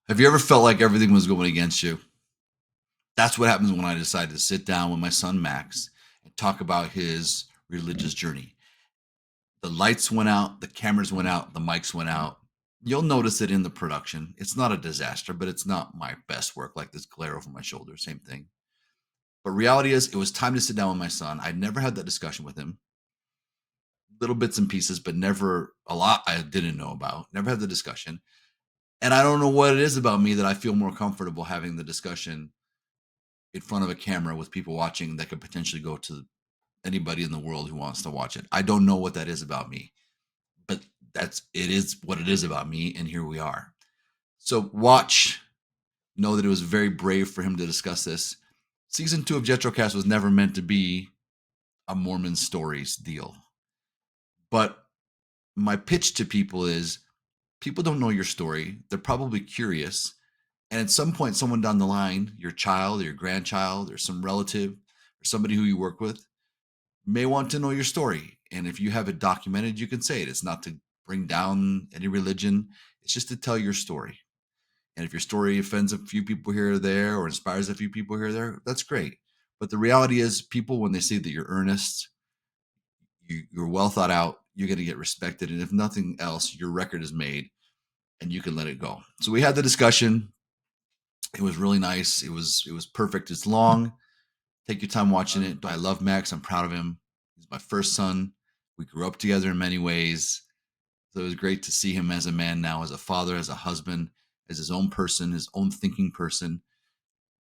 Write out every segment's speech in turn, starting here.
Have you ever felt like everything was going against you? That's what happens when I decided to sit down with my son, Max, and talk about his religious journey. The lights went out, the cameras went out, the mics went out. You'll notice it in the production. It's not a disaster, but it's not my best work, like this glare over my shoulder, same thing. But reality is, it was time to sit down with my son. I'd never had that discussion with him. Little bits and pieces, but never a lot I didn't know about. Never had the discussion. And I don't know what it is about me that I feel more comfortable having the discussion in front of a camera with people watching that could potentially go to anybody in the world who wants to watch it. I don't know what that is about me, but it is what it is about me. And here we are. So know that it was very brave for him to discuss this. Season 2 of JetroCast was never meant to be a Mormon stories deal. But my pitch to people is, people don't know your story. They're probably curious. And at some point, someone down the line, your child or your grandchild or some relative or somebody who you work with may want to know your story. And if you have it documented, you can say it. It's not to bring down any religion. It's just to tell your story. And if your story offends a few people here or there or inspires a few people here or there, that's great. But the reality is, people, when they see that you're earnest, you're well thought out, you're going to get respected. And if nothing else, your record is made and you can let it go. So we had the discussion. It was really nice. It was perfect. It's long. Take your time watching it. I love Max. I'm proud of him. He's my first son. We grew up together in many ways. So it was great to see him as a man now, as a father, as a husband, as his own person, his own thinking person,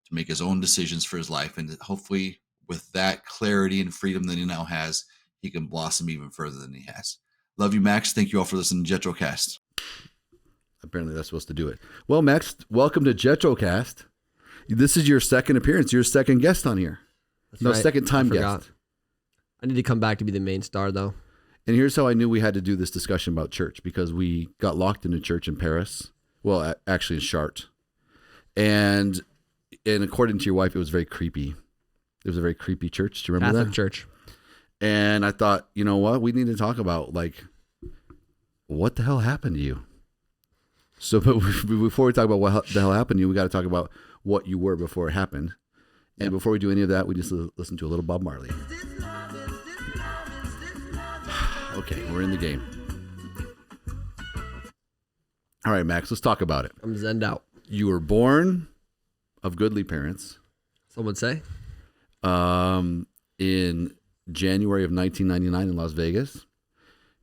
to make his own decisions for his life. And hopefully with that clarity and freedom that he now has, he can blossom even further than he has. Love you, Max. Thank you all for listening to JetroCast. Apparently that's supposed to do it. Well, Max, welcome to JetroCast. This is your second appearance. You're second guest on here. That's right. Second time guest. I need to come back to be the main star, though. And here's how I knew we had to do this discussion about church, because we got locked in a church in Paris. Well, actually in Chartres. And according to your wife, it was very creepy. It was a very creepy church. Do you remember Catholic that? church. And I thought, you know what? We need to talk about, like, what the hell happened to you? So but before we talk about what the hell happened to you, we got to talk about what you were before it happened. And before we do any of that, we just listen to a little Bob Marley. Okay, we're in the game. All right, Max, let's talk about it. I'm zenned out. You were born of goodly parents. Some would say. In January of 1999 in Las Vegas.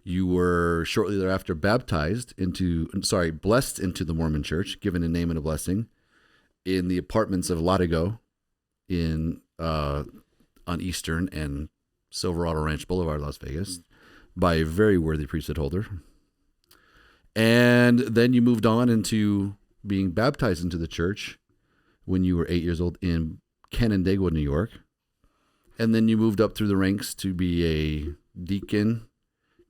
You were shortly thereafter blessed into the Mormon Church, given a name and a blessing, in the apartments of Latigo on Eastern and Silverado Ranch Boulevard, Las Vegas, by a very worthy priesthood holder. And then you moved on into being baptized into the church when you were 8 years old in Canandaigua, New York. And then you moved up through the ranks to be a deacon,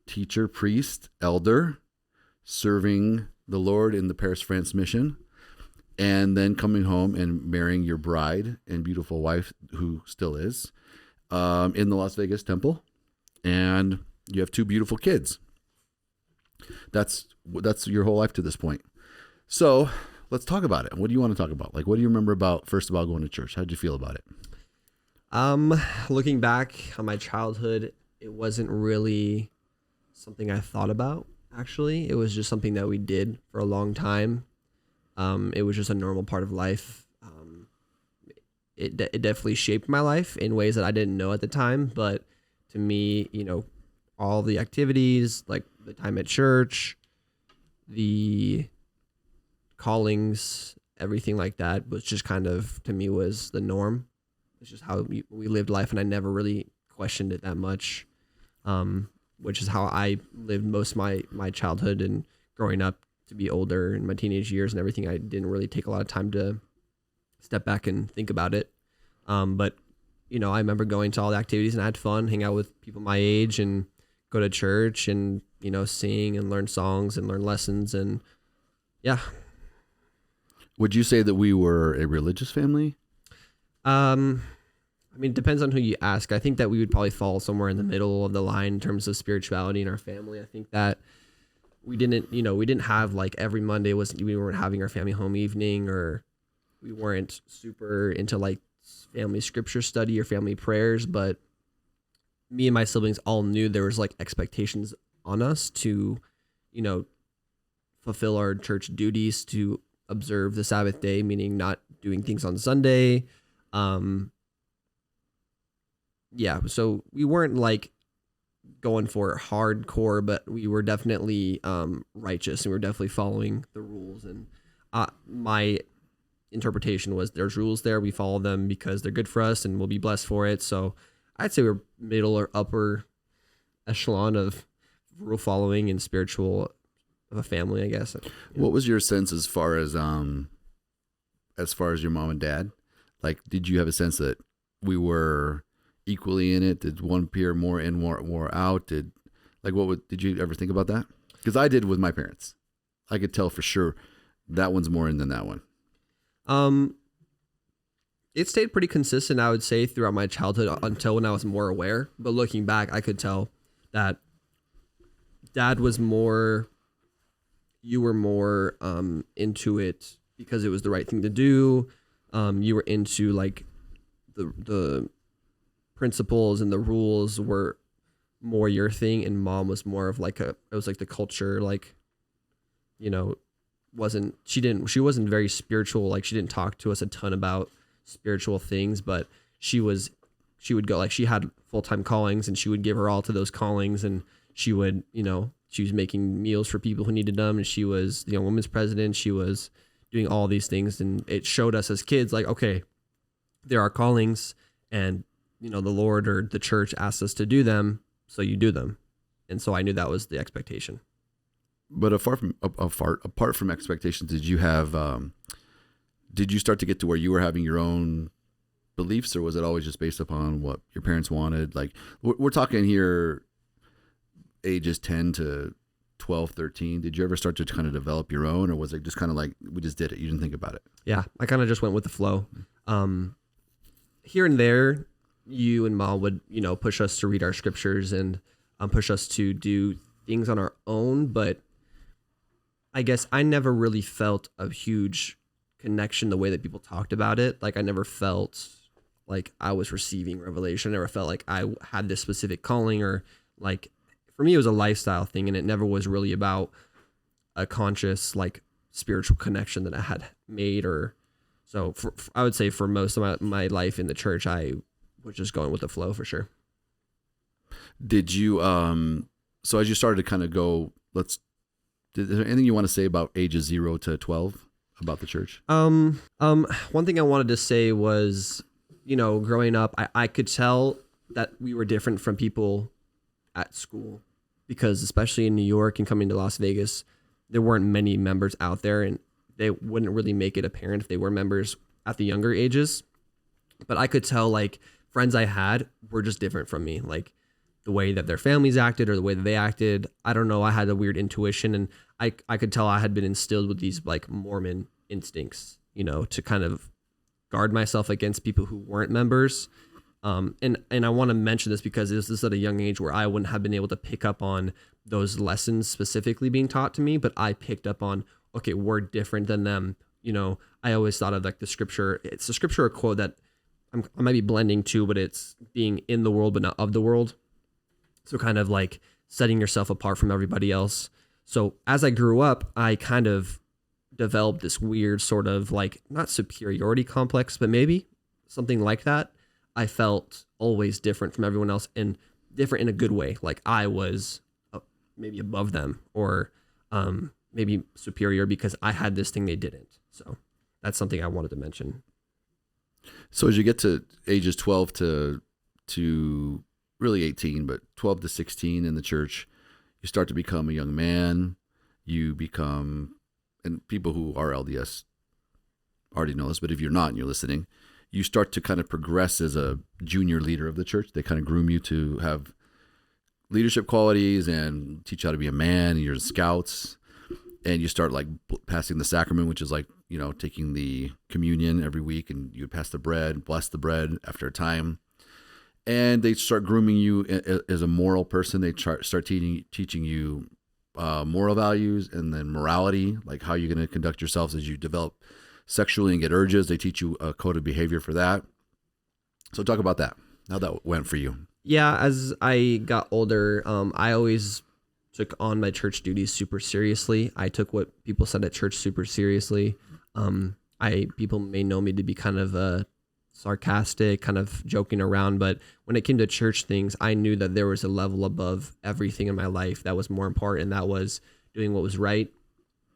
teacher, priest, elder, serving the Lord in the Paris, France mission, and then coming home and marrying your bride and beautiful wife, who still is, in the Las Vegas temple. And you have 2 beautiful kids. That's your whole life to this point. So let's talk about it. What do you want to talk about? Like, what do you remember first about going to church? How did you feel about it? Looking back on my childhood, it wasn't really something I thought about, actually. It was just something that we did for a long time. It was just a normal part of life. It definitely shaped my life in ways that I didn't know at the time. But to me, all the activities, like the time at church, the callings, everything like that was just kind of, to me, was the norm. It's just how we lived life, and I never really questioned it that much, which is how I lived most of my childhood and growing up to be older in my teenage years and everything. I didn't really take a lot of time to step back and think about it. But, I remember going to all the activities and I had fun, hang out with people my age and go to church and, sing and learn songs and learn lessons. And yeah. Would you say that we were a religious family? It depends on who you ask. I think that we would probably fall somewhere in the middle of the line in terms of spirituality in our family. I think that we didn't have like every Monday we weren't having our family home evening, or we weren't super into like family scripture study or family prayers, but me and my siblings all knew there was like expectations on us to, fulfill our church duties, to observe the Sabbath day, meaning not doing things on Sunday. So we weren't like going for hardcore, but we were definitely righteous, and we were definitely following the rules. And my interpretation was there's rules there. We follow them because they're good for us and we'll be blessed for it. So I'd say we're middle or upper echelon of rule following and spiritual of a family, I guess. What was your sense as far as your mom and dad? Like, did you have a sense that we were equally in it? Did one peer more in, more out? Did you ever think about that? Because I did with my parents. I could tell for sure that one's more in than that one. It stayed pretty consistent, I would say, throughout my childhood until when I was more aware. But looking back, I could tell that dad was more, you were more into it because it was the right thing to do. You were into like the principles and the rules were more your thing, and mom was more of like it was like the culture, like, she wasn't very spiritual. Like, she didn't talk to us a ton about spiritual things, but she would go, like, she had full-time callings and she would give her all to those callings, and she would, she was making meals for people who needed them, and she was the young women's president. She was doing all these things, and it showed us as kids, like, okay, there are callings, and the Lord or the church asked us to do them, so you do them. And so I knew that was the expectation. But apart from expectations, did you start to get to where you were having your own beliefs, or was it always just based upon what your parents wanted? Like, we're talking here ages 10 to 12, 13. Did you ever start to kind of develop your own, or was it just kind of like, we just did it, you didn't think about it? Yeah, I kind of just went with the flow. Here and there, you and mom would, push us to read our scriptures and push us to do things on our own. But I guess I never really felt a huge connection the way that people talked about it. Like, I never felt like I was receiving revelation. I never felt like I had this specific calling, or like, for me, it was a lifestyle thing, and it never was really about a conscious, like, spiritual connection that I had made. Or so I would say for most of my life in the church, I was just going with the flow for sure. Did you, so as you started to kind of go, is there anything you want to say about ages 0 to 12 about the church? One thing I wanted to say was, growing up, I could tell that we were different from people at school, because especially in New York and coming to Las Vegas, there weren't many members out there, and they wouldn't really make it apparent if they were members at the younger ages. But I could tell, like, friends I had were just different from me, like the way that their families acted or the way that they acted. I don't know. I had a weird intuition, and I could tell I had been instilled with these like Mormon instincts, to kind of guard myself against people who weren't members. And I want to mention this because this is at a young age where I wouldn't have been able to pick up on those lessons specifically being taught to me, but I picked up on, okay, we're different than them. I always thought of like the scripture. It's a scripture or quote that I might be blending too, but it's being in the world, but not of the world. So kind of like setting yourself apart from everybody else. So as I grew up, I kind of developed this weird sort of like, not superiority complex, but maybe something like that. I felt always different from everyone else, and different in a good way. Like I was maybe above them, or maybe superior because I had this thing they didn't. So that's something I wanted to mention. So as you get to ages 12 to really 18, but 12 to 16 in the church, you start to become a young man. You become, and people who are LDS already know this, but if you're not and you're listening, you start to kind of progress as a junior leader of the church. They kind of groom you to have leadership qualities and teach you how to be a man, and you're in scouts, and you start like passing the sacrament, which is like, taking the communion every week, and you would pass the bread, bless the bread after a time. And they start grooming you as a moral person. They start teaching you moral values, and then morality, like how you're going to conduct yourselves as you develop sexually and get urges. They teach you a code of behavior for that. So talk about that. How that went for you. Yeah, as I got older, I always took on my church duties super seriously. I took what people said at church super seriously. People may know me to be kind of sarcastic, kind of joking around, but when it came to church things, I knew that there was a level above everything in my life that was more important, and that was doing what was right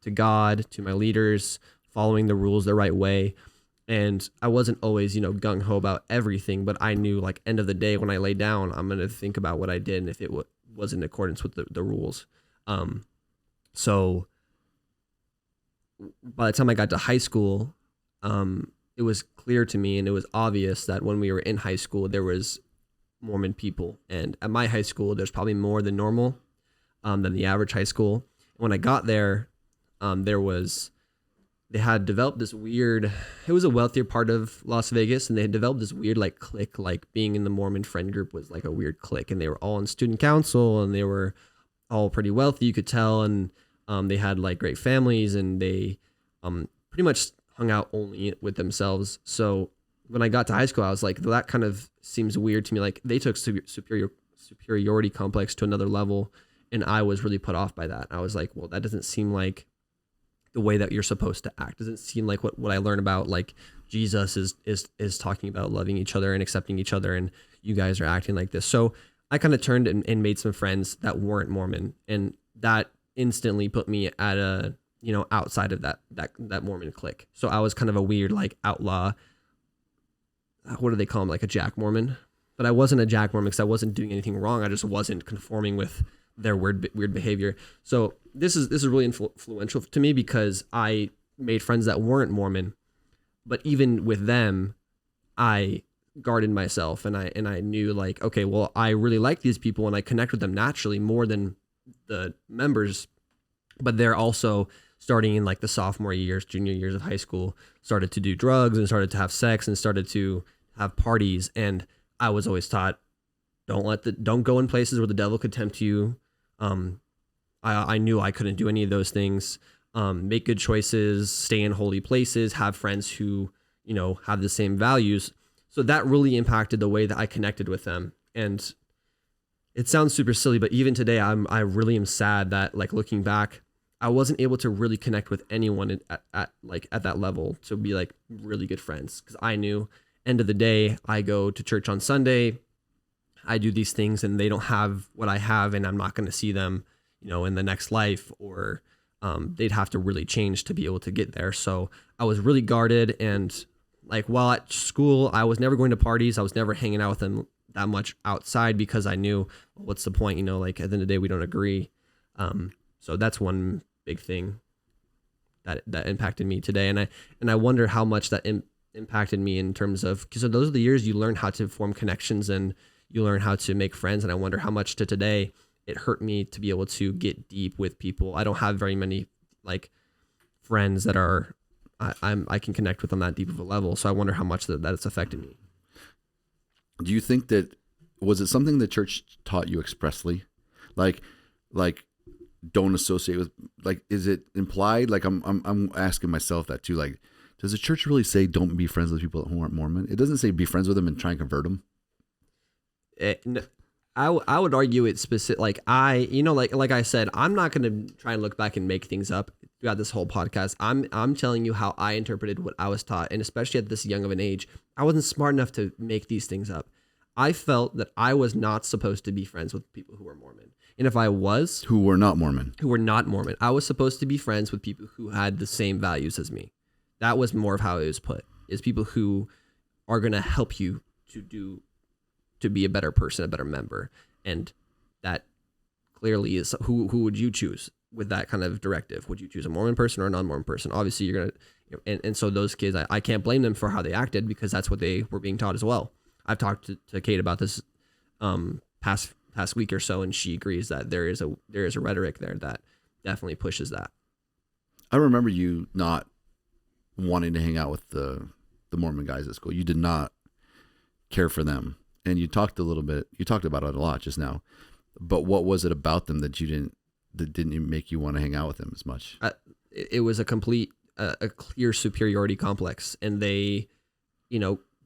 to God, to my leaders, following the rules the right way. And I wasn't always, gung-ho about everything, but I knew, like, end of the day, when I lay down, I'm going to think about what I did and if it was in accordance with the rules. So by the time I got to high school, it was clear to me and it was obvious that when we were in high school, there was Mormon people. And at my high school, there's probably more than normal than the average high school. When I got there, they had developed this weird, it was a wealthier part of Las Vegas, and they had developed this weird like clique, like being in the Mormon friend group was like a weird clique, and they were all in student council and they were all pretty wealthy, you could tell. And they had like great families, and they pretty much hung out only with themselves. So when I got to high school, I was like, that kind of seems weird to me. Like they took superiority complex to another level. And I was really put off by that. I was like, well, that doesn't seem like the way that you're supposed to act. Doesn't seem like what I learned about, like, Jesus is talking about loving each other and accepting each other, and you guys are acting like this. So I kind of turned and made some friends that weren't Mormon, and that instantly put me at outside of that Mormon clique. So I was kind of a weird, like, outlaw. What do they call them? Like a Jack Mormon. But I wasn't a Jack Mormon because I wasn't doing anything wrong. I just wasn't conforming with their weird behavior. So this is really influential to me because I made friends that weren't Mormon, but even with them, I guarded myself, and I knew, like, okay, well, I really like these people and I connect with them naturally more than the members, but they're also starting in like the sophomore years, junior years of high school, started to do drugs and started to have sex and started to have parties. And I was always taught, don't go in places where the devil could tempt you. I knew I couldn't do any of those things. Make good choices, stay in holy places, have friends who, have the same values. So that really impacted the way that I connected with them. And it sounds super silly, but even today, I really am sad that, like, looking back, I wasn't able to really connect with anyone at that level to be like really good friends. Cause I knew, end of the day, I go to church on Sunday, I do these things, and they don't have what I have, and I'm not going to see them, in the next life, or they'd have to really change to be able to get there. So I was really guarded, and like while at school, I was never going to parties. I was never hanging out with them that much outside because I knew, well, what's the point? Like at the end of the day, we don't agree. So that's one big thing that impacted me today, and I wonder how much that impacted me in terms of, because those are the years you learn how to form connections and you learn how to make friends. And I wonder how much to today it hurt me to be able to get deep with people. I don't have very many like friends that are I can connect with on that deep of a level. So I wonder how much that it's affected me. Do you think that, was it something the church taught you expressly? Like don't associate with, like, is it implied? Like I'm asking myself that too. Like, does the church really say don't be friends with people who aren't Mormon? It doesn't say be friends with them and try and convert them. I would argue it's specific. Like like I said, I'm not going to try and look back and make things up throughout this whole podcast. I'm telling you how I interpreted what I was taught, and especially at this young of an age, I wasn't smart enough to make these things up. I felt that I was not supposed to be friends with people who were Mormon, and if I was, who were not Mormon, I was supposed to be friends with people who had the same values as me. That was more of how it was put: is people who are going to help you to be a better person, a better member. And that clearly is who would you choose with that kind of directive? Would you choose a Mormon person or a non-Mormon person? Obviously you're going to, and so those kids, I can't blame them for how they acted because that's what they were being taught as well. I've talked to Kate about this past week or so, and she agrees that there is a rhetoric there that definitely pushes that. I remember you not wanting to hang out with the Mormon guys at school. You did not care for them. And you talked about it a lot just now, but what was it about them that you didn't that didn't even make you want to hang out with them as much? It was a clear superiority complex, and they,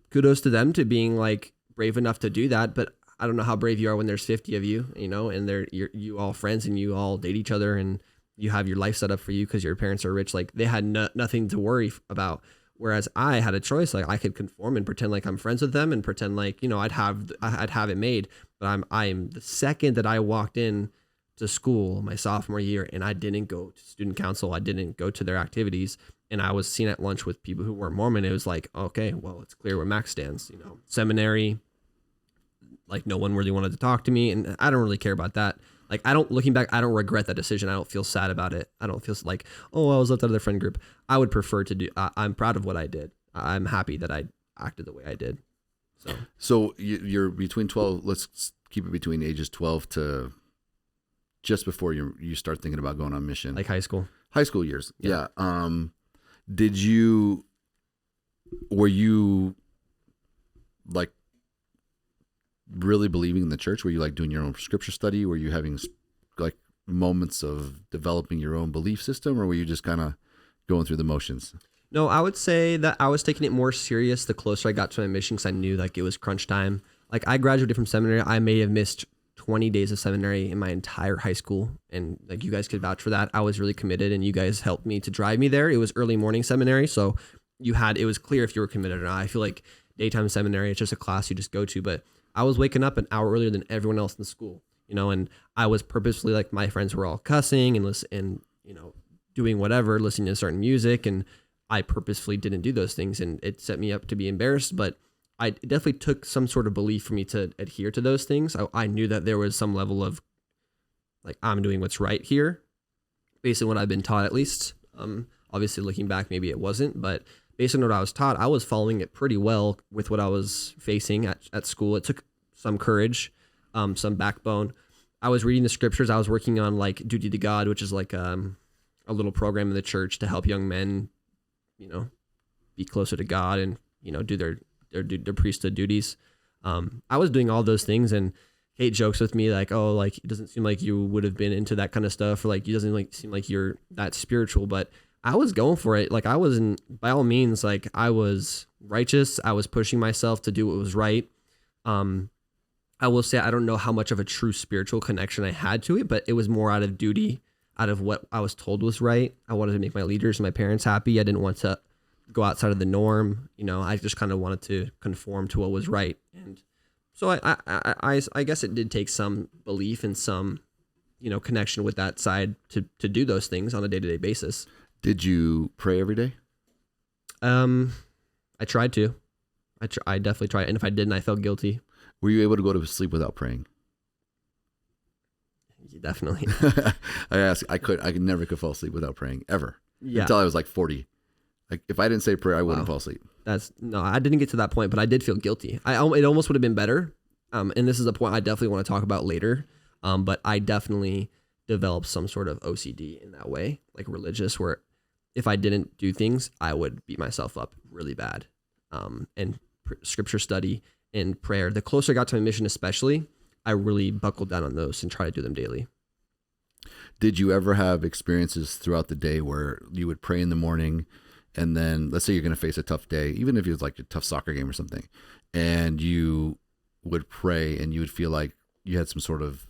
kudos to them to being like brave enough to do that. But I don't know how brave you are when there's 50 of you, and you all friends and you all date each other and you have your life set up for you because your parents are rich. Like they had nothing to worry about. Whereas I had a choice. Like I could conform and pretend like I'm friends with them and pretend like, I'd have it made. But I'm the second that I walked in to school my sophomore year and I didn't go to student council. I didn't go to their activities. And I was seen at lunch with people who weren't Mormon. It was like, okay, well, it's clear where Max stands, seminary, like no one really wanted to talk to me. And I don't really care about that. Like looking back, I don't regret that decision. I don't feel sad about it. I don't feel like, oh, I was left out of the friend group. I would prefer to do, I'm proud of what I did. I'm happy that I acted the way I did. So you're between 12, let's keep it between ages 12 to just before you start thinking about going on mission. Like high school years. Yeah. Were you like really believing in the church? Were you like doing your own scripture study? Were you having like moments of developing your own belief system, or were you just kind of going through the motions? No, I would say that I was taking it more serious the closer I got to my mission, because I knew like it was crunch time. Like I graduated from seminary. I may have missed 20 days of seminary in my entire high school. And like you guys could vouch for that. I was really committed and you guys helped me to drive me there. It was early morning seminary. So it was clear if you were committed or not. I feel like daytime seminary, it's just a class you just go to, but I was waking up an hour earlier than everyone else in the school, and I was purposefully, like, my friends were all cussing and doing whatever, listening to certain music. And I purposefully didn't do those things, and it set me up to be embarrassed. But it definitely took some sort of belief for me to adhere to those things. I knew that there was some level of like, I'm doing what's right here, based on what I've been taught, at least. Obviously looking back, maybe it wasn't, but based on what I was taught, I was following it pretty well with what I was facing at school. It took some courage, some backbone. I was reading the scriptures. I was working on like Duty to God, which is like a little program in the church to help young men, be closer to God and, do their priesthood duties. I was doing all those things, and Kate jokes with me like, oh, like it doesn't seem like you would have been into that kind of stuff, or like it doesn't seem like you're that spiritual, but I was going for it. Like I wasn't, by all means, like I was righteous. I was pushing myself to do what was right. I will say I don't know how much of a true spiritual connection I had to it, but it was more out of duty, out of what I was told was right. I wanted to make my leaders and my parents happy. I didn't want to go outside of the norm. I just kind of wanted to conform to what was right. And so I guess it did take some belief and some, connection with that side to do those things on a day-to-day basis. Did you pray every day? I tried to. I definitely tried. And if I didn't, I felt guilty. Were you able to go to sleep without praying? Definitely. I never could fall asleep without praying ever. Yeah. Until I was like 40. Like if I didn't say prayer, I wouldn't fall asleep. I didn't get to that point, but I did feel guilty. It almost would have been better. And this is a point I definitely want to talk about later. But I definitely developed some sort of OCD in that way, like religious, where if I didn't do things, I would beat myself up really bad. And scripture study and prayer, the closer I got to my mission, especially, I really buckled down on those and try to do them daily. Did you ever have experiences throughout the day where you would pray in the morning, and then let's say you're going to face a tough day, even if it was like a tough soccer game or something, and you would pray and you would feel like you had some sort of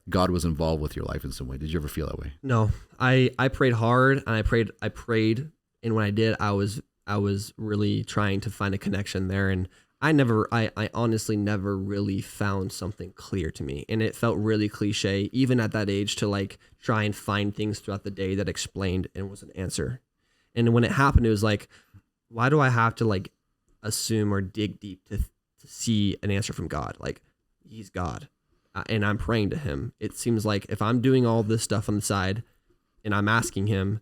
God was involved with your life in some way? Did you ever feel that way? No, I prayed hard, and I prayed. And when I did, I was really trying to find a connection there. And I honestly never really found something clear to me. And it felt really cliche, even at that age, to like try and find things throughout the day that explained and was an answer. And when it happened, it was like, why do I have to like assume or dig deep to see an answer from God? Like, he's God. And I'm praying to him. It seems like if I'm doing all this stuff on the side and I'm asking him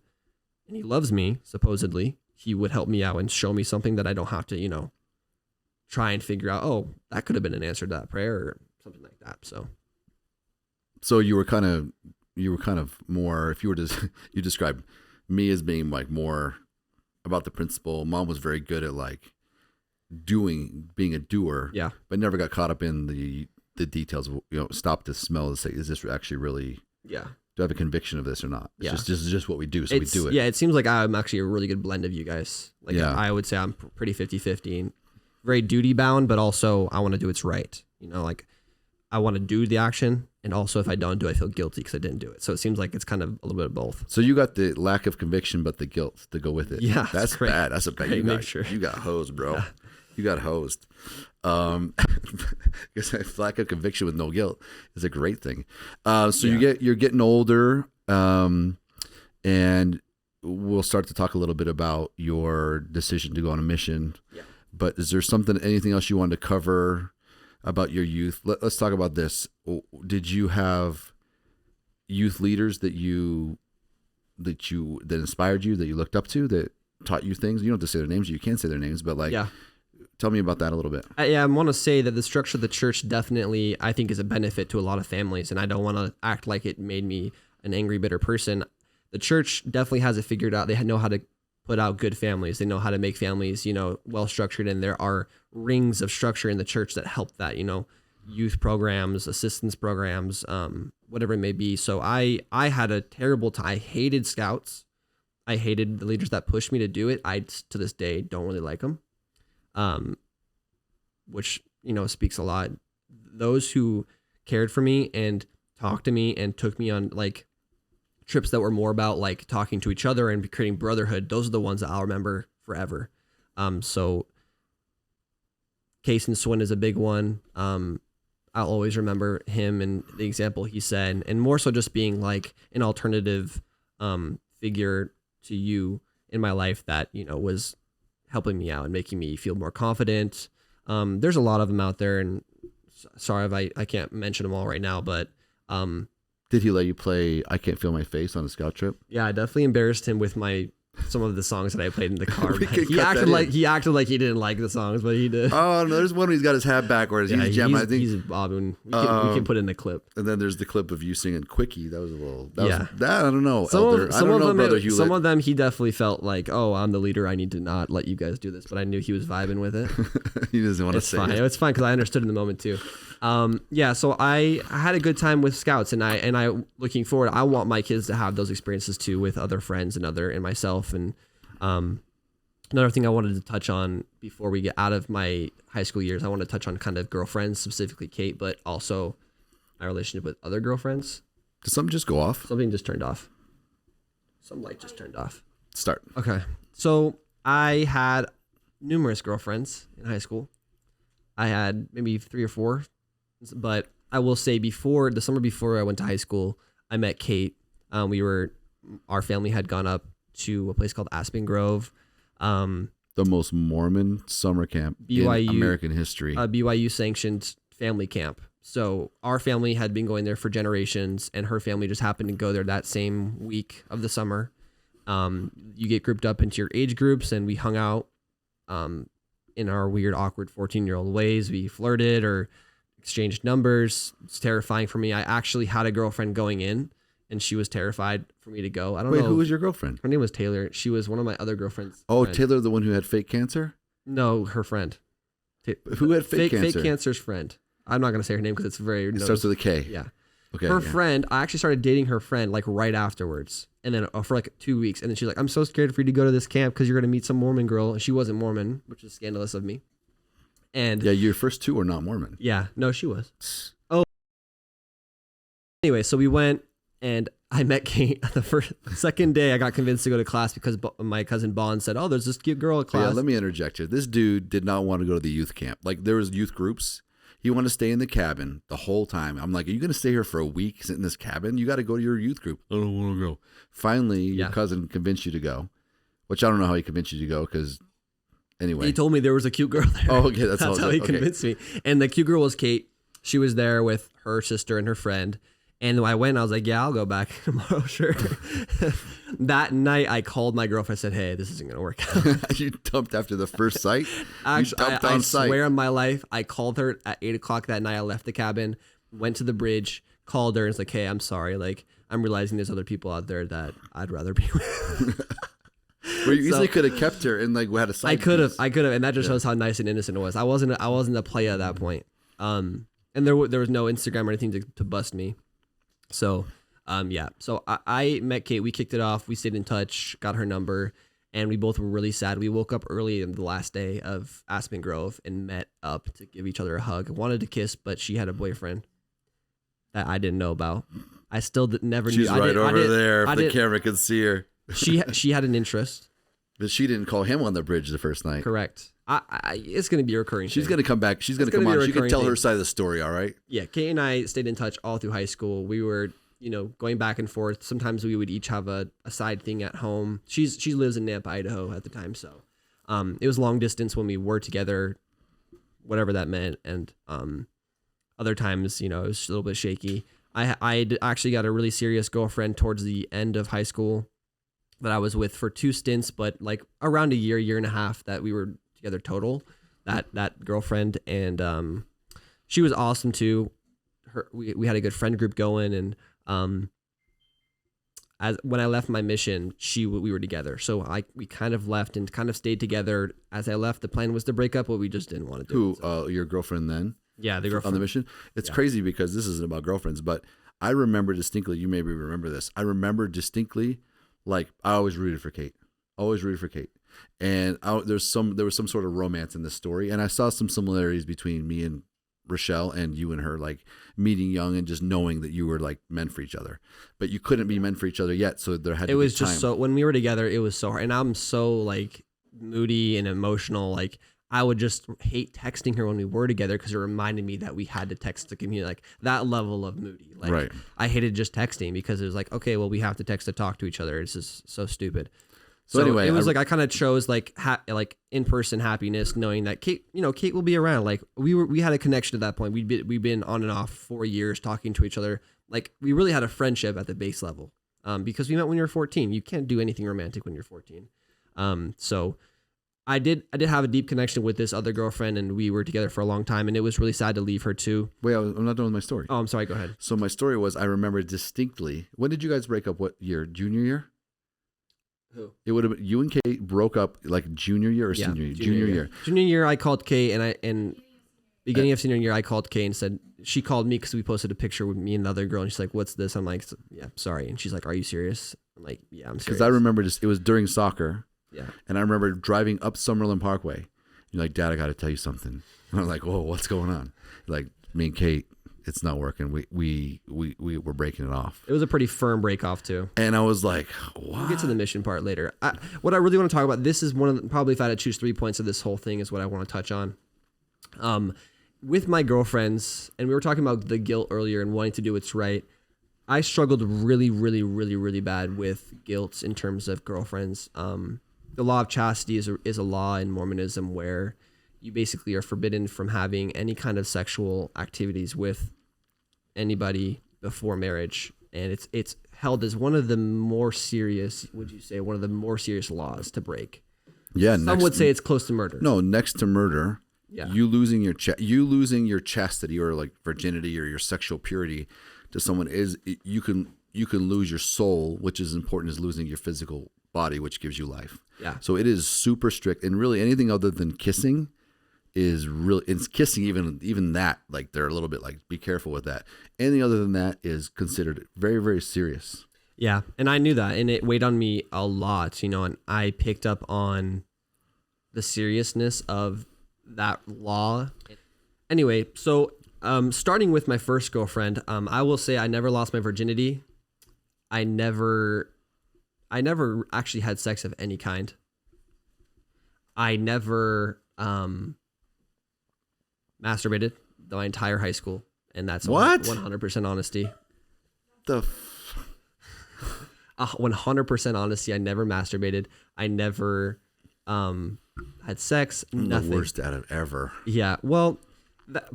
and he loves me, supposedly, he would help me out and show me something that I don't have to, try and figure out, oh, that could have been an answer to that prayer or something like that. So you were kind of more, if you were to, you described me as being like more about the principle. Mom was very good at like being a doer, yeah, but never got caught up in the details of, stop to smell and say, is this actually really do I have a conviction of this or not? It's Yeah. just, this is just what we do, so we do it. Yeah, it seems like I'm actually a really good blend of you guys. Like, Yeah. I would say I'm pretty 50-50. Very duty bound, but also I want to do what's right. You know, like I want to do the action, and also if I don't do it, I feel guilty because I didn't do it. So it seems like it's kind of a little bit of both. So you got the lack of conviction, but the guilt to go with it. Yeah, that's great. bad. That's a bad. Great You got, mixture. you got hosed, bro. Yeah. You got hosed. Because lack of conviction with no guilt is a great thing. So you're getting older, and we'll start to talk a little bit about your decision to go on a mission. Yeah. But is there anything else you wanted to cover about your youth? Let's talk about this. Did you have youth leaders that inspired you, that you looked up to, that taught you things? You don't have to say their names. You can say their names, but tell me about that a little bit. I want to say that the structure of the church definitely, I think, is a benefit to a lot of families, and I don't want to act like it made me an angry, bitter person. The church definitely has it figured out. They know how to put out good families. They know how to make families, well structured, and there are rings of structure in the church that help that, youth programs, assistance programs, whatever it may be. So I had a terrible time. I hated scouts. I hated the leaders that pushed me to do it. I, to this day, don't really like them. Which, speaks a lot. Those who cared for me and talked to me and took me on like trips that were more about like talking to each other and creating brotherhood, those are the ones that I'll remember forever. So Case and Swin is a big one. I'll always remember him and the example he said, and more so just being like an alternative figure to you in my life that, was helping me out and making me feel more confident. There's a lot of them out there, and sorry if I can't mention them all right now, but did he let you play I Can't Feel My Face on a scout trip? yeah, I definitely embarrassed him with some of the songs that I played in the car. We could He cut acted that like in. he acted like he didn't like the songs, but he did. Oh no, there's one where he's got his hat backwards. Yeah, He's jamming. I think. he's bobbing. We can put in the clip. And then there's the clip of you singing "Quickie." That was a little. Yeah. I don't know. Some Elder. of I don't know, them, Brother Hulet. some of them, he definitely felt like, oh, I'm the leader. I need to not let you guys do this. But I knew he was vibing with it. He doesn't want to It's say fine. it. It's fine because I understood in the moment too. So I had a good time with scouts, and I looking forward. I want my kids to have those experiences too with other friends and myself. And another thing I wanted to touch on before we get out of my high school years, I want to touch on kind of girlfriends, specifically Kate, but also my relationship with other girlfriends. Did something just go off? Something just turned off. Some light just turned off. Start. Okay. So I had numerous girlfriends in high school. I had maybe 3 or 4, but I will say the summer before I went to high school, I met Kate. Our family had gone up to a place called Aspen Grove. The most Mormon summer camp BYU, in American history. A BYU sanctioned family camp. So our family had been going there for generations, and her family just happened to go there that same week of the summer. You get grouped up into your age groups, and we hung out in our weird, awkward 14-year-old ways. We flirted or exchanged numbers. It's terrifying for me. I actually had a girlfriend going in, and she was terrified for me to go. I don't know. Wait, who was your girlfriend? Her name was Taylor. She was one of my other girlfriends. Oh, friend. Taylor, the one who had fake cancer? No, her friend. Who had fake cancer? Fake cancer's friend. I'm not going to say her name because it's very... It starts with a K. Yeah. Okay. Her yeah. friend, I actually started dating her friend like right afterwards. And then for like 2 weeks. And then she's like, I'm so scared for you to go to this camp because you're going to meet some Mormon girl. And she wasn't Mormon, which is scandalous of me. And Yeah, your first 2 are not Mormon. yeah, no, she was. Oh. Anyway, so we went and I met Kate the second day. I got convinced to go to class because my cousin Bond said, oh, there's this cute girl at class. Yeah, let me interject here. This dude did not want to go to the youth camp. Like, there was youth groups. He wanted to stay in the cabin the whole time. I'm like, are you going to stay here for a week, sit in this cabin? You got to go to your youth group. I don't want to go. Finally, your cousin convinced you to go, which I don't know how he convinced you to go because anyway. He told me there was a cute girl there. Oh, okay. That's how he convinced me. And the cute girl was Kate. She was there with her sister and her friend. And when I went, I was like, yeah, I'll go back tomorrow, sure. That night, I called my girlfriend and said, hey, this isn't going to work out. You dumped after the first sight? Actually, You dumped I on sight. swear on my life, I called her at 8 o'clock that night. I left the cabin, went to the bridge, called her, and was like, hey, I'm sorry. Like, I'm realizing there's other people out there that I'd rather be with. Well, you easily could have kept her and like had a side I could have, piece. and that just shows how nice and innocent it was. I wasn't a player at that point. And there was no Instagram or anything to bust me. So Yeah. So I met Kate. We kicked it off. We stayed in touch, got her number, and we both were really sad. We woke up early in the last day of Aspen Grove and met up to give each other a hug. Wanted to kiss, but she had a boyfriend that I didn't know about. I still never knew. She's right over there. If the camera could see her. She had an interest. But she didn't call him on the bridge the first night. Correct. It's going to be a recurring She's thing. going to come back. She's going to come on. She can tell her side of the story, all right? Yeah, Kate and I stayed in touch all through high school. We were, going back and forth. Sometimes we would each have a side thing at home. She lives in Nampa, Idaho at the time, so it was long distance when we were together, whatever that meant. And other times, it was a little bit shaky. I actually got a really serious girlfriend towards the end of high school that I was with for 2 stints, but like around a year and a half that we were together total. That girlfriend, and she was awesome too. We had a good friend group going, and when I left my mission, we were together. So we kind of left and kind of stayed together. As I left, the plan was to break up, but we just didn't want to do it. Who, your girlfriend then? Yeah, the girlfriend on the mission. It's crazy because this isn't about girlfriends, but I remember distinctly. You maybe remember this. I remember distinctly, like I always rooted for Kate. And there was some sort of romance in this story, and I saw some similarities between me and Rochelle and you and her, like meeting young and just knowing that you were like meant for each other, but you couldn't be meant for each other yet. So there had to be time. It was just so when we were together, it was so hard, and I'm so like moody and emotional. Like I would just hate texting her when we were together because it reminded me that we had to text to communicate, like that level of moody. Like right. I hated just texting because it was like, okay, well we have to text to talk to each other. It's just so stupid. So anyway, it was like I kind of chose like in-person happiness, knowing that Kate will be around. Like we had a connection at that point. We'd been on and off 4 years talking to each other. Like we really had a friendship at the base level, because we met when you were 14. You can't do anything romantic when you're 14. So I did have a deep connection with this other girlfriend, and we were together for a long time, and it was really sad to leave her too. Wait, I'm not done with my story. Oh, I'm sorry. Go ahead. So my story was, I remember distinctly. When did you guys break up? What year? Junior year? Who? It would have been you and Kate broke up like junior year or senior year? Junior year. Junior year, I called Kate, and beginning of senior year, I called Kate and said, she called me because we posted a picture with me and the other girl, and she's like, "What's this?" I'm like, "Yeah, sorry." And she's like, "Are you serious?" I'm like, "Yeah, I'm serious." Because I remember it was during soccer. Yeah. And I remember driving up Summerlin Parkway. You're like, "Dad, I got to tell you something." And I'm like, "Whoa, what's going on?" Like, me and Kate, it's not working. We were breaking it off. It was a pretty firm break off too. And I was like, what? We'll get to the mission part later. What I really want to talk about, this is one of probably if I had to choose 3 points of this whole thing is what I want to touch on. With my girlfriends, and we were talking about the guilt earlier and wanting to do what's right. I struggled really, really, really, really bad with guilt in terms of girlfriends. The law of chastity is a law in Mormonism where you basically are forbidden from having any kind of sexual activities with anybody before marriage, and it's held as one of the more serious, would you say, one of the more serious laws to break? Yeah, some would say it's close to murder. No, next to murder. Yeah, you losing your chastity or like virginity or your sexual purity to someone is you can lose your soul, which is important as losing your physical body, which gives you life. Yeah. So it is super strict, and really anything other than kissing is really, it's kissing, even that, like they're a little bit like, be careful with that. Anything other than that is considered very, very serious. Yeah. And I knew that, and it weighed on me a lot, and I picked up on the seriousness of that law. Anyway, so starting with my first girlfriend, I will say I never lost my virginity. I never actually had sex of any kind. I never masturbated my entire high school, and that's what? 100% honesty. 100% honesty. I never masturbated. I never had sex. Nothing. The worst out of ever. Yeah. Well,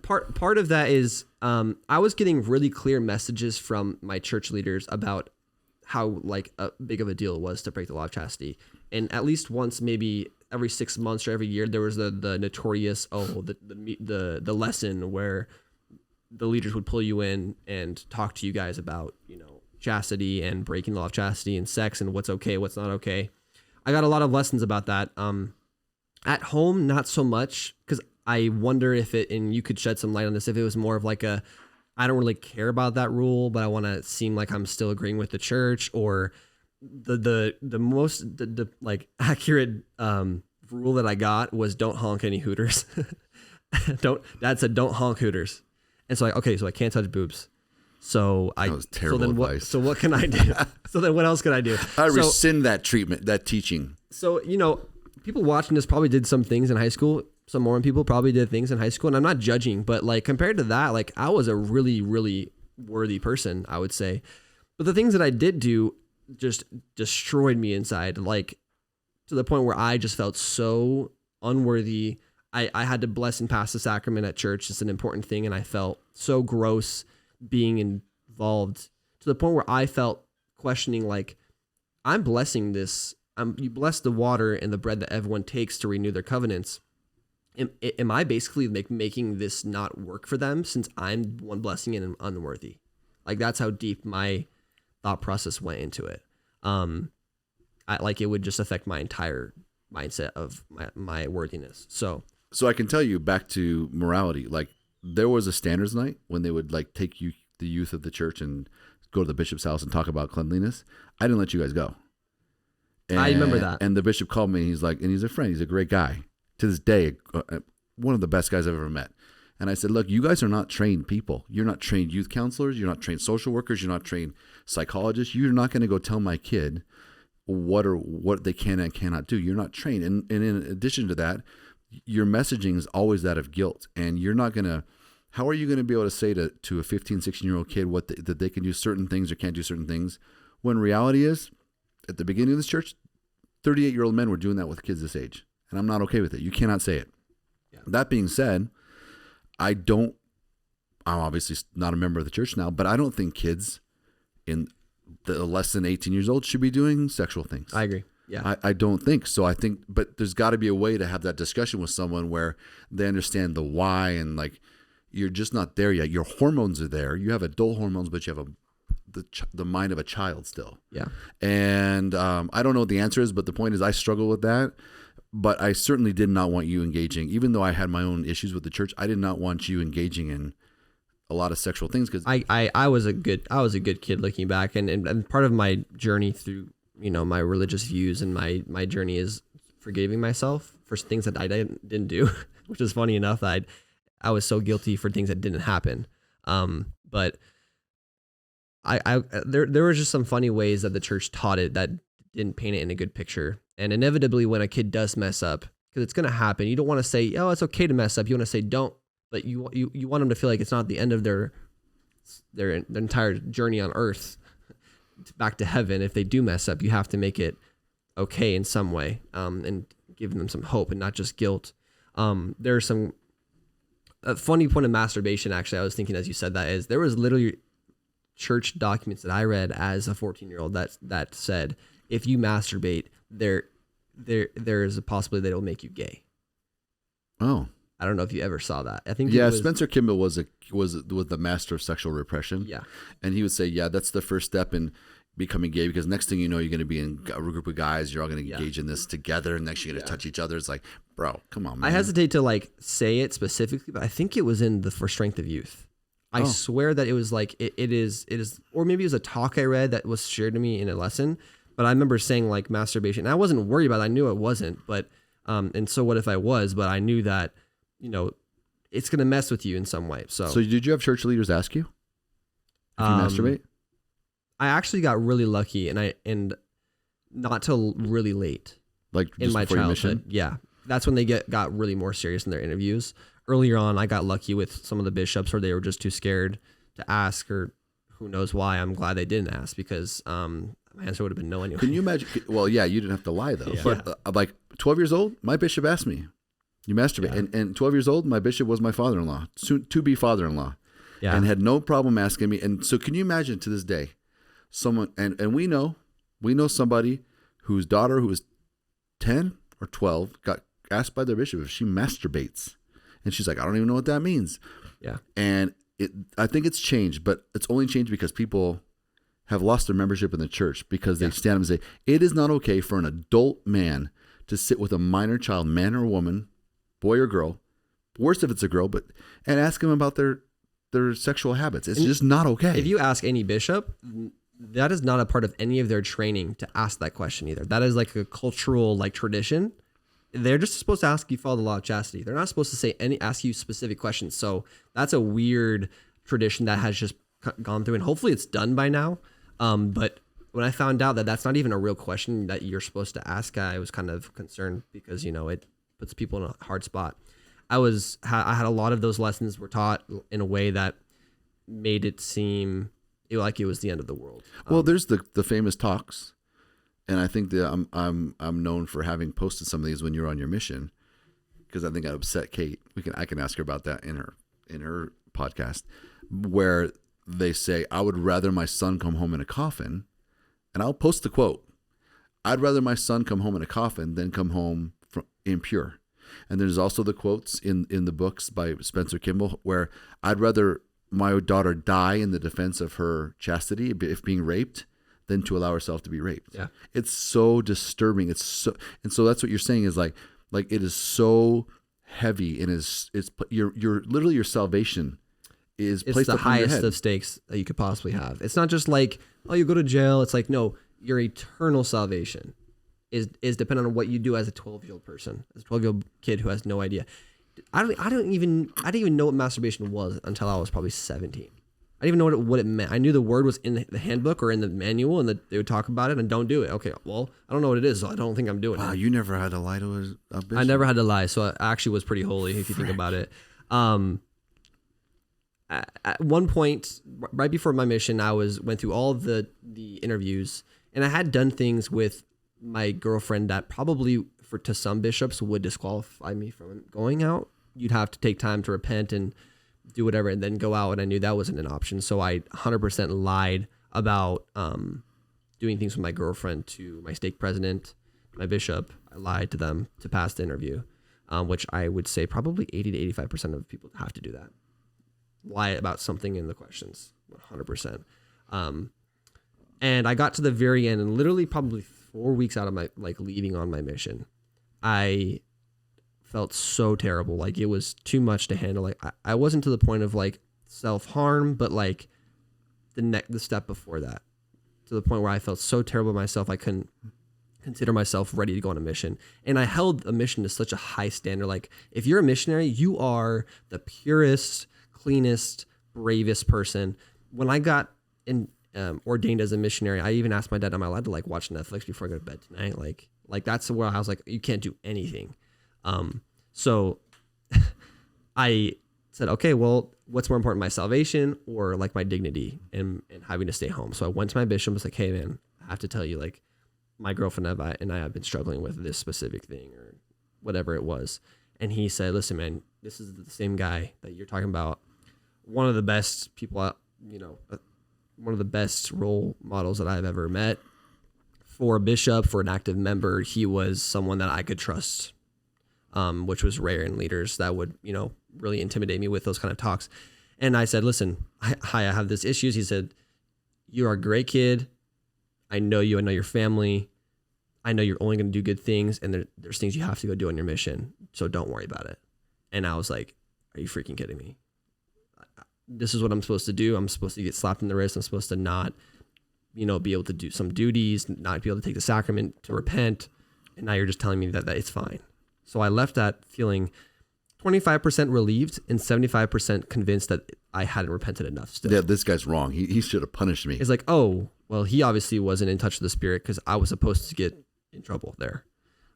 part of that is I was getting really clear messages from my church leaders about how like big of a deal it was to break the law of chastity, and at least once, maybe every 6 months or every year, there was the notorious the lesson where the leaders would pull you in and talk to you guys about chastity and breaking the law of chastity and sex and what's okay, what's not okay. I got a lot of lessons about that. At home, not so much, because I wonder if and you could shed some light on this, if it was more of like I I don't really care about that rule, but I want to seem like I'm still agreeing with the church, or the most like accurate rule that I got was don't honk any Hooters. Dad said don't honk Hooters. And so so I can't touch boobs. So That was terrible advice. So what can I do? So then what else can I do? I rescind that treatment, that teaching. So, people watching this probably did some things in high school. Some Mormon people probably did things in high school, and I'm not judging, but like compared to that, like I was a really, really worthy person, I would say. But the things that I did do just destroyed me inside, like to the point where I just felt so unworthy. I had to bless and pass the sacrament at church. It's an important thing. And I felt so gross being involved to the point where I felt questioning, like, I'm blessing this. You bless the water and the bread that everyone takes to renew their covenants. Am I basically like making this not work for them since I'm one blessing and I'm unworthy? Like that's how deep my thought process went into it. It would just affect my entire mindset of my worthiness. So I can tell you back to morality, like there was a standards night when they would like take the youth of the church and go to the bishop's house and talk about cleanliness. I didn't let you guys go. I remember that. And the bishop called me and he's like, and he's a friend. He's a great guy. To this day, one of the best guys I've ever met. And I said, look, you guys are not trained people. You're not trained youth counselors. You're not trained social workers. You're not trained psychologists. You're not going to go tell my kid what they can and cannot do. You're not trained. And in addition to that, your messaging is always that of guilt. And you're not going to, how are you going to be able to say to a 15, 16-year-old kid that they can do certain things or can't do certain things, when reality is, at the beginning of this church, 38-year-old men were doing that with kids this age. And I'm not okay with it. You cannot say it. Yeah. That being said, I'm obviously not a member of the church now, but I don't think kids in the less than 18 years old should be doing sexual things. I agree. Yeah. I don't think so. I think, but there's got to be a way to have that discussion with someone where they understand the why, and like, you're just not there yet. Your hormones are there. You have adult hormones, but you have the mind of a child still. Yeah. And I don't know what the answer is, but the point is I struggle with that. But I certainly did not want you engaging, even though I had my own issues with the church. I did not want you engaging in a lot of sexual things, because I was a good kid looking back, and part of my journey through my religious views and my journey is forgiving myself for things that I didn't do, which is funny enough that I was so guilty for things that didn't happen. But there were just some funny ways that the church taught it that didn't paint it in a good picture. And inevitably, when a kid does mess up, because it's going to happen, you don't want to say, oh, it's okay to mess up. You want to say don't, but you want them to feel like it's not the end of their entire journey on earth back to heaven. If they do mess up, you have to make it okay in some way, and give them some hope and not just guilt. There's some a funny point of masturbation. Actually, I was thinking as you said that is there was literally church documents that I read as a 14-year-old that said, if you masturbate, there is a possibility that it will make you gay. Oh, I don't know if you ever saw that. I think Spencer Kimball was the master of sexual repression. Yeah, and he would say, that's the first step in becoming gay, because next thing you know, you're going to be in a group of guys. You're all going to engage in this together, and next you're going to touch each other. It's like, bro, come on, man. I hesitate to like say it specifically, but I think it was in the For Strength of Youth. I swear that it was like it is, or maybe it was a talk I read that was shared to me in a lesson. But I remember saying like masturbation. And I wasn't worried about it. I knew it wasn't. But and so what if I was? But I knew that it's going to mess with you in some way. So did you have church leaders ask you if you masturbate? I actually got really lucky, and not till really late, like in my childhood. Yeah, that's when they got really more serious in their interviews. Earlier on, I got lucky with some of the bishops, where they were just too scared to ask, or who knows why. I'm glad they didn't ask, because my answer would have been no anyway. Can you imagine? Well, yeah, you didn't have to lie though. Yeah. But like 12 years old, my bishop asked me, "You masturbate?" Yeah. And 12 years old, my bishop was my father-in-law, soon to be father-in-law, and had no problem asking me. And so, can you imagine to this day, someone and we know somebody whose daughter, who was 10 or 12, got asked by their bishop if she masturbates, and she's like, "I don't even know what that means." Yeah, and I think it's changed, but it's only changed because people have lost their membership in the church, because they stand up and say, it is not okay for an adult man to sit with a minor child, man or woman, boy or girl, worse if it's a girl, and ask them about their their sexual habits. It's just not okay. If you ask any bishop, that is not a part of any of their training to ask that question either. That is like a cultural like tradition. They're just supposed to ask you follow the law of chastity. They're not supposed to say ask you specific questions. So that's a weird tradition that has just gone through, and hopefully it's done by now. But when I found out that that's not even a real question that you're supposed to ask, I was kind of concerned because, it puts people in a hard spot. I had a lot of those lessons were taught in a way that made it seem like it was the end of the world. Well, there's the famous talks, and I think that I'm known for having posted some of these when you're on your mission, because I think I upset Kate. I can ask her about that in her podcast, where they say, I would rather my son come home in a coffin, and I'll post the quote, I'd rather my son come home in a coffin than come home impure. And there's also the quotes in the books by Spencer Kimball where I'd rather my daughter die in the defense of her chastity if being raped than to allow herself to be raped. Yeah. It's so disturbing. And so that's what you're saying is like it is so heavy, and it's your literally your salvation is it's placed the upon your highest head. of stakes that you could possibly have. It's not just like, oh, you go to jail. It's like, no, your eternal salvation is dependent on what you do as a 12-year-old person, as a 12-year-old kid who has no idea. I didn't even know what masturbation was until I was probably 17. I didn't even know what it meant. I knew the word was in the handbook or in the manual, and that they would talk about it and don't do it. Okay, well, I don't know what it is, so I don't think I'm doing it. Wow, you never had to lie to a bishop. I never had to lie, so I actually was pretty holy if you think about it. At one point, right before my mission, I went through all of the interviews, and I had done things with my girlfriend that probably to some bishops would disqualify me from going out. You'd have to take time to repent and do whatever and then go out, and I knew that wasn't an option. So I 100% lied about doing things with my girlfriend to my stake president, my bishop. I lied to them to pass the interview, which I would say probably 80 to 85% of people have to do that. Lie about something in the questions, 100%. And I got to the very end, and literally probably 4 weeks out of my leaving on my mission, I felt so terrible. Like it was too much to handle. Like I wasn't to the point of like self-harm, but like the step before that, to the point where I felt so terrible myself I couldn't consider myself ready to go on a mission. And I held a mission to such a high standard. Like if you're a missionary, you are the purest, cleanest, bravest person. When I got ordained as a missionary, I even asked my dad, am I allowed to like watch Netflix before I go to bed tonight? Like that's where I was like, you can't do anything. So I said, okay, well, what's more important, my salvation or like my dignity and having to stay home? So I went to my bishop and was like, hey man, I have to tell you, like my girlfriend and I have been struggling with this specific thing or whatever it was. And he said, listen, man, this is the same guy that you're talking about. One of the best people out, one of the best role models that I've ever met. For a bishop, for an active member, he was someone that I could trust, which was rare in leaders that would, really intimidate me with those kind of talks. And I said, listen, hi, I have this issues. He said, you are a great kid. I know you. I know your family. I know you're only going to do good things. And there's things you have to go do on your mission. So don't worry about it. And I was like, are you freaking kidding me? This is what I'm supposed to do. I'm supposed to get slapped in the wrist. I'm supposed to not, be able to do some duties, not be able to take the sacrament, to repent. And now you're just telling me that it's fine. So I left that feeling 25% relieved and 75% convinced that I hadn't repented enough still. Yeah, this guy's wrong. He should have punished me. It's like, oh, well, he obviously wasn't in touch with the Spirit because I was supposed to get in trouble there.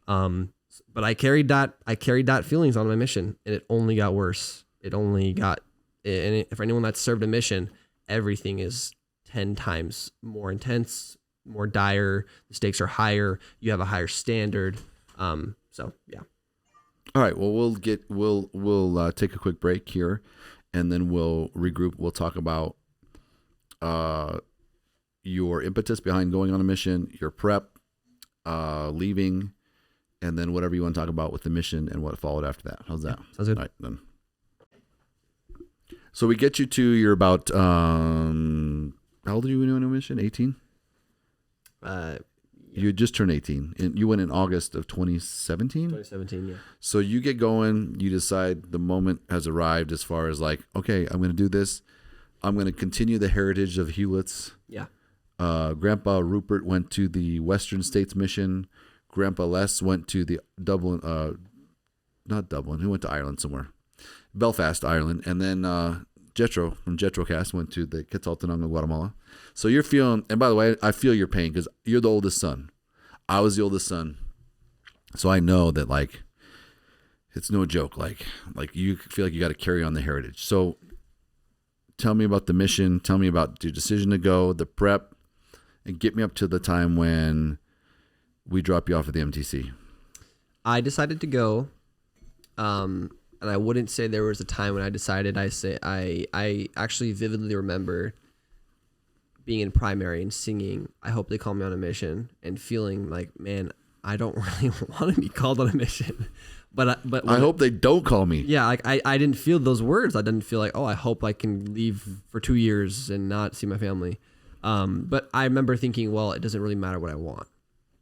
But I carried that feelings on my mission, and it only got worse. And for anyone that's served a mission, everything is 10 times more intense, more dire. The stakes are higher. You have a higher standard. So yeah. All right. Well, we'll take a quick break here, and then we'll regroup. We'll talk about your impetus behind going on a mission, your prep, leaving, and then whatever you want to talk about with the mission and what followed after that. How's that? Sounds good. All right, then. So we get you to you're about how old are you when you went on a mission? 18? You had just turned 18. And you went in August of 2017? 2017, yeah. So you get going, you decide the moment has arrived as far as like, okay, I'm going to do this. I'm going to continue the heritage of Hulets. Yeah. Grandpa Rupert went to the Western States Mission. Grandpa Les went to the Dublin, not Dublin, he went to Ireland somewhere. Belfast, Ireland. And then Jethro from JetroCast went to the Quetzaltenango, Guatemala. So you're feeling, and by the way, I feel your pain because you're the oldest son. I was the oldest son. So I know that like, it's no joke. Like you feel like you got to carry on the heritage. So tell me about the mission. Tell me about your decision to go, the prep, and get me up to the time when we drop you off at the MTC. I decided to go. And I wouldn't say there was a time when I decided. I actually vividly remember being in primary and singing "I Hope They Call Me on a Mission" and feeling like, man, I don't really want to be called on a mission. But I hope they don't call me. Yeah, like I didn't feel those words. I didn't feel like, oh, I hope I can leave for 2 years and not see my family. But I remember thinking, well, it doesn't really matter what I want.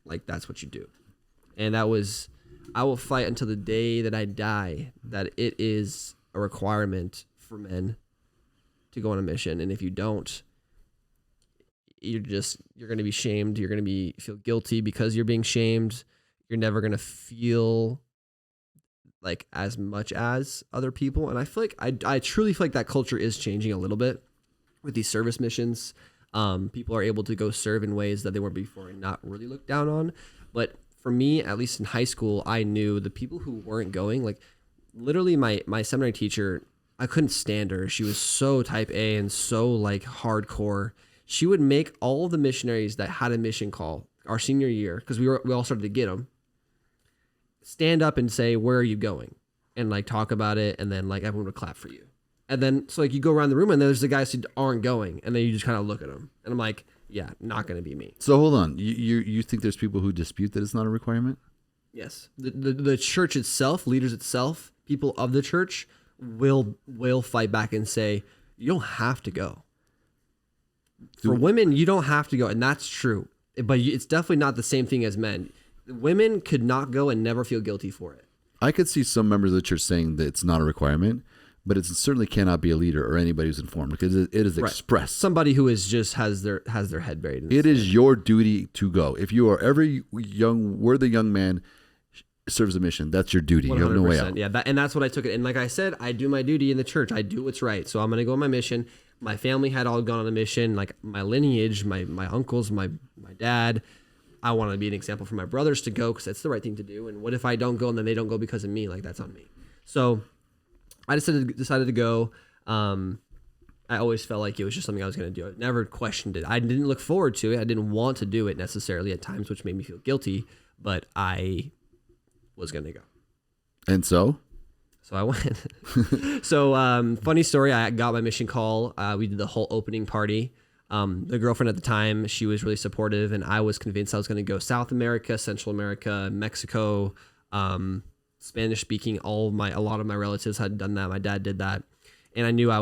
Like that's what you do, and that was. I will fight until the day that I die that it is a requirement for men to go on a mission. And if you don't, you're going to be shamed. You're going to feel guilty because you're being shamed. You're never going to feel like as much as other people. And I feel like I truly feel like that culture is changing a little bit with these service missions. People are able to go serve in ways that they weren't before and not really looked down on. But for me, at least in high school, I knew the people who weren't going, like literally my seminary teacher, I couldn't stand her. She was so type A and so like hardcore. She would make all the missionaries that had a mission call our senior year, because we all started to get them, stand up and say, where are you going? And like talk about it. And then like everyone would clap for you. And then, so like you go around the room and there's the guys who aren't going. And then you just kind of look at them. And I'm like, yeah, not going to be me. So hold on. You think there's people who dispute that it's not a requirement? Yes. The church itself, leaders itself, people of the church will fight back and say, you don't have to go. For women, you don't have to go. And that's true. But it's definitely not the same thing as men. Women could not go and never feel guilty for it. I could see some members of the church saying that it's not a requirement, but it certainly cannot be a leader or anybody who's informed because it is expressed. Somebody who is just has their head buried in it is your duty to go. If you are every worthy young man serves a mission, that's your duty. 100%, you have no way out. Yeah, and that's what I took it. And like I said, I do my duty in the church. I do what's right. So I'm going to go on my mission. My family had all gone on a mission, like my lineage, my uncles, my dad. I want to be an example for my brothers to go because that's the right thing to do. And what if I don't go and then they don't go because of me? Like that's on me. So I decided to go. I always felt like it was just something I was going to do. I never questioned it. I didn't look forward to it. I didn't want to do it necessarily at times, which made me feel guilty, but I was going to go. And so I went. So funny story. I got my mission call. We did the whole opening party. The girlfriend at the time, she was really supportive, and I was convinced I was going to go South America, Central America, Mexico, Spanish speaking. A lot of my relatives had done that. My dad did that. And I knew I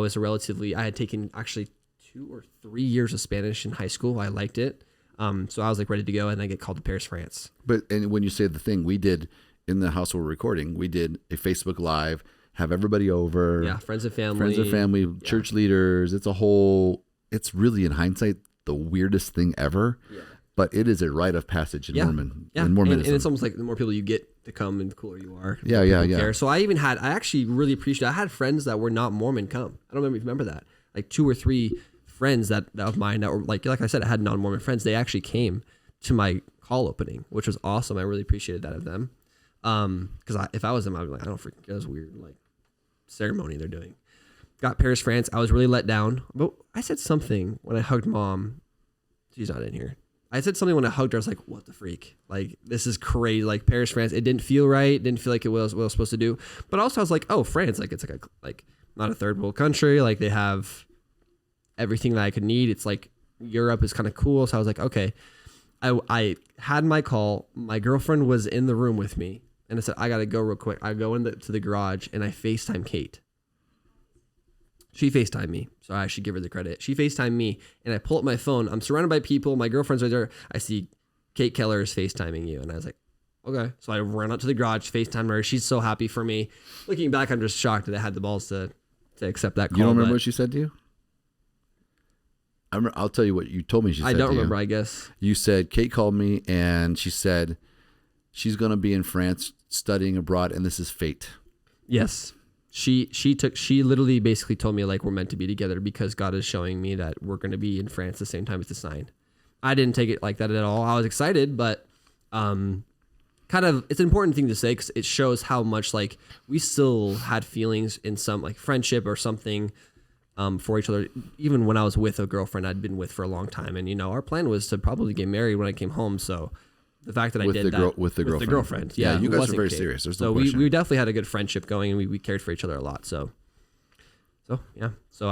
had taken actually 2 or 3 years of Spanish in high school. I liked it. So I was like ready to go, and I get called to Paris, France. And when you say the thing, we did in the house we're recording, we did a Facebook Live, have everybody over. Yeah, friends and family, yeah. Church leaders. It's really in hindsight the weirdest thing ever. Yeah. But it is a rite of passage in Mormonism. And it's almost like the more people you get to come, and the cooler you are. Yeah. So I actually really appreciate. I had friends that were not Mormon come. I don't remember that. Like 2 or 3 friends that of mine that were like I said, I had non-Mormon friends. They actually came to my call opening, which was awesome. I really appreciated that of them. Because if I was them, I'd be like, I don't freaking care. This weird like ceremony they're doing. Got Paris, France. I was really let down. But I said something when I hugged Mom. She's not in here. I said something when I hugged her. I was like, what the freak? Like, this is crazy. Like, Paris, France. It didn't feel right. It didn't feel like it was what I was supposed to do. But also I was like, oh, France. Like, it's like not a third world country. Like, they have everything that I could need. It's like Europe is kind of cool. So I was like, okay. I had my call. My girlfriend was in the room with me. And I said, I got to go real quick. I go to the garage and I FaceTime Kate. She FaceTimed me, so I should give her the credit. She FaceTimed me, and I pull up my phone. I'm surrounded by people. My girlfriend's right there. I see Kate Keller is FaceTiming you. And I was like, okay. So I ran out to the garage, FaceTimed her. She's so happy for me. Looking back, I'm just shocked that I had the balls to accept that call. You don't remember what she said to you? I'll tell you what you told me she said to you. I don't remember, I guess. You said, Kate called me and she said she's going to be in France studying abroad and this is fate. Yes. She literally basically told me like we're meant to be together because God is showing me that we're going to be in France the same time as the sign. I didn't take it like that at all. I was excited, but kind of it's an important thing to say because it shows how much like we still had feelings in some like friendship or something for each other. Even when I was with a girlfriend I'd been with for a long time, and our plan was to probably get married when I came home. So the fact that I did that with the girlfriend, yeah, you guys are very serious. There's no question. we definitely had a good friendship going, and we cared for each other a lot. So yeah, so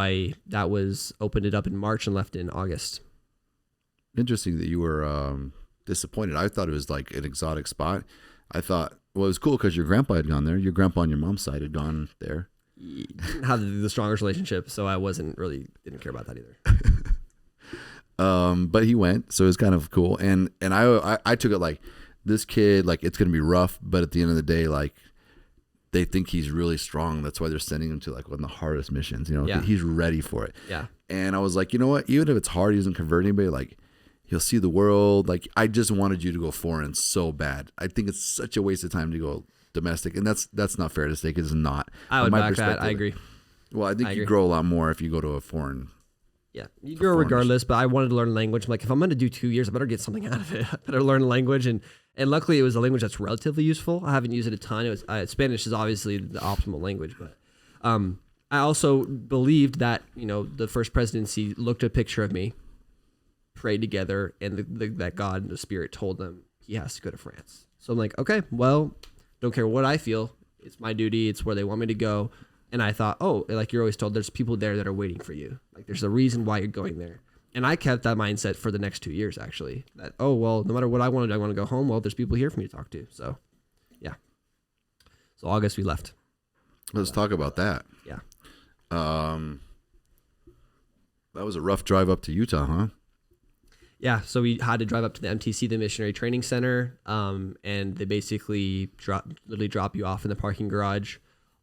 that was opened it up in March and left in August. Interesting that you were disappointed. I thought it was like an exotic spot. I thought, well, it was cool because your grandpa had gone there. Your grandpa on your mom's side had gone there. He didn't have the strongest relationship, so I didn't care about that either. But he went, so it was kind of cool. And I took it like this kid, like it's gonna be rough, but at the end of the day, like they think he's really strong. That's why they're sending him to like one of the hardest missions. Yeah. He's ready for it. Yeah. And I was like, you know what? Even if it's hard, he doesn't convert anybody. Like he'll see the world. Like I just wanted you to go foreign so bad. I think it's such a waste of time to go domestic, and that's not fair to say because it's not. I would back that. I agree. Well, I think you grow a lot more if you go to a foreign. Yeah, you grow regardless, but I wanted to learn language. I'm like, if I'm going to do 2 years, I better get something out of it. I better learn a language, and luckily it was a language that's relatively useful. I haven't used it a ton. It was Spanish is obviously the optimal language, but I also believed that the first presidency looked at a picture of me, prayed together, and that God and the Spirit told them he has to go to France. So I'm like, okay, well, don't care what I feel. It's my duty. It's where they want me to go. And I thought, oh, like you're always told, there's people there that are waiting for you. Like there's a reason why you're going there. And I kept that mindset for the next 2 years, actually. That, oh, well, no matter what I want to go home. Well, there's people here for me to talk to. So, yeah. So August, we left. Let's talk about that. Yeah. That was a rough drive up to Utah, huh? Yeah, so we had to drive up to the MTC, the Missionary Training Center, and they basically literally drop you off in the parking garage.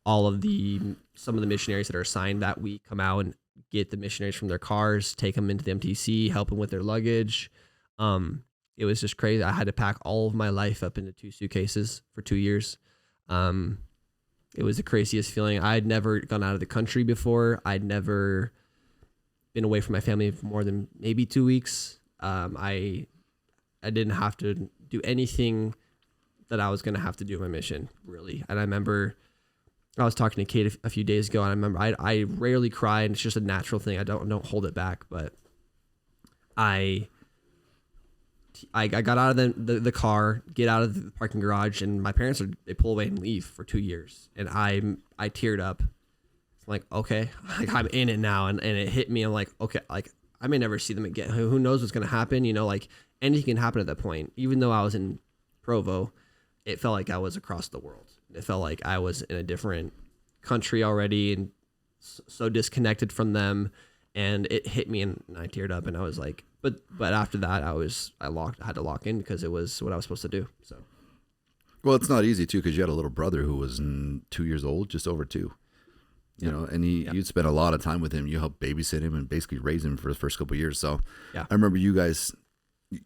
Some of the missionaries that are assigned that week come out and get the missionaries from their cars, take them into the MTC, help them with their luggage. It was just crazy. I had to pack all of my life up into 2 suitcases for 2 years. It was the craziest feeling. I had never gone out of the country before. I'd never been away from my family for more than maybe 2 weeks. I didn't have to do anything that I was going to have to do in my mission, really. And I remember I was talking to Kate a few days ago, and I remember I rarely cry, and it's just a natural thing. I don't hold it back, but I got out of the car, get out of the parking garage, and my parents they pull away and leave for 2 years, and I teared up. I'm like, okay, like I'm in it now, and it hit me. I'm like, okay, like I may never see them again. Who knows what's gonna happen? Like anything can happen at that point. Even though I was in Provo, it felt like I was across the world. It felt like I was in a different country already and so disconnected from them. And it hit me and I teared up and I was like, but after that I had to lock in because it was what I was supposed to do. So, well, it's not easy too, because you had a little brother who was 2 years old, just over 2, and you'd spend a lot of time with him. You helped babysit him and basically raise him for the first couple of years. So I remember you guys,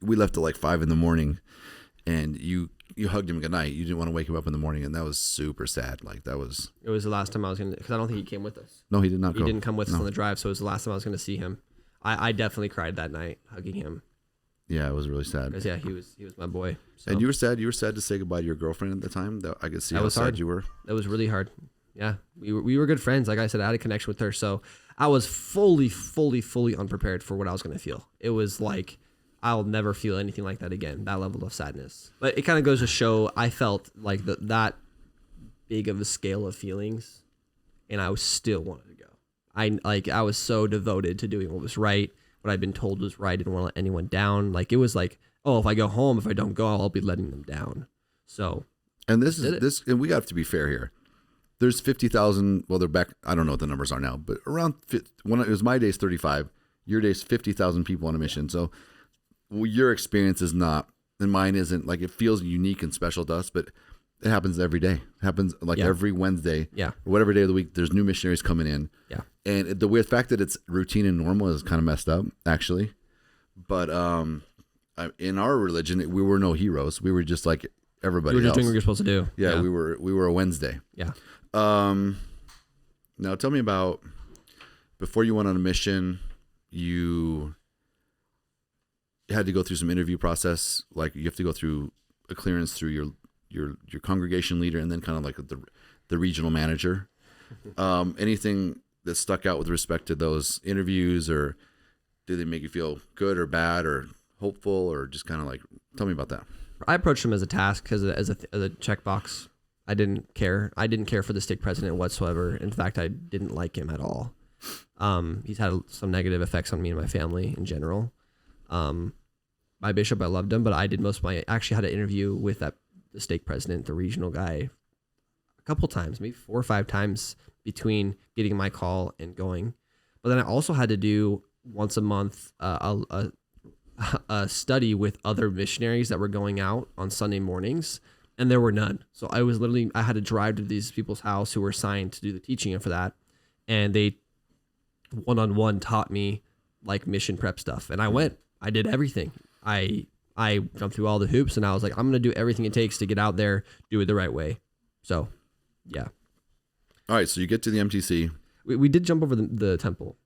we left at like 5 a.m. and you hugged him goodnight. You didn't want to wake him up in the morning, and that was super sad. Like it was the last time I was going to, because I don't think he came with us. No, he did not. He didn't come with us on the drive, so it was the last time I was going to see him. I definitely cried that night hugging him. Yeah, it was really sad. Because he was my boy. So. And you were sad. You were sad to say goodbye to your girlfriend at the time. I could see how sad you were. That was really hard. Yeah, we were good friends. Like I said, I had a connection with her, so I was fully unprepared for what I was going to feel. It was like I'll never feel anything like that again. That level of sadness. But it kind of goes to show I felt like that big of a scale of feelings, and I still wanted to go. I was so devoted to doing what was right, what I'd been told was right. I didn't want to let anyone down. Like it was like, oh, if I go home, if I don't go, I'll be letting them down. So, and and we have to be fair here. There's 50,000. Well, they're back. I don't know what the numbers are now, but around when it was my day's 35, your day's 50,000 people on a mission. So your experience is not and mine isn't like, it feels unique and special to us, but it happens every day. It happens like every Wednesday, or whatever day of the week. There's new missionaries coming in, and the weird fact that it's routine and normal is kind of messed up, actually. But in our religion, we were no heroes. We were just like everybody else. You were just doing what you're supposed to do. Yeah, we were a Wednesday. Yeah. Now tell me about, before you went on a mission, you had to go through some interview process. Like you have to go through a clearance through your congregation leader, and then kind of like the regional manager. Anything that stuck out with respect to those interviews, or did they make you feel good or bad or hopeful, or just kind of like, tell me about that? I approached him as a task, as a checkbox. I didn't care. I didn't care for the stake president whatsoever. In fact, I didn't like him at all. He's had some negative effects on me and my family in general. My bishop, I loved him, but I did I actually had an interview with the stake president, the regional guy, a couple times, maybe 4 or 5 times between getting my call and going. But then I also had to do once a month a study with other missionaries that were going out on Sunday mornings, and there were none. So I had to drive to these people's house who were assigned to do the teaching for that, and they one-on-one taught me like mission prep stuff. And I did everything. I jumped through all the hoops, and I was like, I'm going to do everything it takes to get out there, do it the right way. So, yeah. All right, so you get to the MTC. We did jump over the temple.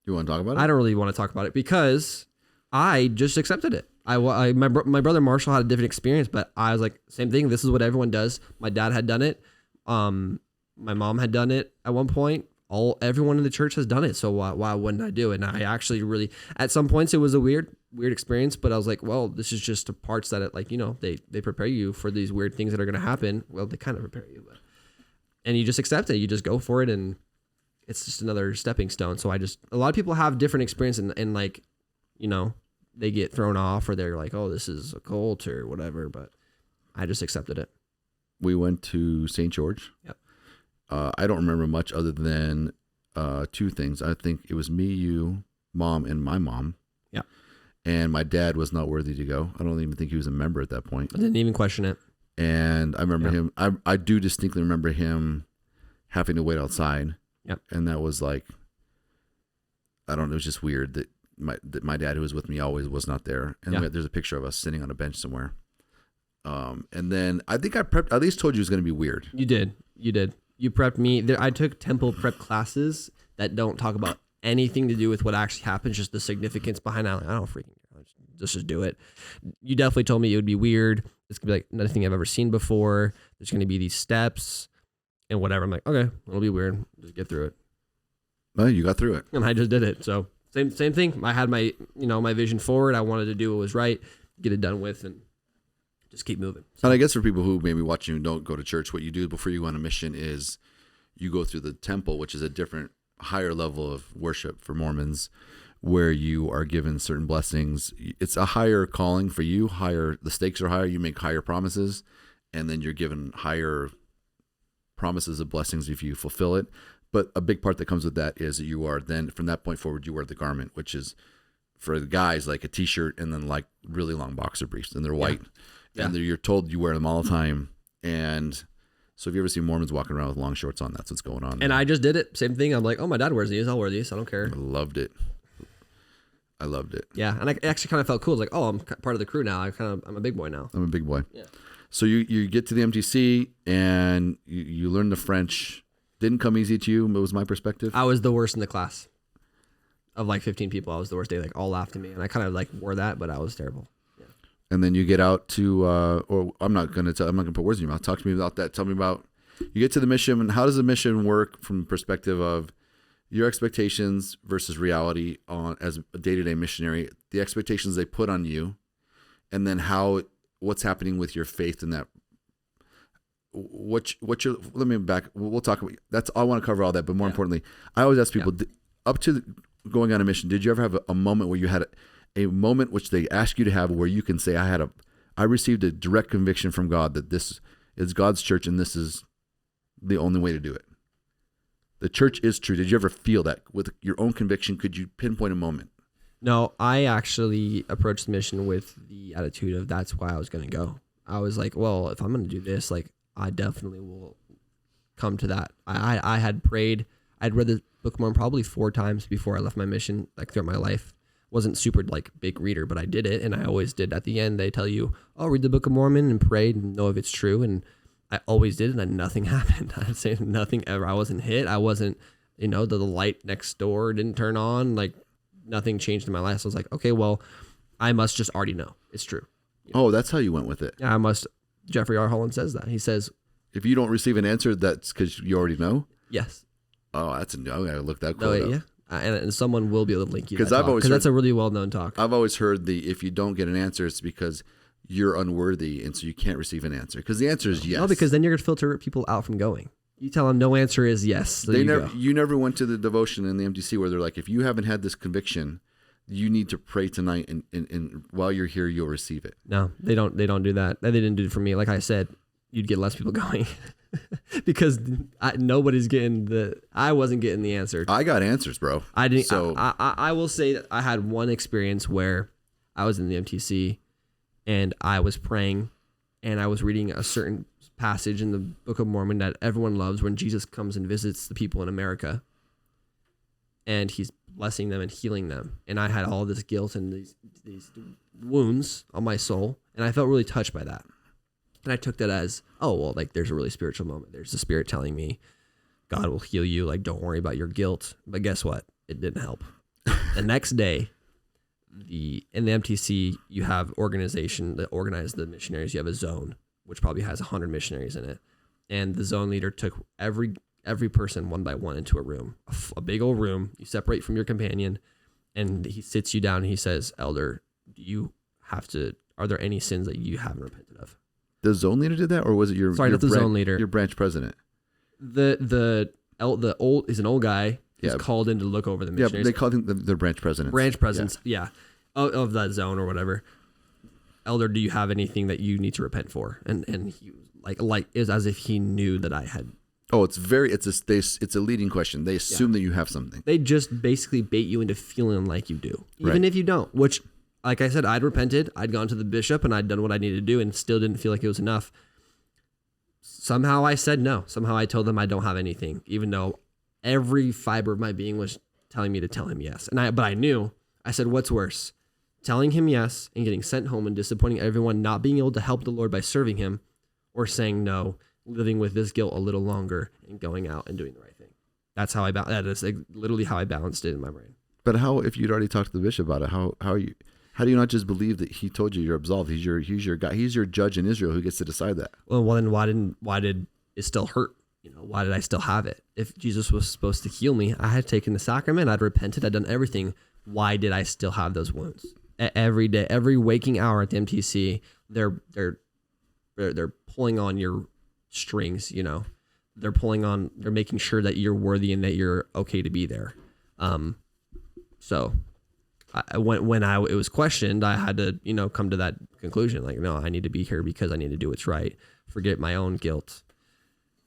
You want to talk about it? I don't really want to talk about it because I just accepted it. My brother Marshall had a different experience, but I was like, same thing. This is what everyone does. My dad had done it. My mom had done it at one point. Everyone in the church has done it. So why wouldn't I do it? And I actually really, at some points, it was a weird experience, but I was like, well, this is just the parts that they prepare you for these weird things that are going to happen. Well, they kind of prepare you, and you just accept it. You just go for it, and it's just another stepping stone. So a lot of people have different experience, and like, they get thrown off, or they're like, oh, this is a cult or whatever, but I just accepted it. We went to St. George. Yep. I don't remember much other than 2 things. I think it was me, you, mom, and my mom. Yeah. And my dad was not worthy to go. I don't even think he was a member at that point. I didn't even question it. And I remember him. I do distinctly remember him having to wait outside. Yep. And that was like, I don't know. It was just weird that my dad, who was with me always, was not there. And there's a picture of us sitting on a bench somewhere. And then I think I at least told you it was going to be weird. You did. You prepped me. I took temple prep classes that don't talk about anything to do with what actually happens, just the significance behind it. I don't freaking care. Just do it. You definitely told me it would be weird. It's going to be like nothing I've ever seen before. There's going to be these steps and whatever. I'm like, okay, it'll be weird. Just get through it. Well, you got through it. And I just did it. So same thing. I had my vision forward. I wanted to do what was right, get it done with, and just keep moving. So. And I guess for people who maybe watching who don't go to church, what you do before you go on a mission is you go through the temple, which is a different, higher level of worship for Mormons, where you are given certain blessings. It's a higher calling for you. The stakes are higher. You make higher promises, and then you're given higher promises of blessings if you fulfill it. But a big part that comes with that is that you are then, from that point forward, you wear the garment, which is for the guys like a t-shirt and then like really long boxer briefs, and they're white. Yeah. And you're told you wear them all the time. And so if you ever see Mormons walking around with long shorts on, that's what's going on. And I just did it. Same thing. I'm like, oh, my dad wears these. I'll wear these. I don't care. I loved it. Yeah. And I actually kind of felt cool. It's like, oh, I'm part of the crew now. I'm a big boy now. I'm a big boy. Yeah. So you get to the MTC and you learn the French. Didn't come easy to you. It was my perspective. I was the worst in the class. Of like 15 people, I was the worst. They like all laughed at me. And I kind of like wore that, but I was terrible. And then you get out to, I'm not going to put words in your mouth. Talk to me about that. Tell me about, you get to the mission, and how does the mission work from the perspective of your expectations versus reality as a day-to-day missionary, the expectations they put on you, and then what's happening with your faith in that. Let me back. We'll talk about that's. I want to cover all that, but more importantly, I always ask people up to going on a mission. Did you ever have a moment where you had a moment which they ask you to have where you can say, I received a direct conviction from God that this is God's church and this is the only way to do it. The church is true. Did you ever feel that with your own conviction? Could you pinpoint a moment? No, I actually approached the mission with the attitude of that's why I was going to go. I was like, well, if I'm going to do this, like I definitely will come to that. I had prayed. I'd read the Book of Mormon probably 4 times before I left my mission, like throughout my life. Wasn't super like big reader, but I did it, and I always did. At the end, they tell you, "Oh, read the Book of Mormon and pray and know if it's true." And I always did, and nothing happened. I'd say nothing ever. I wasn't hit. I wasn't, the light next door didn't turn on. Like nothing changed in my life. So I was like, okay, well, I must just already know it's true. Oh, that's how you went with it. Yeah, I must. Jeffrey R. Holland says that. He says, if you don't receive an answer, that's because you already know. yes. Oh, that's I gotta look that quote up. Yeah. And someone will be able to link you. Because that's a really well-known talk. I've always heard if you don't get an answer, it's because you're unworthy, and so you can't receive an answer. Because the answer is yes. No, because then you're going to filter people out from going. You tell them no answer is yes. So you never went to the devotion in the MTC where they're like, if you haven't had this conviction, you need to pray tonight, and while you're here, you'll receive it. No, they don't do that. They didn't do it for me. Like I said, you'd get less people going. Because nobody's getting I wasn't getting the answer. I got answers, bro. I didn't. So I will say that I had one experience where I was in the MTC and I was praying and I was reading a certain passage in the Book of Mormon that everyone loves when Jesus comes and visits the people in America and he's blessing them and healing them. And I had all this guilt and these wounds on my soul, and I felt really touched by that. And I took that as, oh, well, like there's a really spiritual moment. There's the Spirit telling me God will heal you. Like, don't worry about your guilt. But guess what? It didn't help. The next day, in the MTC, you have organization that organize the missionaries. You have a zone, which probably has 100 missionaries in it. And the zone leader took every person one by one into a room, a big old room. You separate from your companion, and he sits you down and he says, Elder, are there any sins that you haven't repented of? The zone leader did that, or was it your zone leader, your branch president? The old is an old guy who's called in to look over the missionaries. Yeah, they called him the branch president. Branch presidents, yeah. Of that zone or whatever. Elder, do you have anything that you need to repent for? And he like is as if he knew that I had. Oh, it's a leading question. They assume that you have something. They just basically bait you into feeling like you do, even if you don't. Which, like I said, I'd repented. I'd gone to the bishop and I'd done what I needed to do, and still didn't feel like it was enough. Somehow I said no. Somehow I told them I don't have anything, even though every fiber of my being was telling me to tell him yes. But I knew. I said, what's worse? Telling him yes and getting sent home and disappointing everyone, not being able to help the Lord by serving him, or saying no, living with this guilt a little longer and going out and doing the right thing. That is literally how I balanced it in my brain. But how, if you'd already talked to the bishop about it, how do you not just believe that he told you you're absolved? He's your guy. He's your judge in Israel who gets to decide that. Well, then why did it still hurt? Why did I still have it? If Jesus was supposed to heal me, I had taken the sacrament, I'd repented, I'd done everything. Why did I still have those wounds? Every day, every waking hour at the MTC, they're pulling on your strings. They're making sure that you're worthy and that you're okay to be there. So when it was questioned, I had to come to that conclusion. Like, no, I need to be here because I need to do what's right. Forget my own guilt.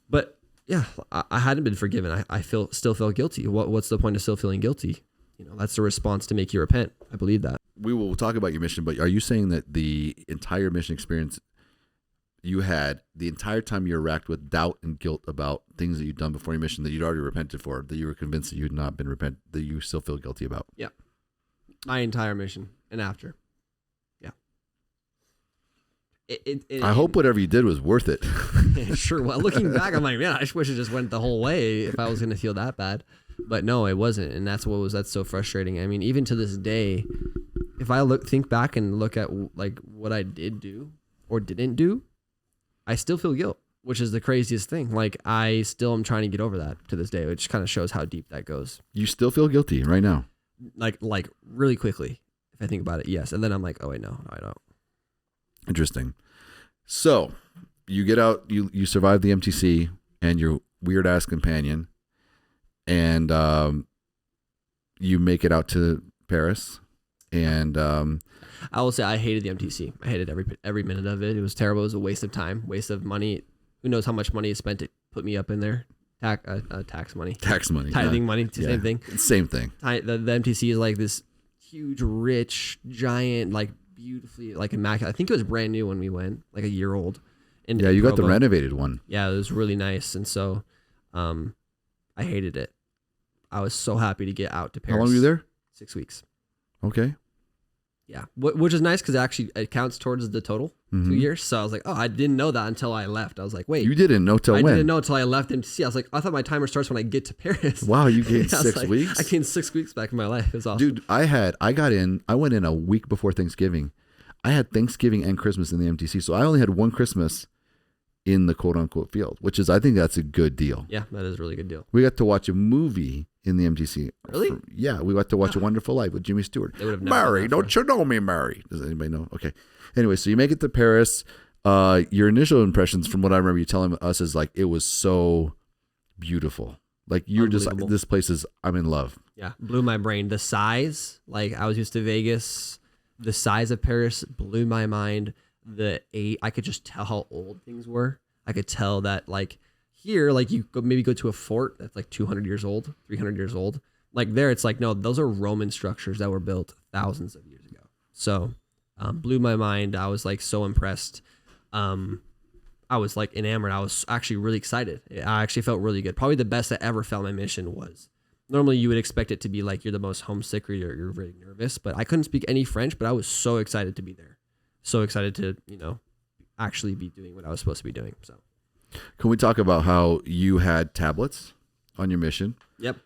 But yeah, I hadn't been forgiven. I still felt guilty. What's the point of still feeling guilty? That's the response to make you repent. I believe that. We will talk about your mission, but are you saying that the entire mission experience you had, the entire time you were racked with doubt and guilt about things that you'd done before your mission that you'd already repented for, that you were convinced that you had not been that you still feel guilty about? Yeah. My entire mission and after. Yeah. I hope whatever you did was worth it. Sure. Well, looking back, I'm like, man, I wish it just went the whole way if I was going to feel that bad. But no, it wasn't. And that's so frustrating. I mean, even to this day, if I think back and look at like what I did do or didn't do, I still feel guilt, which is the craziest thing. Like, I still am trying to get over that to this day, which kind of shows how deep that goes. You still feel guilty right now? Like really quickly, if I think about it, yes. And then I'm like, oh wait, no, I don't. Interesting. So you get out, you survive the MTC and your weird ass companion, and you make it out to Paris. And I will say I hated the MTC. I hated every minute of it. It was terrible. It was a waste of time, waste of money. Who knows how much money is spent to put me up in there? Tax money. Tax money. Tithing money. Same thing. Same thing. The MTC is like this huge, rich, giant, like beautifully, like immaculate. I think it was brand new when we went, like a year old. And Yeah, you got the renovated one. Yeah, it was really nice. And so I hated it. I was so happy to get out to Paris. How long were you there? 6 weeks. Okay. Yeah, which is nice because actually it counts towards the total 2 years. So I was like, oh, I didn't know that until I left. I was like, wait. You didn't know till when? I didn't know until I left MTC. I was like, I thought my timer starts when I get to Paris. Wow, you gained I was 6 weeks? I gained 6 weeks back in my life. It was awesome. Dude, I went in a week before Thanksgiving. I had Thanksgiving and Christmas in the MTC. So I only had one Christmas in the quote unquote field, which is, I think that's a good deal. Yeah, that is a really good deal. We got to watch a movie in the MTC. Really? Yeah, we got to watch A Wonderful Life with Jimmy Stewart. They would have never Mary, don't you know me, Mary? Does anybody know? Okay. Anyway, so you make it to Paris. Your initial impressions, from what I remember you telling us, is like it was so beautiful. Like you're just like, this place is, I'm in love. Yeah, blew my brain. The size, like I was used to Vegas. The size of Paris blew my mind. I could just tell how old things were. I could tell that like here, like you maybe go to a fort that's like 200 years old, 300 years old. Like there, it's like, no, those are Roman structures that were built thousands of years ago. So blew my mind. I was like so impressed. I was like enamored. I was actually really excited. I actually felt really good. Probably the best I ever felt my mission was. Normally you would expect it to be like you're the most homesick or you're very nervous, but I couldn't speak any French, but I was so excited to be there. So excited to, actually be doing what I was supposed to be doing. So can we talk about how you had tablets on your mission? Yep.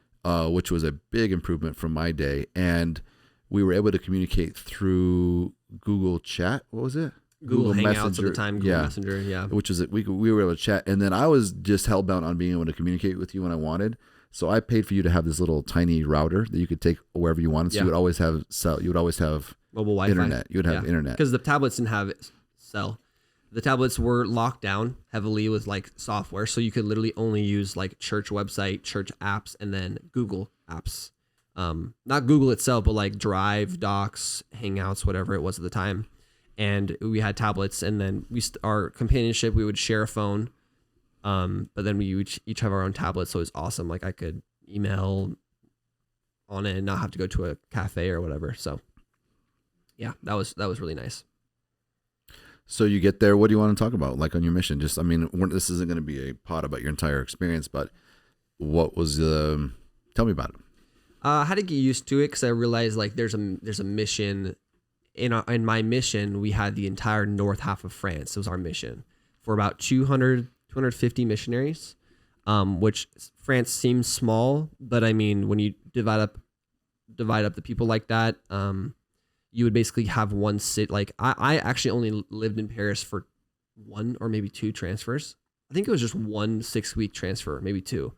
Which was a big improvement from my day. And we were able to communicate through Google Chat. What was it? Google Hangouts at the time, Google Messenger, yeah. Which is we were able to chat. And then I was just hellbound on being able to communicate with you when I wanted. So I paid for you to have this little tiny router that you could take wherever you wanted. So you would always have mobile Wi-Fi. internet. You would have internet. Because the tablets didn't have cell. The tablets were locked down heavily with like software. So you could literally only use like church website, church apps, and then Google apps. Not Google itself, but like Drive, Docs, Hangouts, whatever it was at the time. And we had tablets, and then our companionship, we would share a phone. But then we each have our own tablets, so it was awesome. Like I could email on it and not have to go to a cafe or whatever. So yeah, that was really nice. So you get there. What do you want to talk about? Like on your mission? Just, this isn't going to be a pod about your entire experience, but what was tell me about it. I had to get used to it because I realized like there's a mission in my mission. We had the entire north half of France. It was our mission for about 250 missionaries, which France seems small, but when you divide up the people like that, you would basically have one city. Like I actually only lived in Paris for one or maybe two transfers. I think it was just 1 6-week transfer, maybe two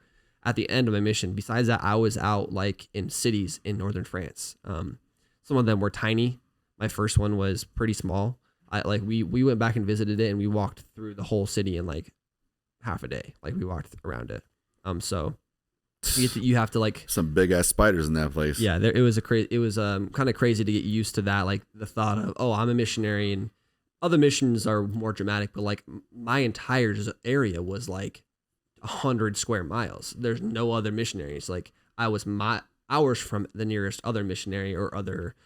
at the end of my mission. Besides that, I was out like in cities in northern France. Some of them were tiny. My first one was pretty small. We went back and visited it, and we walked through the whole city in like half a day. Like we walked around it. So you have to like some big ass spiders in that place. Yeah, it was kind of crazy to get used to that. Like the thought of, oh, I'm a missionary, and other missions are more dramatic, but like my entire area was like 100 square miles. There's no other missionaries. Like I was hours from the nearest other missionary or other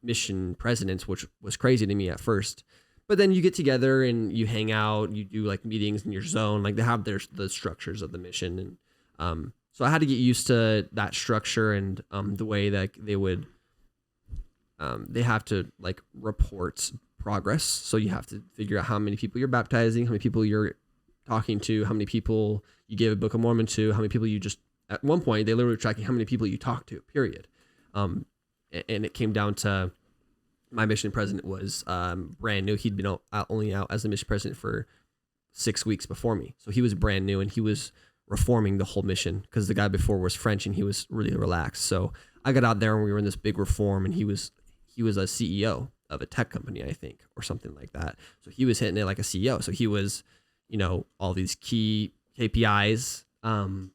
mission presidents, which was crazy to me at first. But then you get together and you hang out, you do like meetings in your zone. Like they have the structures of the mission. And so I had to get used to that structure and the way that they have to like report progress. So you have to figure out how many people you're baptizing, how many people you're talking to, how many people you give a Book of Mormon to, how many people you just, at one point, they literally were tracking how many people you talk to, period. And it came down to my mission president was brand new. He'd been only out as the mission president for 6 weeks before me. So he was brand new, and he was reforming the whole mission because the guy before was French and he was really relaxed. So I got out there and we were in this big reform, and he was a CEO of a tech company, I think, or something like that. So he was hitting it like a CEO. So he was, all these key KPIs,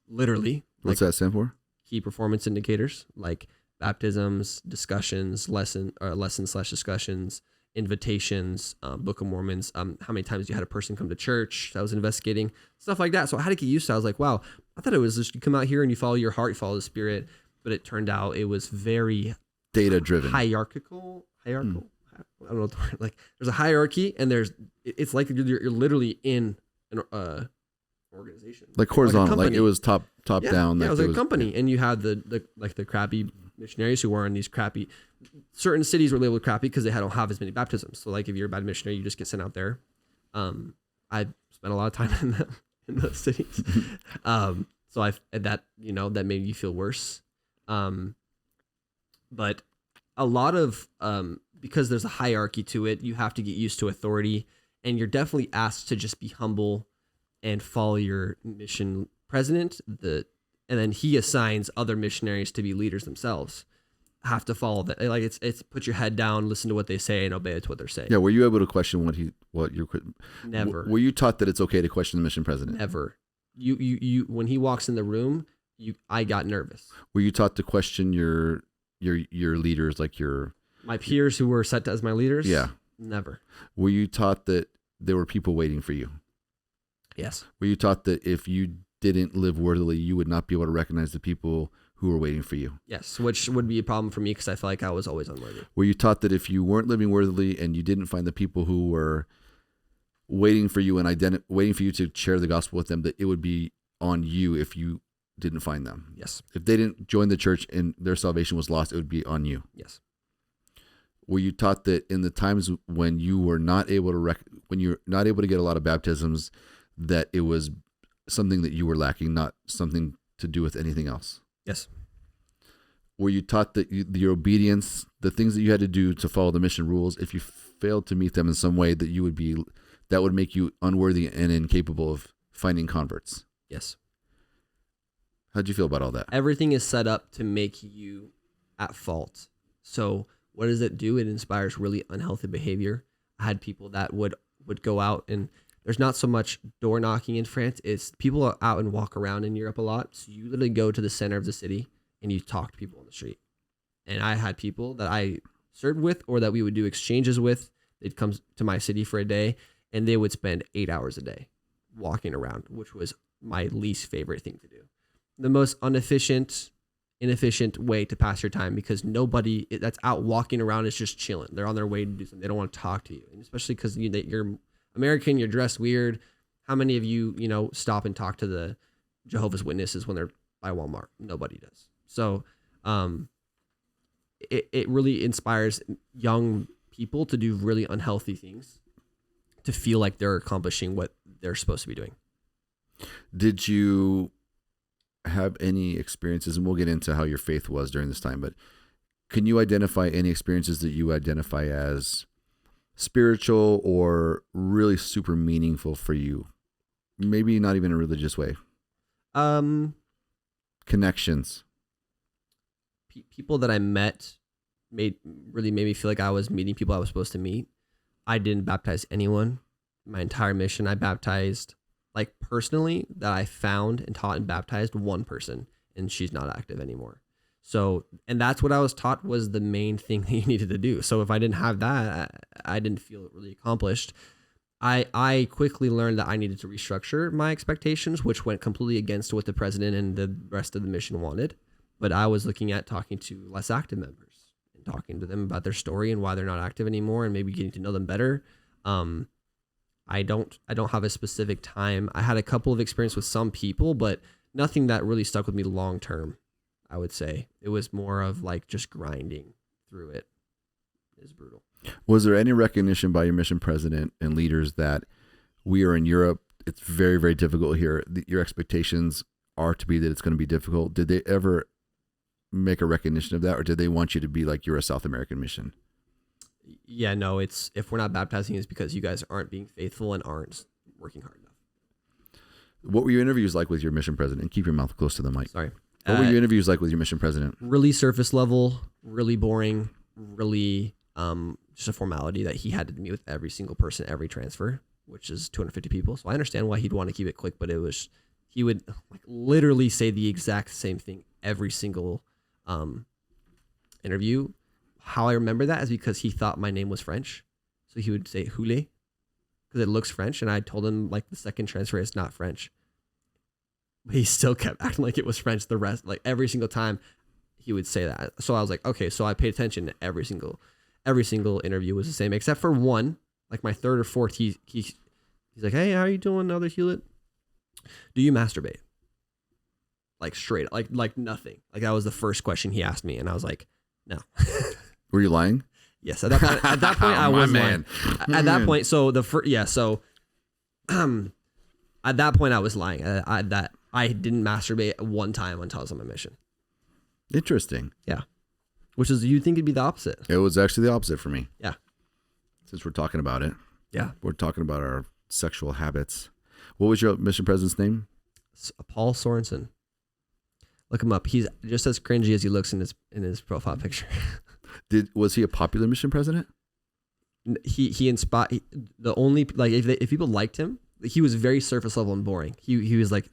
literally. What's that stand for? Key performance indicators, like baptisms, discussions, lessons/discussions, invitations, Book of Mormons, how many times you had a person come to church that was investigating, stuff like that. So I had to get used to it. I was like, wow, I thought it was just you come out here and you follow your heart, you follow the Spirit, but it turned out it was very data driven. hierarchical. I don't know what the word, like there's a hierarchy, and it's like you're literally in an organization, Like horizontal, like company. it was top down. Yeah, Like it was like a company, and you had the crappy missionaries who were in these crappy. Certain cities were labeled crappy because they don't have as many baptisms. So like if you're a bad missionary, you just get sent out there. I spent a lot of time in those cities, so that made you feel worse. But a lot of because there's a hierarchy to it, you have to get used to authority, and you're definitely asked to just be humble and follow your mission president. And then he assigns other missionaries to be leaders themselves. Have to follow that. Like it's put your head down, listen to what they say, and obey what they're saying. Yeah. Were you able to question what you're? Never. Were you taught that it's okay to question the mission president? Never. You when he walks in the room, I got nervous. Were you taught to question your leaders, like my peers who were set as my leaders? Yeah. Never. Were you taught that there were people waiting for you? Yes. Were you taught that if you didn't live worthily, you would not be able to recognize the people who were waiting for you? Yes, which would be a problem for me because I felt like I was always unworthy. Were you taught that if you weren't living worthily and you didn't find the people who were waiting for you and waiting for you to share the gospel with them, that it would be on you if you didn't find them? Yes. If they didn't join the church and their salvation was lost, it would be on you? Yes. Were you taught that in the times when you were not able to when you're not able to get a lot of baptisms, that it was something that you were lacking, not something to do with anything else? Yes. Were you taught that your obedience, the things that you had to do to follow the mission rules, if you failed to meet them in some way, that would make you unworthy and incapable of finding converts? Yes. How'd you feel about all that? Everything is set up to make you at fault. So what does it do? It inspires really unhealthy behavior. I had people that would go out, and there's not so much door knocking in France. It's people are out and walk around in Europe a lot. So you literally go to the center of the city and you talk to people on the street. And I had people that I served with or that we would do exchanges with. They'd come to my city for a day and they would spend 8 hours a day walking around, which was my least favorite thing to do. The most inefficient way to pass your time, because nobody that's out walking around is just chilling. They're on their way to do something. They don't want to talk to you. And especially because you're American, you're dressed weird. How many of you, stop and talk to the Jehovah's Witnesses when they're by Walmart? Nobody does. So it really inspires young people to do really unhealthy things, to feel like they're accomplishing what they're supposed to be doing. Did you have any experiences, and we'll get into how your faith was during this time, but can you identify any experiences that you identify as spiritual or really super meaningful for you? Maybe not even in a religious way. Connections. People that I met made me feel like I was meeting people I was supposed to meet. I didn't baptize anyone. My entire mission, I baptized, like personally, that I found and taught and baptized one person, and she's not active anymore. So, and that's what I was taught was the main thing that you needed to do. So if I didn't have that, I didn't feel really accomplished. I quickly learned that I needed to restructure my expectations, which went completely against what the president and the rest of the mission wanted. But I was looking at talking to less active members and talking to them about their story and why they're not active anymore, and maybe getting to know them better. I don't have a specific time. I had a couple of experiences with some people, but nothing that really stuck with me long term. I would say it was more of like just grinding through it. It's brutal. Was there any recognition by your mission president and leaders that we are in Europe? It's very, very difficult here. Your expectations are to be that it's going to be difficult. Did they ever make a recognition of that, or did they want you to be like you're a South American mission? Yeah, no, it's if we're not baptizing, it's because you guys aren't being faithful and aren't working hard enough. What were your interviews like with your mission president? And keep your mouth close to the mic. Sorry. What were your interviews like with your mission president? Really surface level, really boring, really just a formality that he had to meet with every single person, every transfer, which is 250 people. So I understand why he'd want to keep it quick, but he would like literally say the exact same thing every single interview. How I remember that is because he thought my name was French. So he would say Hulet because it looks French. And I told him like the second transfer is not French. But he still kept acting like it was French. The rest, like every single time, he would say that. So I was like, okay, so I paid attention to every single interview was the same, except for one, like my third or fourth, he's like, hey, how are you doing, Elder Hulet? Do you masturbate? Like straight, like nothing. Like that was the first question he asked me, and I was like, no. Were you lying? Yes, at that point, I was lying. At that point, so at that point I was lying. That I didn't masturbate one time until I was on my mission. Interesting. Yeah, which is you'd think it'd be the opposite. It was actually the opposite for me. Yeah. Since we're talking about it. Yeah. We're talking about our sexual habits. What was your mission president's name? Paul Sorensen. Look him up. He's just as cringy as he looks in his profile picture. Was he a popular mission president? He inspired the only like if people liked him, he was very surface level and boring. He was like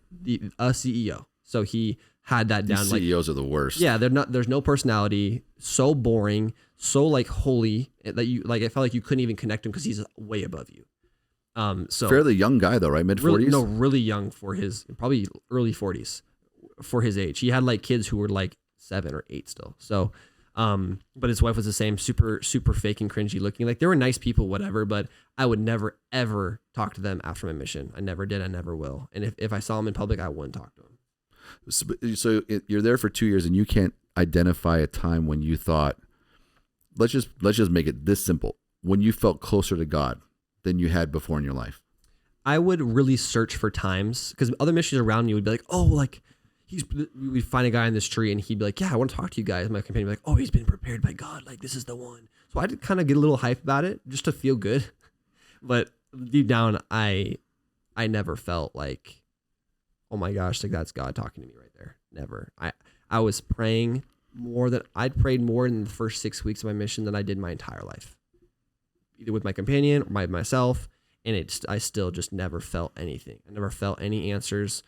a CEO, so he had that down. These CEOs are the worst. Yeah, there's no personality. So boring. So like holy that you like. I felt like you couldn't even connect him because he's way above you. So fairly young guy though, right? Mid-40s? Really young for his probably early 40s for his age. He had like kids who were like 7 or 8 still. So, but his wife was the same, super fake and cringy looking. Like they were nice people, whatever, but I would never ever talk to them after my mission. I never did. I never will. And if I saw him in public, I wouldn't talk to him. So you're there for 2 years and you can't identify a time when you thought, let's just make it this simple. When you felt closer to God than you had before in your life. I would really search for times because other missions around me would be like, oh, like we'd find a guy in this tree and he'd be like, yeah, I want to talk to you guys. My companion would be like, oh, he's been prepared by God. Like this is the one. So I'd kind of get a little hype about it just to feel good. But deep down, I never felt like, oh my gosh, like that's God talking to me right there. Never. I was praying I'd prayed more in the first 6 weeks of my mission than I did my entire life, either with my companion or myself. And I still just never felt anything. I never felt any answers.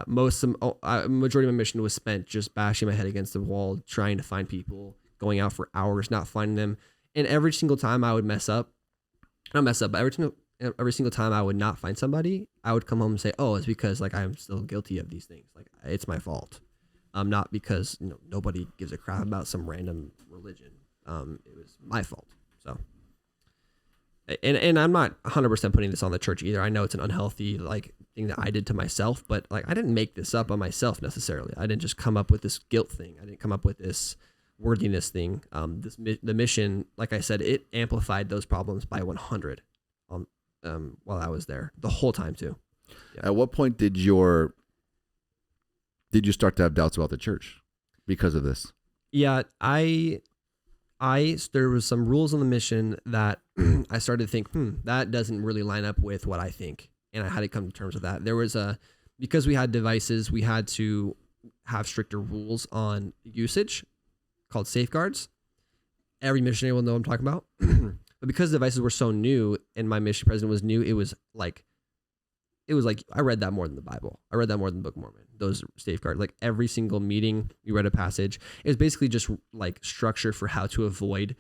Majority of my mission was spent just bashing my head against the wall, trying to find people, going out for hours, not finding them. And every single time I would every single time I would not find somebody, I would come home and say, oh, it's because like I'm still guilty of these things. Like it's my fault. Not because nobody gives a crap about some random religion. It was my fault. So, and I'm not 100% putting this on the church either. I know it's an unhealthy like thing that I did to myself, but like I didn't make this up on myself necessarily. I didn't just come up with this guilt thing. I didn't come up with this worthiness thing. The mission, like I said, it amplified those problems by 100 while I was there the whole time too. Yeah. At what point did you start to have doubts about the church because of this? Yeah, there was some rules on the mission that I started to think, that doesn't really line up with what I think. And I had to come to terms with that. There was because we had devices, we had to have stricter rules on usage called safeguards. Every missionary will know what I'm talking about. But because devices were so new and my mission president was new, it was like I read that more than the Bible. I read that more than the Book of Mormon. Those safeguards, like every single meeting, we read a passage. It was basically just like structure for how to avoid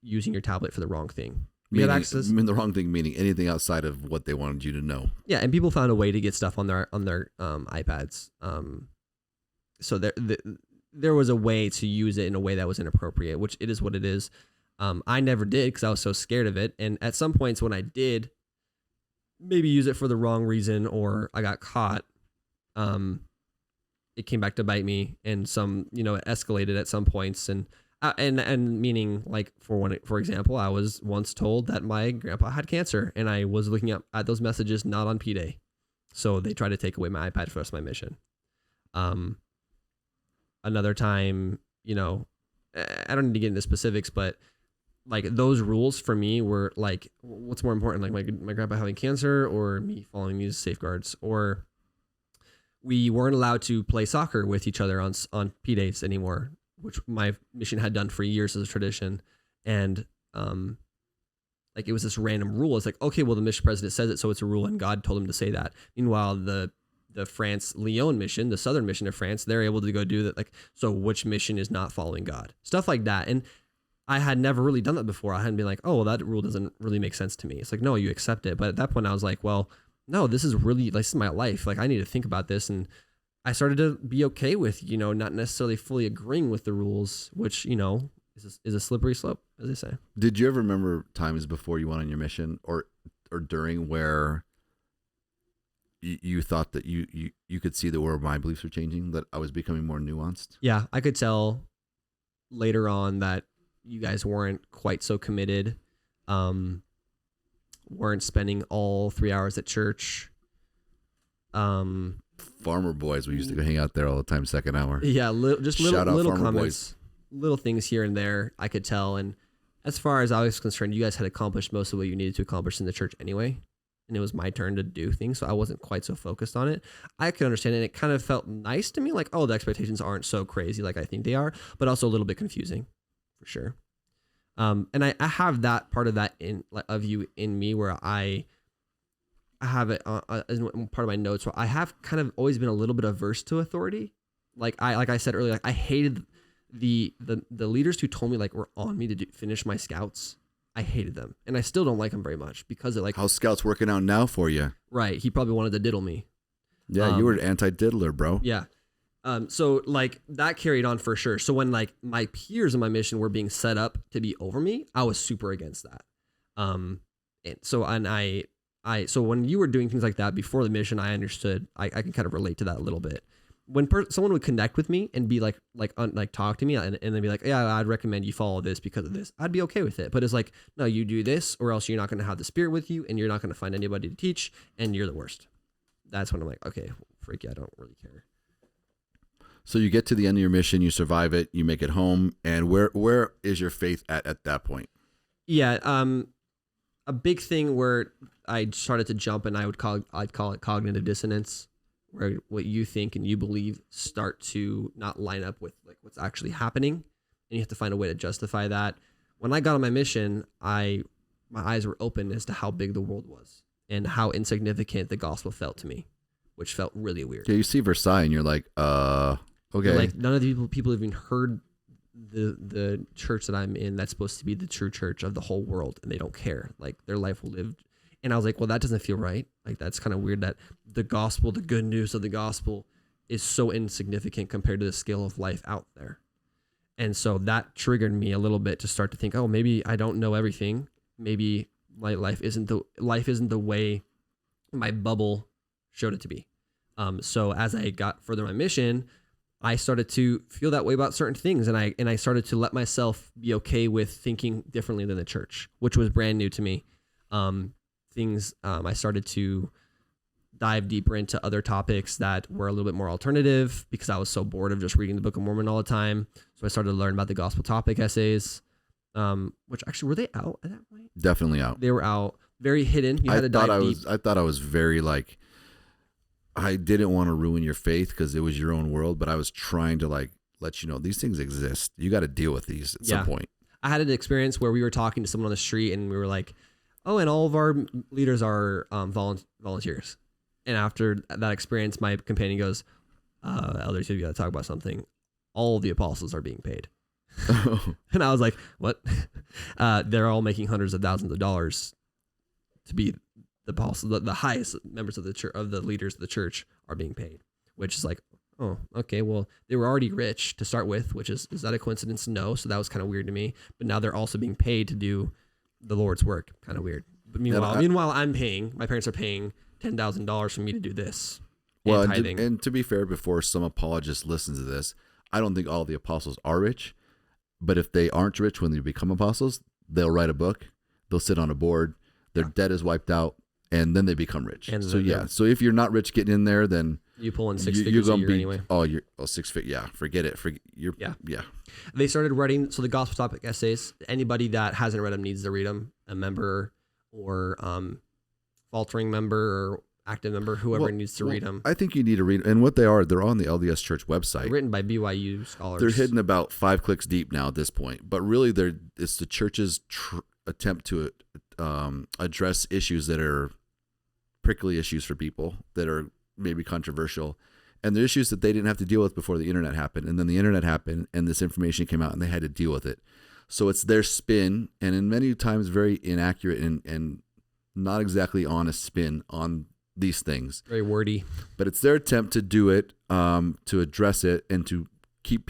using your tablet for the wrong thing. We had access. The wrong thing meaning anything outside of what they wanted you to know. Yeah, and people found a way to get stuff on their iPads. So there was a way to use it in a way that was inappropriate, which it is what it is. I never did because I was so scared of it. And at some points when I did maybe use it for the wrong reason or I got caught, it came back to bite me, and it escalated at some points. And meaning like for example, I was once told that my grandpa had cancer and I was looking up at those messages, not on P-Day. So they tried to take away my iPad for the rest of my mission. Another time, I don't need to get into specifics, but like those rules for me were like, what's more important? Like my grandpa having cancer or me following these safeguards, or we weren't allowed to play soccer with each other on P-days anymore, which my mission had done for years as a tradition. And, like it was this random rule. It's like, okay, well the mission president says it, so it's a rule and God told him to say that. Meanwhile, the France Lyon mission, the southern mission of France, they're able to go do that. Like, so which mission is not following God? Stuff like that. And I had never really done that before. I hadn't been like, oh, well, that rule doesn't really make sense to me. It's like, no, you accept it. But at that point I was like, well, no, this is my life. Like I need to think about this. And I started to be okay with, not necessarily fully agreeing with the rules, which, is a slippery slope, as they say. Did you ever remember times before you went on your mission or during where you thought that you could see that where my beliefs were changing, that I was becoming more nuanced? Yeah, I could tell later on that you guys weren't quite so committed, weren't spending all 3 hours at church. Farmer boys, we used to go hang out there all the time, second hour. Yeah, Shout out little Farmer comments, little things here and there I could tell. And as far as I was concerned, you guys had accomplished most of what you needed to accomplish in the church anyway. And it was my turn to do things, so I wasn't quite so focused on it. I could understand it, and it kind of felt nice to me, like, oh, the expectations aren't so crazy like I think they are, but also a little bit confusing, for sure. And I have that part of that of you in me, where I have it as part of my notes, where I have kind of always been a little bit averse to authority. Like I said earlier, I hated the leaders who told me, like, were on me to finish my scouts. I hated them, and I still don't like them very much because it, like, how's scouts working out now for you? Right, he probably wanted to diddle me. Yeah, you were an anti-diddler, bro. Yeah. So like that carried on for sure. So when like my peers in my mission were being set up to be over me, I was super against that. And so when you were doing things like that before the mission, I understood. I can kind of relate to that a little bit. When someone would connect with me and be like talk to me and then be like, yeah, I'd recommend you follow this because of this, I'd be okay with it. But it's like, no, you do this or else you're not going to have the Spirit with you and you're not going to find anybody to teach and you're the worst. That's when I'm like, okay, freak yeah, I don't really care. So you get to the end of your mission, you survive it, you make it home, and where is your faith at that point? Yeah, a big thing where I started to jump, and I'd call it cognitive dissonance, where what you think and you believe start to not line up with like what's actually happening, and you have to find a way to justify that. When I got on my mission, my eyes were open as to how big the world was and how insignificant the gospel felt to me, which felt really weird. Yeah, you see Versailles, and you're like, okay. Like none of the people have even heard the church that I'm in that's supposed to be the true church of the whole world, and they don't care. Like their life will live. And I was like, well, that doesn't feel right. Like that's kind of weird that the gospel, the good news of the gospel, is so insignificant compared to the scale of life out there. And so that triggered me a little bit to start to think, oh, maybe I don't know everything. Maybe my life isn't the way my bubble showed it to be. So as I got further in my mission, I started to feel that way about certain things, and I started to let myself be okay with thinking differently than the church, which was brand new to me. I started to dive deeper into other topics that were a little bit more alternative because I was so bored of just reading the Book of Mormon all the time. So I started to learn about the gospel topic essays, which actually, were they out at that point? Definitely out. They were out, very hidden. You had to dive deep. I thought I was very like, I didn't want to ruin your faith because it was your own world, but I was trying to like let you know these things exist. You got to deal with these at some point. I had an experience where we were talking to someone on the street and we were like, oh, and all of our leaders are volunteers. And after that experience, my companion goes, elders, you got to talk about something. All the apostles are being paid. And I was like, what? They're all making hundreds of thousands of dollars to be the apostles. The highest members of the church, of the leaders of the church, are being paid, which is like, oh, okay, well, they were already rich to start with, which is that a coincidence? No. So that was kind of weird to me. But now they're also being paid to do the Lord's work. Kind of weird. But meanwhile, I'm paying, my parents are paying $10,000 for me to do this. Well, and to be fair, before some apologist listens to this, I don't think all the apostles are rich. But if they aren't rich when they become apostles, they'll write a book, they'll sit on a board, their debt is wiped out, and then they become rich. And so if you're not rich getting in there, then you pull in six figures a year anyway. Oh, you're 6 figures. Yeah, forget it. Yeah. They started writing, so the gospel topic essays, anybody that hasn't read them needs to read them, a member or faltering member or active member, whoever needs to read them. I think you need to read, and what they're on the LDS Church website. They're written by BYU scholars. They're hidden about 5 clicks deep now at this point, but really it's the church's attempt to address issues that are prickly issues for people that are maybe controversial, and the issues that they didn't have to deal with before the internet happened, and then the internet happened and this information came out and they had to deal with it. So it's their spin, and in many times very inaccurate and not exactly honest spin on these things. Very wordy. But it's their attempt to do it, to address it, and to keep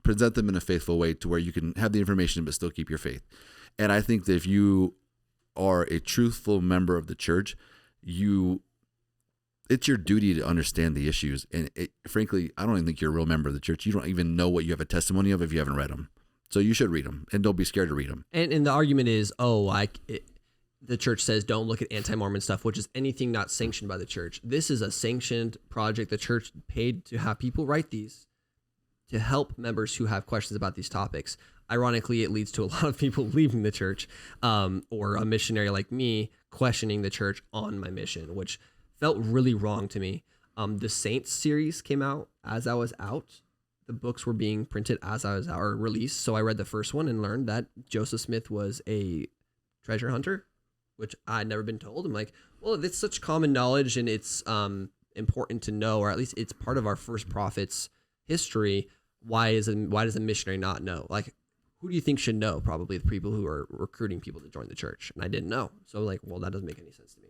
present them in a faithful way to where you can have the information but still keep your faith. And I think that if you are a truthful member of the church, it's your duty to understand the issues. And frankly, I don't even think you're a real member of the church. You don't even know what you have a testimony of if you haven't read them. So you should read them, and don't be scared to read them. And the argument is, the church says don't look at anti-Mormon stuff, which is anything not sanctioned by the church. This is a sanctioned project. The church paid to have people write these to help members who have questions about these topics. Ironically, it leads to a lot of people leaving the church, or a missionary like me questioning the church on my mission, which felt really wrong to me. The Saints series came out as I was out. The books were being printed as I was out, or released. So I read the first one and learned that Joseph Smith was a treasure hunter, which I'd never been told. I'm like, well, it's such common knowledge and it's important to know, or at least it's part of our first prophet's history. Why does a missionary not know? Like, who do you think should know? Probably the people who are recruiting people to join the church. And I didn't know. So I'm like, well, that doesn't make any sense to me.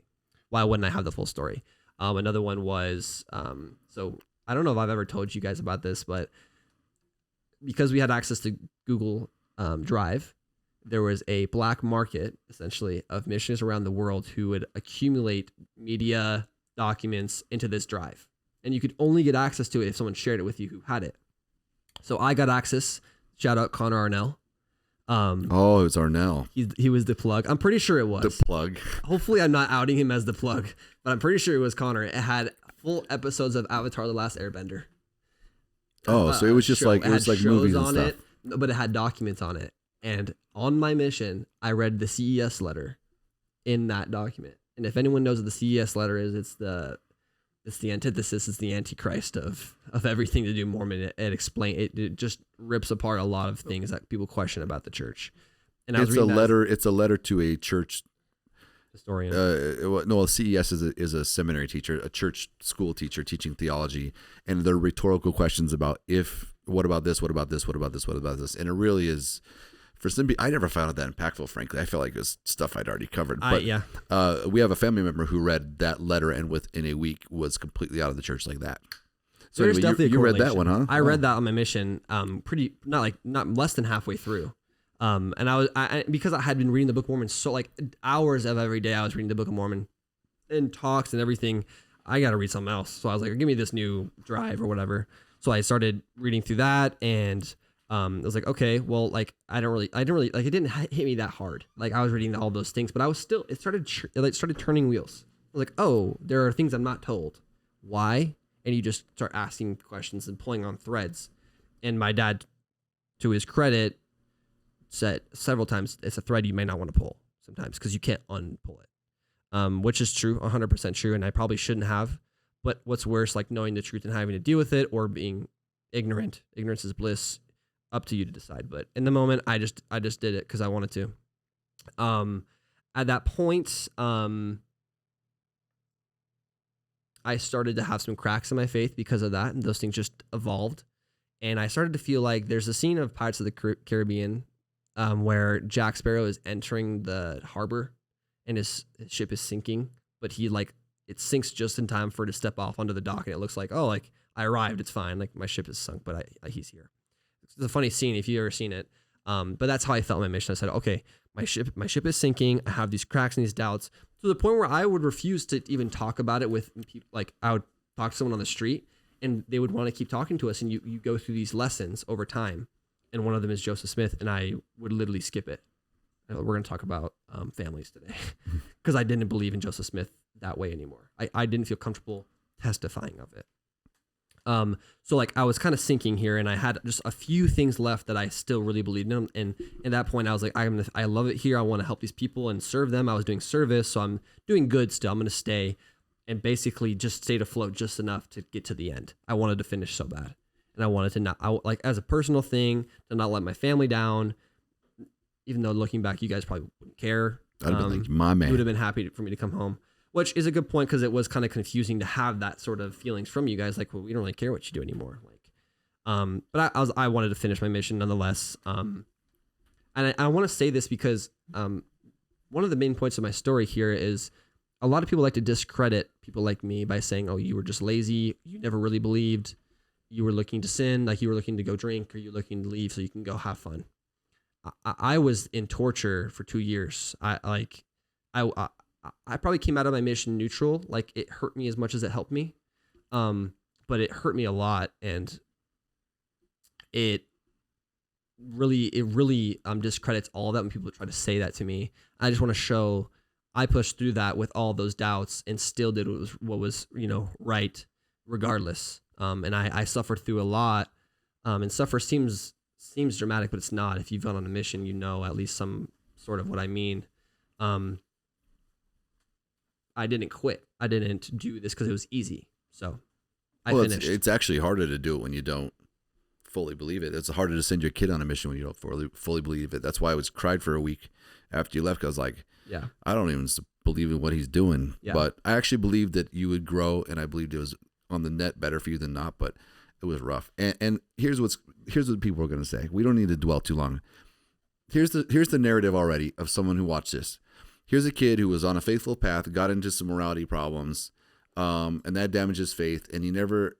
Why wouldn't I have the full story? Another one was, so I don't know if I've ever told you guys about this, but because we had access to Google Drive, there was a black market, essentially, of missionaries around the world who would accumulate media documents into this drive. And you could only get access to it if someone shared it with you who had it. So I got access. Shout out Connor Arnell. It was Arnell. He was the plug. I'm pretty sure it was. The plug. Hopefully I'm not outing him as the plug, but I'm pretty sure it was Connor. It had full episodes of Avatar: The Last Airbender. So it was just like, it was like movies and stuff. But it had documents on it. And on my mission, I read the CES letter in that document. And if anyone knows what the CES letter is, it's the antithesis, it's the antichrist of everything to do Mormon. It just rips apart a lot of things that people question about the church. And it's a letter to a church historian. CES is a seminary teacher, a church school teacher teaching theology, and they're rhetorical questions about what about this, what about this, what about this, what about this, and it really is. For some people, I never found it that impactful, frankly. I felt like it was stuff I'd already covered. But we have a family member who read that letter and within a week was completely out of the church like that. So there's anyway, definitely you read that one, huh? I read that on my mission, not less than halfway through. And because I had been reading the Book of Mormon so like hours of every day, I was reading the Book of Mormon and talks and everything. I got to read something else. So I was like, give me this new drive or whatever. So I started reading through that, and I was like, okay, well, like I didn't really, like it didn't hit me that hard. Like I was reading all those things, but I was still, it started turning wheels. I was like, oh, there are things I'm not told. Why? And you just start asking questions and pulling on threads. And my dad, to his credit, said several times, it's a thread you may not want to pull sometimes because you can't unpull it, which is true, 100% true. And I probably shouldn't have. But what's worse, like knowing the truth and having to deal with it or being ignorant. Ignorance is bliss. Up to you to decide. But in the moment, I just did it because I wanted to. At that point, I started to have some cracks in my faith because of that, and those things just evolved. And I started to feel like there's a scene of Pirates of the Caribbean where Jack Sparrow is entering the harbor and his ship is sinking, but it sinks just in time for it to step off onto the dock, and it looks like, oh, like I arrived, it's fine, like my ship is sunk, but he's here. It's a funny scene if you've ever seen it, but that's how I felt in my mission. I said, okay, my ship is sinking. I have these cracks and these doubts to the point where I would refuse to even talk about it with people. Like I would talk to someone on the street, and they would want to keep talking to us, and you go through these lessons over time, and one of them is Joseph Smith, and I would literally skip it. We're going to talk about families today because I didn't believe in Joseph Smith that way anymore. I didn't feel comfortable testifying of it. So like I was kind of sinking here, and I had just a few things left that I still really believed in. And at that point I was like, I love it here. I want to help these people and serve them. I was doing service, so I'm doing good still. I'm going to stay and basically just stayed afloat just enough to get to the end. I wanted to finish so bad, and I wanted to like as a personal thing to not let my family down, even though looking back, you guys probably wouldn't care. I'd have been like, my man. You would have been happy for me to come home. Which is a good point because it was kind of confusing to have that sort of feelings from you guys. Like, well, we don't really care what you do anymore. Like, but I wanted to finish my mission nonetheless. And I want to say this because one of the main points of my story here is a lot of people like to discredit people like me by saying, oh, you were just lazy. You never really believed. You were looking to sin, like you were looking to go drink, or you were looking to leave so you can go have fun. I was in torture for 2 years. I probably came out of my mission neutral. Like it hurt me as much as it helped me. But it hurt me a lot, and it really discredits all of that when people try to say that to me. I just want to show I pushed through that with all those doubts and still did what was right regardless. And I suffered through a lot. And suffer seems dramatic, but it's not. If you've gone on a mission, you know at least some sort of what I mean. I didn't quit. I didn't do this because it was easy. So I finished. It's actually harder to do it when you don't fully believe it. It's harder to send your kid on a mission when you don't fully believe it. That's why I was cried for a week after you left. 'Cause I was like, yeah, I don't even believe in what he's doing. Yeah. But I actually believed that you would grow, and I believed it was on the net better for you than not. But it was rough. And here's what people are going to say. We don't need to dwell too long. Here's the narrative already of someone who watched this. Here's a kid who was on a faithful path, got into some morality problems, and that damaged his faith, and he never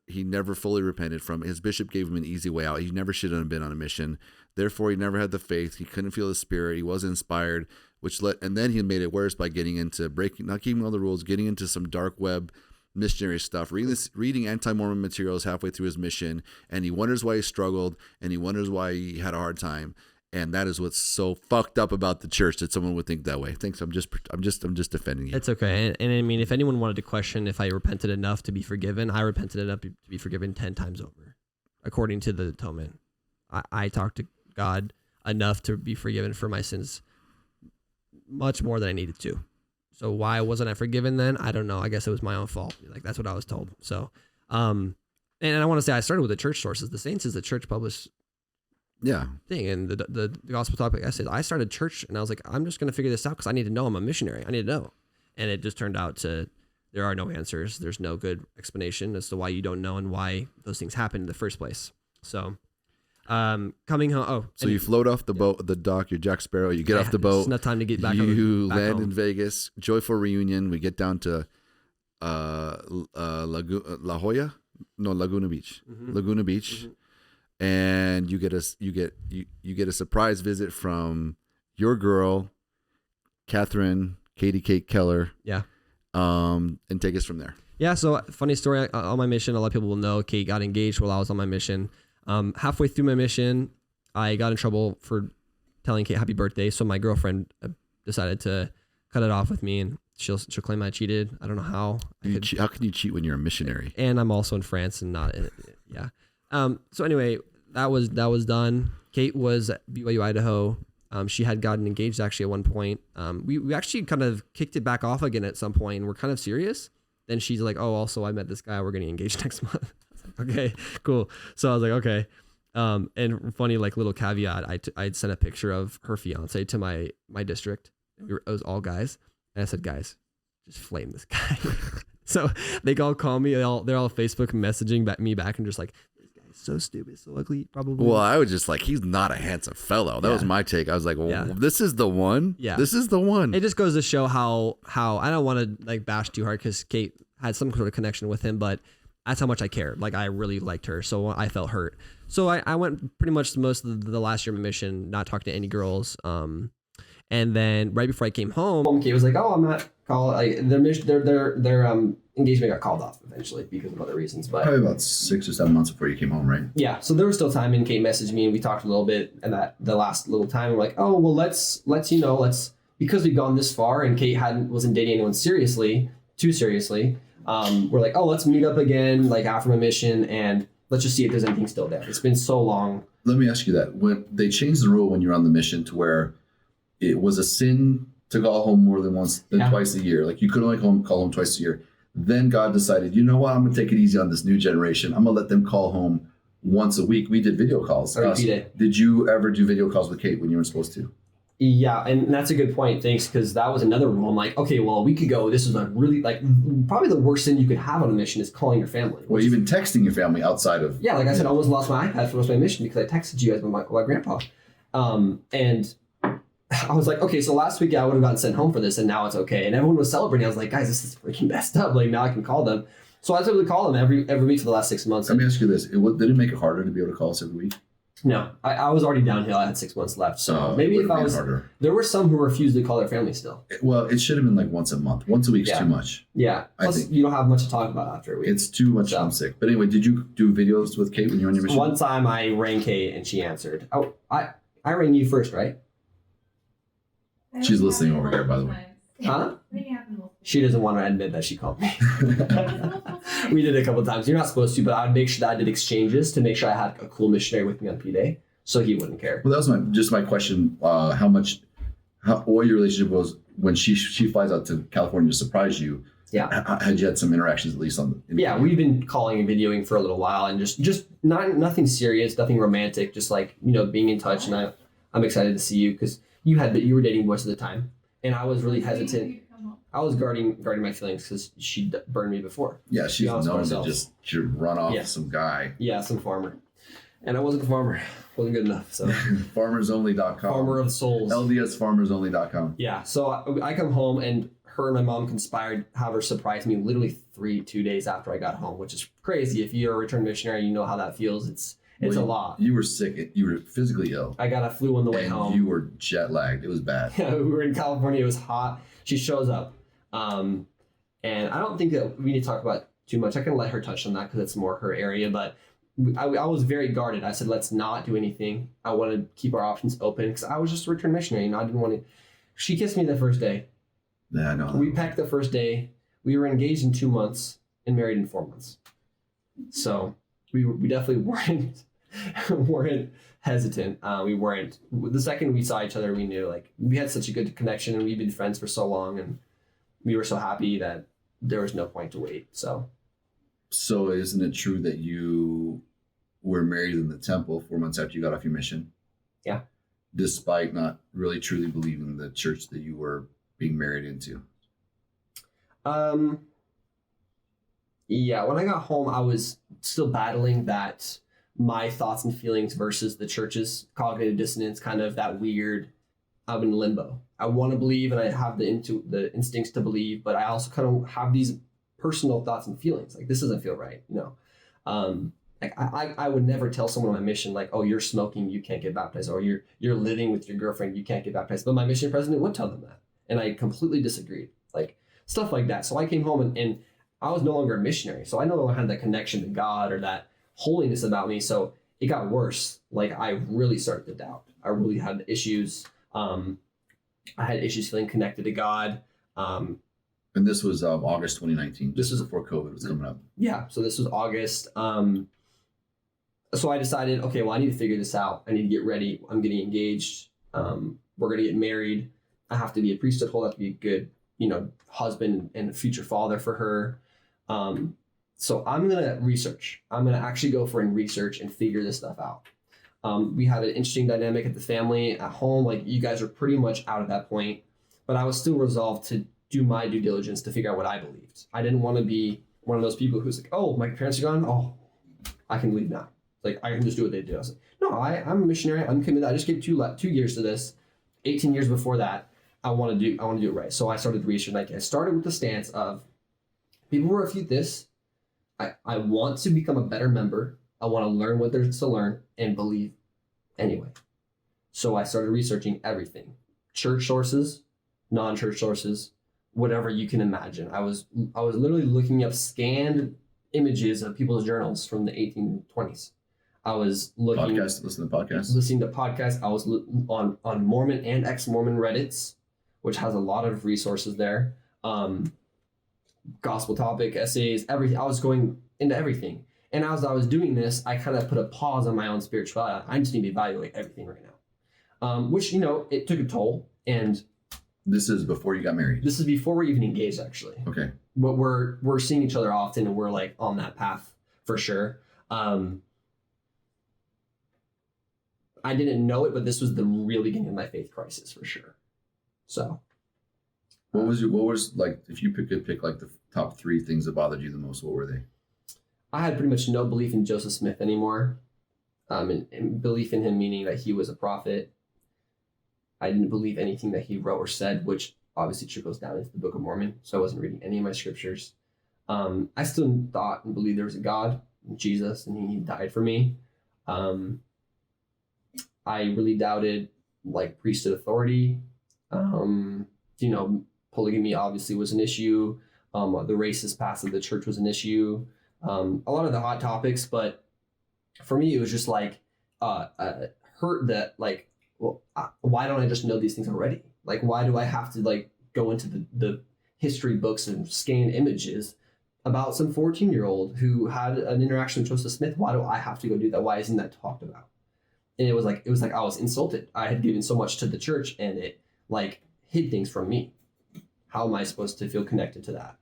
fully repented from it. His bishop gave him an easy way out. He never should have been on a mission. Therefore, he never had the faith. He couldn't feel the Spirit. He wasn't inspired, and then he made it worse by getting into not keeping all the rules, getting into some dark web missionary stuff, reading anti-Mormon materials halfway through his mission, and he wonders why he struggled, and he wonders why he had a hard time. And that is what's so fucked up about the church, that someone would think that way. Thanks. I'm just defending you. It's okay. And I mean, if anyone wanted to question if I repented enough to be forgiven, I repented enough to be forgiven 10 times over, according to the atonement. I talked to God enough to be forgiven for my sins, much more than I needed to. So why wasn't I forgiven then? I don't know. I guess it was my own fault. Like that's what I was told. So, and I want to say I started with the church sources. The Saints is the church published thing, and the gospel topic essay. I started church, and I was like, I'm just going to figure this out because I need to know. I'm a missionary. I need to know. And it just turned out there are no answers. There's no good explanation as to why you don't know and why those things happen in the first place. So, coming home. Oh, so you float off the boat, the dock. You're Jack Sparrow. You get off the boat. It's enough time to get back. You land home. in Vegas. Joyful reunion. We get down to Laguna Beach. Mm-hmm. Laguna Beach. Mm-hmm. And you get a surprise visit from your girl, Katie Kate Keller. Yeah. And take us from there. Yeah. So funny story. On my mission, a lot of people will know Kate got engaged while I was on my mission. Halfway through my mission, I got in trouble for telling Kate happy birthday. So my girlfriend decided to cut it off with me, and she'll claim I cheated. I don't know how. How can you cheat when you're a missionary? And I'm also in France and not in it. Yeah. So anyway, that was done. Kate was at BYU Idaho. She had gotten engaged actually at one point. We actually kind of kicked it back off again at some point, and we're kind of serious. Then she's like, oh, also I met this guy. We're getting engaged next month. I was like, okay, cool. So I was like, okay. And funny, like little caveat, I'd sent a picture of her fiance to my district. It was all guys. And I said, guys, just flame this guy. So they all call me. They're all Facebook messaging me back and just like, so stupid, so ugly, probably. Well, I was just like, he's not a handsome fellow. That was my take. I was like, well, this is the one. Yeah. This is the one. It just goes to show how I don't want to like bash too hard because Kate had some sort of connection with him, but that's how much I cared. Like I really liked her, so I felt hurt. So I went pretty much most of the last year of my mission not talking to any girls. And then right before I came home, Kate was like, "Oh, I'm not called." Like, their engagement got called off eventually because of other reasons. But probably about 6 or 7 months before you came home, right? Yeah. So there was still time, and Kate messaged me, and we talked a little bit. And that the last little time, we're like, "Oh, well, let's because we've gone this far, and Kate wasn't dating anyone too seriously. We're like, oh, let's meet up again, like after my mission, and let's just see if there's anything still there. It's been so long." Let me ask you that. When they changed the rule when you're on the mission to where it was a sin to call home more than twice a year. Like you could only call home twice a year. Then God decided, you know what? I'm going to take it easy on this new generation. I'm going to let them call home once a week. We did video calls. Did you ever do video calls with Kate when you weren't supposed to? Yeah, and that's a good point. Thanks, because that was another rule. I'm like, okay, well, a week ago, this was a really, like, probably the worst thing you could have on a mission is calling your family. Well, even texting your family outside of... Yeah, like I said, I almost lost my iPad for most of my mission because I texted you guys with my grandpa. And I was like, okay, so last week I would have gotten sent home for this, and now it's okay. And everyone was celebrating. I was like, guys, this is freaking messed up. Like, now I can call them. So I was able to call them every week for the last 6 months. Let me ask you this: did it make it harder to be able to call us every week? No, I was already downhill. I had 6 months left. So It maybe would if have I made it was, harder. there were some who refused to call their family still. Well, it should have been like once a month. Once a week's Yeah. too much. Yeah. I Plus, think- you don't have much to talk about after a week. It's too much. So- I'm sick. But anyway, did you do videos with Kate when you were on your mission? One time I rang Kate and she answered. Oh, I rang you first, right? She's listening over here, by the way. Huh? She doesn't want to admit that she called me. We did it a couple times. You're not supposed to, but I would make sure that I did exchanges to make sure I had a cool missionary with me on P-Day, so he wouldn't care. Well, that was my question. What your relationship was when she flies out to California to surprise you. Yeah. Had you had some interactions at least Yeah, we've been calling and videoing for a little while, and just nothing serious, nothing romantic, just like, being in touch. And I'm excited to see you because you were dating most of the time, and I was really hesitant. I was guarding my feelings because she burned me before. Yeah, she's honest with known to ourselves. just run off Yeah. some guy. Yeah, some farmer, and I wasn't a farmer. Wasn't good enough. So Farmersonly.com. farmer of souls. LDSfarmersonly.com. Yeah, so I come home and her and my mom conspired to have her surprise me literally 2 days after I got home, which is crazy. If you're a return missionary, you know how that feels. It's a lot. You were sick. You were physically ill. I got a flu on the way And home. you were jet lagged. It was bad. We were in California. It was hot. She shows up. And I don't think that we need to talk about too much. I can let her touch on that because it's more her area. But I was very guarded. I said, let's not do anything. I want to keep our options open because I was just a return missionary. I didn't want to. She kissed me the first day. Yeah, I know. We packed the first day. We were engaged in 2 months and married in 4 months. So we definitely weren't hesitant. We weren't. The second we saw each other, we knew like we had such a good connection and we'd been friends for so long, and we were so happy that there was no point to wait. So isn't it true that you were married in the temple 4 months after you got off your mission? Yeah. Despite not really truly believing the church that you were being married into. Yeah, when I got home, I was still battling that my thoughts and feelings versus the church's cognitive dissonance, kind of that weird, I'm in limbo. I want to believe and I have the instincts to believe, but I also kind of have these personal thoughts and feelings. Like, this doesn't feel right, Like I would never tell someone on my mission, like, oh, you're smoking, you can't get baptized, or you're living with your girlfriend, you can't get baptized. But my mission president would tell them that. And I completely disagreed, like stuff like that. So I came home and I was no longer a missionary. So I no longer had that connection to God or that holiness about me. So it got worse. Like, I really started to doubt. I really had issues. I had issues feeling connected to God. And this was August 2019. This was before COVID was coming up. Yeah. So this was August. So I decided, okay, well, I need to figure this out. I need to get ready. I'm getting engaged. We're going to get married. I have to be a priesthood holder. I have to be a good, husband and future father for her. So I'm going to research. I'm going to actually go for and research and figure this stuff out. We had an interesting dynamic at the family at home. Like, you guys are pretty much out at that point, but I was still resolved to do my due diligence to figure out what I believed. I didn't want to be one of those people who's like, oh, my parents are gone. Oh, I can leave now. Like, I can just do what they do. I was like, no, I'm a missionary. I'm committed. I just gave 2 years to this. 18 years before that, I want to do it right. So I started research. Like, I started with the stance of, people who refute this, I want to become a better member. I want to learn what there's to learn and believe anyway. So I started researching everything. Church sources, non-church sources, whatever you can imagine. I was literally looking up scanned images of people's journals from the 1820s. I was looking Listening to podcasts. Listening to podcasts. I was on Mormon and ex-Mormon Reddits, which has a lot of resources there. Gospel topic, essays, everything. I was going into everything. And as I was doing this, I kind of put a pause on my own spirituality. I just need to evaluate everything right now. Which, it took a toll. And This is before you got married. this is before we're even engaged, actually. Okay. But we're seeing each other often, and we're like on that path for sure. I didn't know it, but this was the real beginning of my faith crisis for sure. So What was like, if you could pick like the top 3 things that bothered you the most, what were they? I had pretty much no belief in Joseph Smith anymore. And belief in him meaning that he was a prophet. I didn't believe anything that he wrote or said, which obviously trickles down into the Book of Mormon. So I wasn't reading any of my scriptures. I still thought and believed there was a God, Jesus, and he died for me. I really doubted like priesthood authority. Polygamy obviously was an issue. The racist past of the church was an issue. A lot of the hot topics, but for me, it was just like hurt that like, well, why don't I just know these things already? Like, why do I have to like go into the history books and scan images about some 14-year-old who had an interaction with Joseph Smith? Why do I have to go do that? Why isn't that talked about? And it was like I was insulted. I had given so much to the church, and it like hid things from me. How am I supposed to feel connected to that?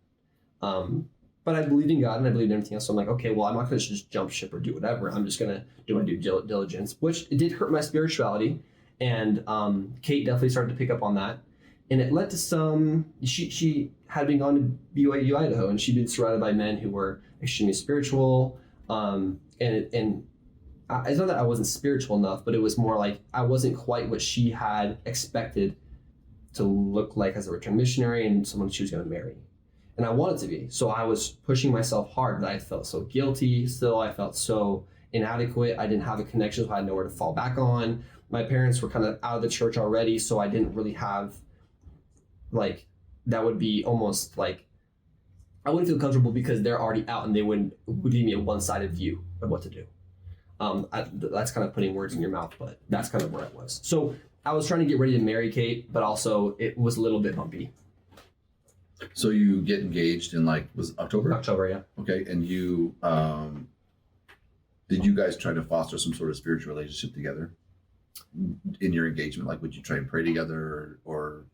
But I believed in God and I believed in everything else. So I'm like, okay, well, I'm not going to just jump ship or do whatever. I'm just going to do my due diligence, which it did hurt my spirituality. And Kate definitely started to pick up on that. And it led to some, she had been gone to BYU, Idaho, and she'd been surrounded by men who were extremely spiritual. And it's not that I wasn't spiritual enough, but it was more like I wasn't quite what she had expected to look like as a returned missionary and someone she was going to marry. And I wanted to be. So I was pushing myself hard, but I felt so guilty still. I felt so inadequate. I didn't have a connection, so I had nowhere to fall back on. My parents were kind of out of the church already, so I didn't really have, like, that would be almost like, I wouldn't feel comfortable because they're already out and they would give me a one-sided view of what to do. That's kind of putting words in your mouth, but that's kind of where I was. So I was trying to get ready to marry Kate, but also it was a little bit bumpy. So you get engaged in was October? October, yeah. Okay, and you did you guys try to foster some sort of spiritual relationship together in your engagement? Like, would you try and pray together or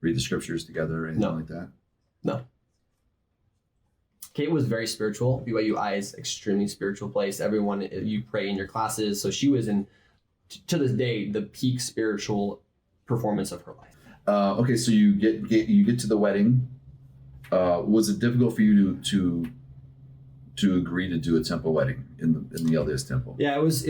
read the scriptures together or anything like that? No. Kate was very spiritual. BYU is extremely spiritual place. Everyone, you pray in your classes. So she was in, to this day, the peak spiritual performance of her life. Okay, so you get to the wedding. Was it difficult for you to agree to do a temple wedding in the LDS temple? Yeah, it was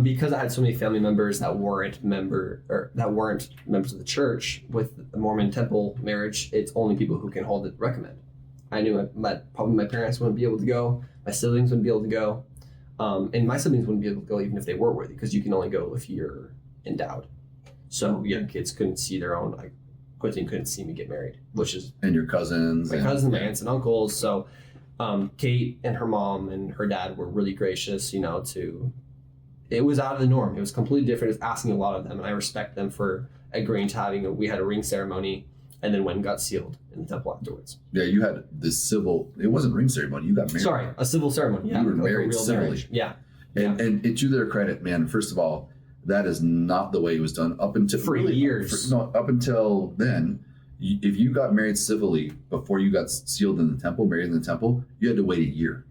because I had so many family members that weren't members of the church. With the Mormon temple marriage, it's only people who can hold it recommend. I knew probably my parents wouldn't be able to go, my siblings wouldn't be able to go, and my siblings wouldn't be able to go even if they were worthy, because you can only go if you're endowed. So young kids couldn't see their own, like Quentin couldn't see me get married, which is and your cousins, my aunts and uncles. So Kate and her mom and her dad were really gracious, it was out of the norm. It was completely different. It was asking a lot of them, and I respect them for agreeing to we had a ring ceremony and then went and got sealed in the temple afterwards. Yeah, you had the civil, it wasn't ring ceremony, you got married. Sorry, a civil ceremony. Yeah, you were married real civilly. marriage. Yeah. And to their credit, man, first of all, that is not the way it was done up until years. Up until then. If you got married civilly before you got sealed in the temple, married in the temple, you had to wait a year.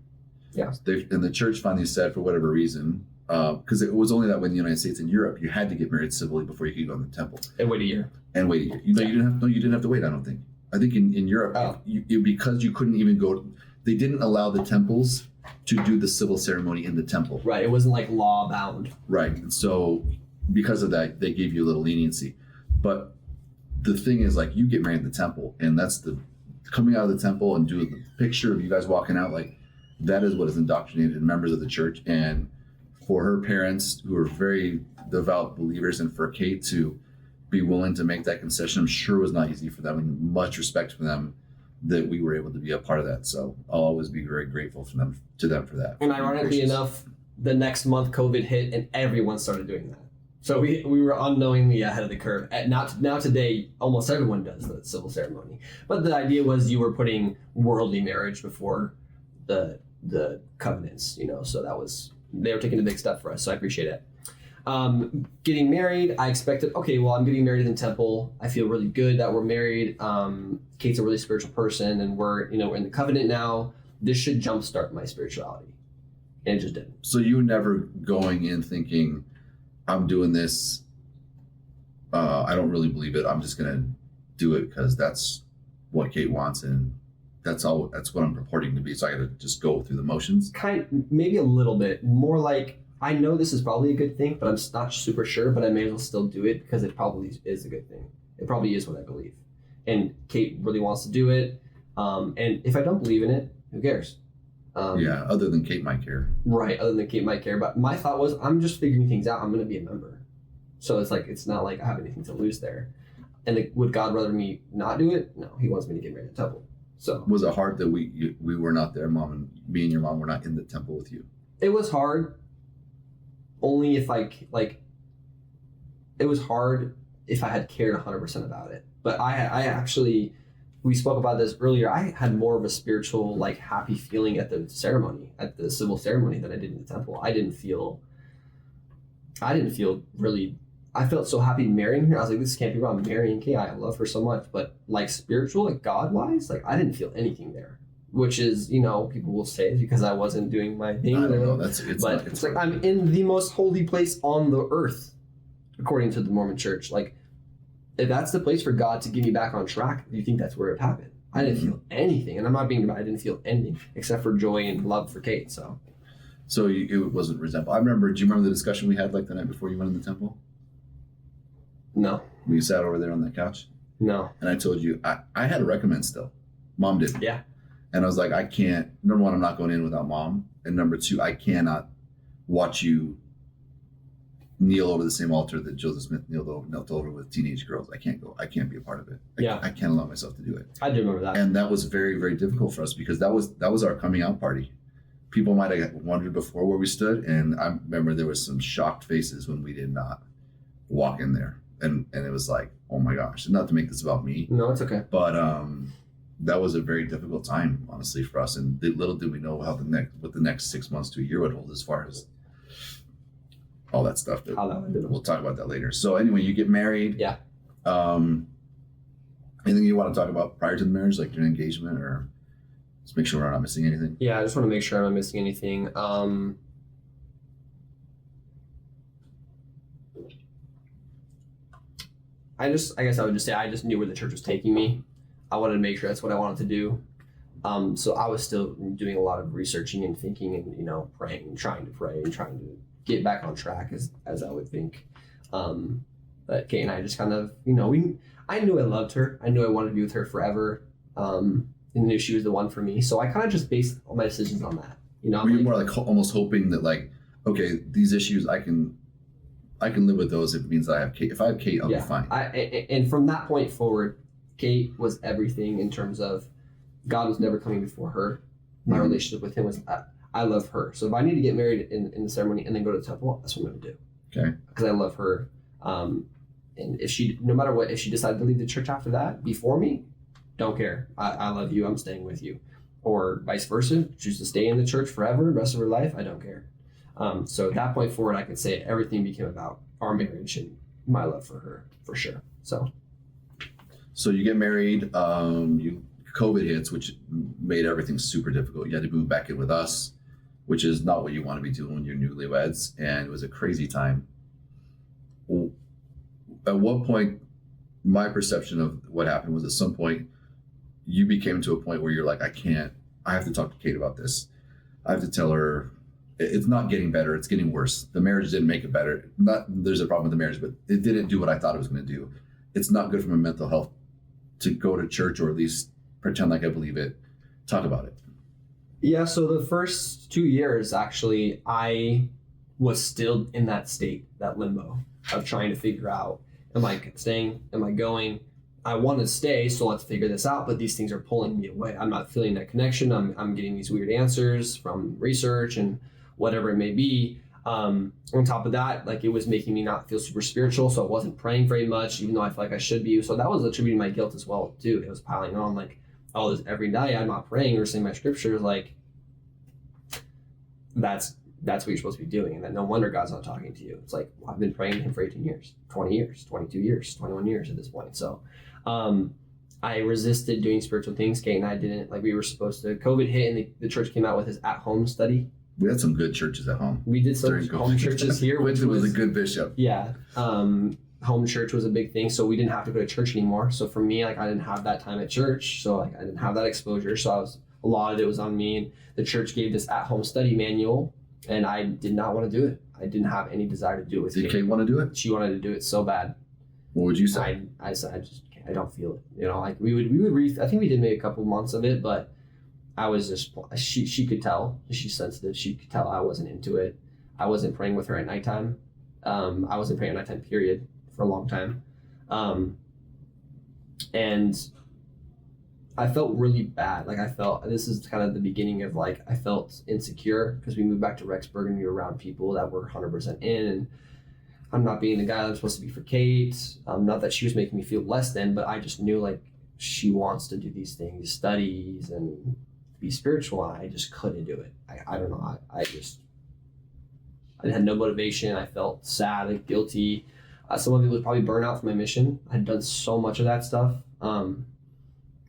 Yeah. And the church finally said, for whatever reason, because it was only that way in the United States and Europe, you had to get married civilly before you could go in the temple. And wait a year. You didn't have to wait. I don't think. I think in Europe, because you couldn't even go. They didn't allow the temples to do the civil ceremony in the temple. Right. It wasn't like law bound. Right. And so because of that, they gave you a little leniency. But the thing is, like, you get married in the temple, and that's the coming out of the temple and do the picture of you guys walking out. Like, that is what is indoctrinated members of the church. And for her parents, who are very devout believers, and for Kate to be willing to make that concession, I'm sure was not easy for them, and much respect for them that we were able to be a part of that. So I'll always be very grateful to them for that. And ironically enough, the next month COVID hit and everyone started doing that. So we were unknowingly ahead of the curve. Now today, almost everyone does the civil ceremony. But the idea was you were putting worldly marriage before the covenants, so they were taking a big step for us. So I appreciate it. Getting married, I expected, okay, well, I'm getting married in the temple. I feel really good that we're married. Kate's a really spiritual person, and we're in the covenant now. This should jumpstart my spirituality. And it just didn't. So you were never going in thinking, I'm doing this. I don't really believe it. I'm just going to do it because that's what Kate wants, and that's what I'm purporting to be. So I got to just go through the motions. Maybe a little bit more like I know this is probably a good thing, but I'm not super sure, but I may as well still do it because it probably is a good thing. It probably is what I believe. And Kate really wants to do it. And if I don't believe in it, who cares? Other than Kate might care. Right, other than Kate might care. But my thought was, I'm just figuring things out. I'm going to be a member. So it's not like I have anything to lose there. And would God rather me not do it? No, he wants me to get married at the temple. So was it hard that we were not there, Mom, and me and your mom were not in the temple with you? It was hard. Only if it was hard if I had cared 100% about it. But I actually, we spoke about this earlier. I had more of a spiritual, like, happy feeling at the ceremony, at the civil ceremony, than I did in the temple. I didn't feel really. I felt so happy marrying her. I was like, this can't be wrong. I'm marrying Kate. I love her so much. But like spiritual, like God wise, like I didn't feel anything there. Which is, people will say it's because I wasn't doing my thing. I don't know. It's like I'm in the most holy place on the earth, according to the Mormon Church. Like, if that's the place for God to get me back on track, do you think that's where it happened? I didn't feel anything, and I'm not being about. I didn't feel anything except for joy and love for Kate. So it wasn't resentful. I remember. Do you remember the discussion we had like the night before you went in the temple? No. We sat over there on that couch. No. And I told you I had to recommend still. Mom didn't. Yeah. And I was like, I can't. Number one, I'm not going in without Mom, and number two, I cannot watch you kneel over the same altar that Joseph Smith knelt over with teenage girls. I can't go. I can't be a part of it. I can't allow myself to do it. I do remember that. And that was very, very difficult for us because that was our coming out party. People might have wondered before where we stood, and I remember there was some shocked faces when we did not walk in there, and it was like, oh my gosh. Not to make this about me. No, it's okay. But that was a very difficult time, honestly, for us. And little did we know what the next 6 months to a year would hold as far as all that stuff. We'll talk about that later. So anyway, you get married. Yeah. Anything you want to talk about prior to the marriage, like your engagement, or just make sure we're not missing anything? Yeah, I just want to make sure I'm not missing anything. I guess I would just say I just knew where the church was taking me. I wanted to make sure that's what I wanted to do. So I was still doing a lot of researching and thinking and, praying and trying to pray and trying to get back on track as I would think. But Kate and I just kind of, I knew I loved her. I knew I wanted to be with her forever. And knew she was the one for me. So I kind of just based all my decisions on that. Were you more like almost hoping that like, okay, these issues I can live with those if it means that I have Kate. If I have Kate, I'll be fine. And from that point forward, Kate was everything in terms of God was never coming before her. My relationship with him was, I love her. So if I need to get married in the ceremony and then go to the temple, that's what I'm going to do. Okay. Because I love her. And no matter what, if she decided to leave the church after that, before me, don't care. I love you. I'm staying with you. Or vice versa, choose to stay in the church forever, the rest of her life, I don't care. So at that point forward, I could say everything became about our marriage and my love for her, for sure. So you get married, COVID hits, which made everything super difficult. You had to move back in with us, which is not what you want to be doing when you're newlyweds. And it was a crazy time. At what point, my perception of what happened was at some point, you became to a point where you're like, I have to talk to Kate about this. I have to tell her it's not getting better. It's getting worse. The marriage didn't make it better. There's a problem with the marriage, but it didn't do what I thought it was going to do. It's not good for my mental health to go to church or at least pretend like I believe it. Talk about it. Yeah. So the first 2 years, actually, I was still in that state, that limbo of trying to figure out, am I staying? Am I going? I want to stay, so let's figure this out. But these things are pulling me away. I'm not feeling that connection. I'm getting these weird answers from research and whatever it may be. On top of that, like it was making me not feel super spiritual, so I wasn't praying very much, even though I feel like I should be. So that was attributing my guilt as well too. It was piling on, like all this every night I'm not praying or saying my scriptures. Like that's what you're supposed to be doing, and that no wonder God's not talking to you. It's like, well, I've been praying to him for 18 years, 20 years, 22 years, 21 years at this point. So I resisted doing spiritual things. Kate and I didn't, like we were supposed to. COVID hit and the church came out with his at-home study. We had some good churches at home. We did some home churches here. Which was a good bishop. Yeah. Home church was a big thing. So we didn't have to go to church anymore. So for me, like I didn't have that time at church. So like I didn't have that exposure. So a lot of it was on me. And the church gave this at-home study manual And I did not want to do it. I didn't have any desire to do it with Did Kate want to do it? She wanted to do it so bad. What would you say? I said, I don't feel it. You know, like we would read, I think we did maybe a couple months of it, but I was just, she could tell, she's sensitive. She could tell I wasn't into it. I wasn't praying with her at nighttime. I wasn't praying at nighttime, period, for a long time. And I felt really bad. Like I felt, this is kind of the beginning of like, I felt insecure because we moved back to Rexburg and we were around people that were 100% in, and I'm not being the guy that I'm supposed to be for Kate. Not that she was making me feel less than, but I just knew like she wants to do these things, studies and be spiritual. And I just couldn't do it. I don't know. I had no motivation. I felt sad and guilty. Some of it was probably burnout from my mission. I had done so much of that stuff.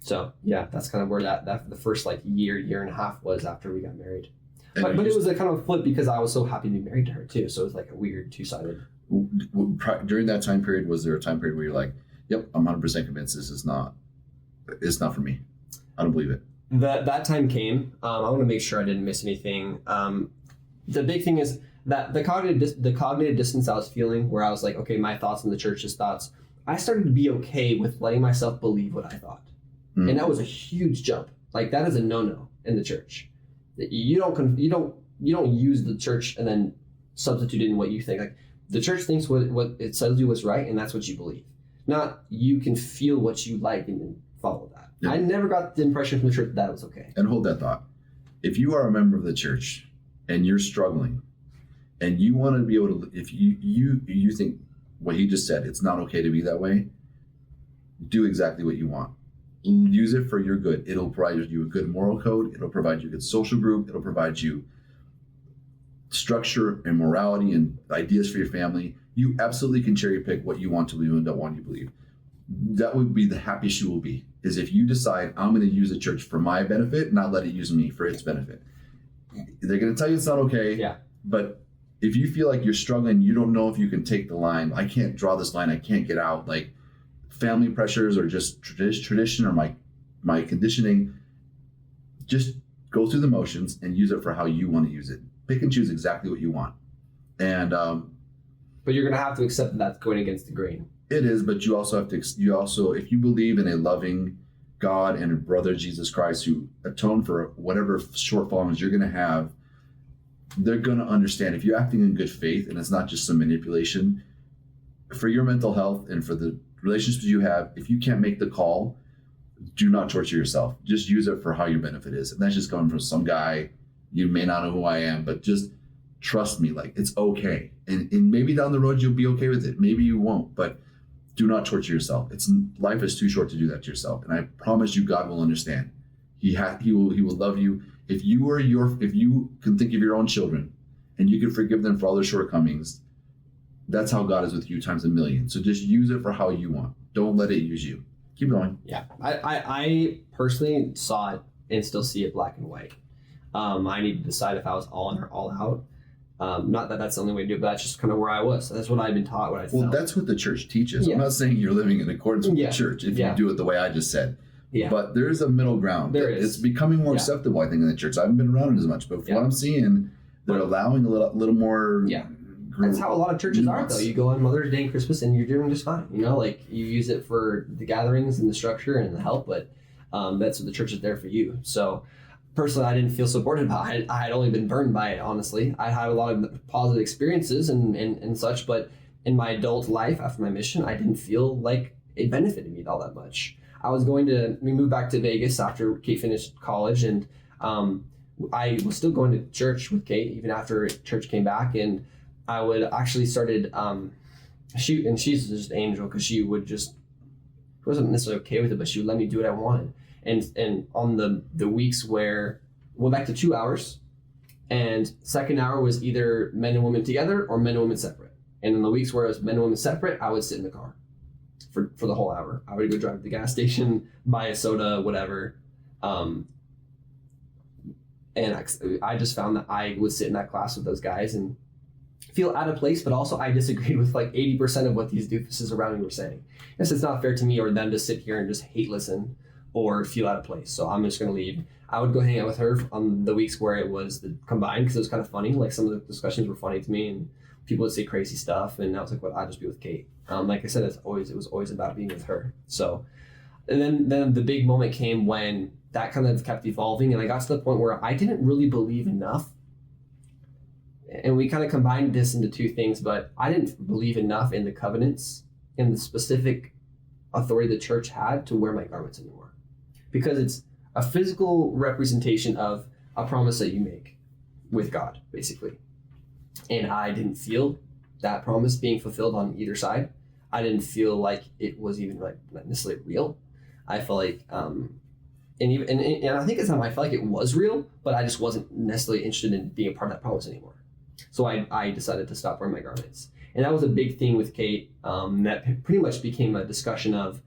So yeah, that's kind of where that the first like year and a half was after we got married. But it was a kind of a flip because I was so happy to be married to her too. So it was like a weird two-sided. During that time period, was there a time period where you're like, yep, I'm 100% convinced it's not for me. I don't believe it. That time came. I want to make sure I didn't miss anything. The big thing is that the cognitive distance I was feeling, where I was like, okay, my thoughts and the church's thoughts, I started to be okay with letting myself believe what I thought. Mm. And that was a huge jump. Like that is a no-no in the church. You don't use the church and then substitute in what you think. Like the church thinks what it tells you was right, and that's what you believe. Not you can feel what you like and then follow that. Yeah. I never got the impression from the church that was okay. And hold that thought. If you are a member of the church and you're struggling and you want to be able to, if you think what he just said, it's not okay to be that way, do exactly what you want. Use it for your good. It'll provide you a good moral code. It'll provide you a good social group. It'll provide you structure and morality and ideas for your family. You absolutely can cherry pick what you want to believe and don't want to believe. That would be the happiest you will be, is if you decide I'm going to use the church for my benefit, not let it use me for its benefit. They're going to tell you it's not okay. Yeah. But if you feel like you're struggling, you don't know if you can take the line. I can't draw this line. I can't get out. Like family pressures or just tradition or my conditioning, just go through the motions and use it for how you want to use it. Pick and choose exactly what you want. And but you're going to have to accept that that's going against the grain. It is, but you also have to, if you believe in a loving God and a brother, Jesus Christ, who atone for whatever shortfalls you're going to have, they're going to understand. If you're acting in good faith and it's not just some manipulation, for your mental health and for the relationships you have, if you can't make the call, do not torture yourself. Just use it for how your benefit is. And that's just coming from some guy. You may not know who I am, but just trust me, like it's okay. And maybe down the road, you'll be okay with it. Maybe you won't, but do not torture yourself. Life is too short to do that to yourself. And I promise you, God will understand. He will love you. If you can think of your own children and you can forgive them for all their shortcomings, that's how God is with you times a million. So just use it for how you want. Don't let it use you. Keep going. Yeah. I personally saw it and still see it black and white. I need to decide if I was all in or all out. Not that that's the only way to do it, but that's just kind of where I was. That's what I've been taught, what I felt. Well, that's what the church teaches. Yeah. I'm not saying you're living in accordance with the church if you do it the way I just said. Yeah. But there is a middle ground. There is. It's becoming more acceptable, I think, in the church. I haven't been around it as much, but from what I'm seeing, they're allowing a little more. Yeah. That's how a lot of churches are, though. You go on Mother's Day and Christmas and you're doing just fine. You know, like you use it for the gatherings and the structure and the help, but that's what the church is there for you. So personally, I didn't feel supported by it. I had only been burned by it, honestly. I had a lot of positive experiences and such, but in my adult life after my mission, I didn't feel like it benefited me all that much. We moved back to Vegas after Kate finished college, and I was still going to church with Kate even after church came back, and I would actually started, she's just an angel because she wasn't necessarily okay with it, but she would let me do what I wanted. And on the weeks where, went back to 2 hours, and second hour was either men and women together or men and women separate. And in the weeks where it was men and women separate, I would sit in the car for the whole hour. I would go drive to the gas station, buy a soda, whatever. And I just found that I would sit in that class with those guys and feel out of place, but also I disagreed with like 80% of what these doofuses around me were saying. Yes, it's not fair to me or them to sit here and just hate listen or feel out of place. So I'm just going to leave. I would go hang out with her on the weeks where it was the combined, because it was kind of funny. Like some of the discussions were funny to me, and people would say crazy stuff. And I was like, well, I'll just be with Kate. Like I said, it was always about being with her. So, and then the big moment came when that kind of kept evolving, and I got to the point where I didn't really believe enough. And we kind of combined this into two things, but I didn't believe enough in the covenants and the specific authority the church had to wear my garments anymore, because it's a physical representation of a promise that you make with God, basically. And I didn't feel that promise being fulfilled on either side. I didn't feel like it was even like not necessarily real. I felt like, and I think at the time I felt like it was real, but I just wasn't necessarily interested in being a part of that promise anymore. So I decided to stop wearing my garments. And that was a big thing with Kate, that pretty much became a discussion of,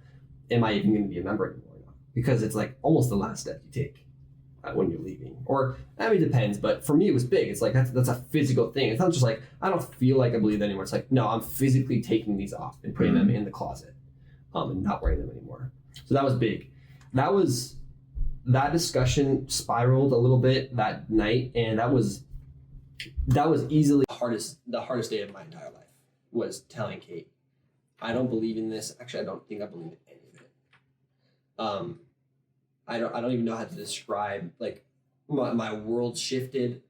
am I even going to be a member anymore? Because it's like almost the last step you take when you're leaving. Or, I mean, it depends, but for me it was big. It's like, that's a physical thing. It's not just like, I don't feel like I believe that anymore. It's like, no, I'm physically taking these off and putting them in the closet, and not wearing them anymore. So that was big. That discussion spiraled a little bit that night, and that was easily the hardest day of my entire life, was telling Kate, I don't believe in this. Actually, I don't think I believe in any of it. I don't even know how to describe, like, my world shifted,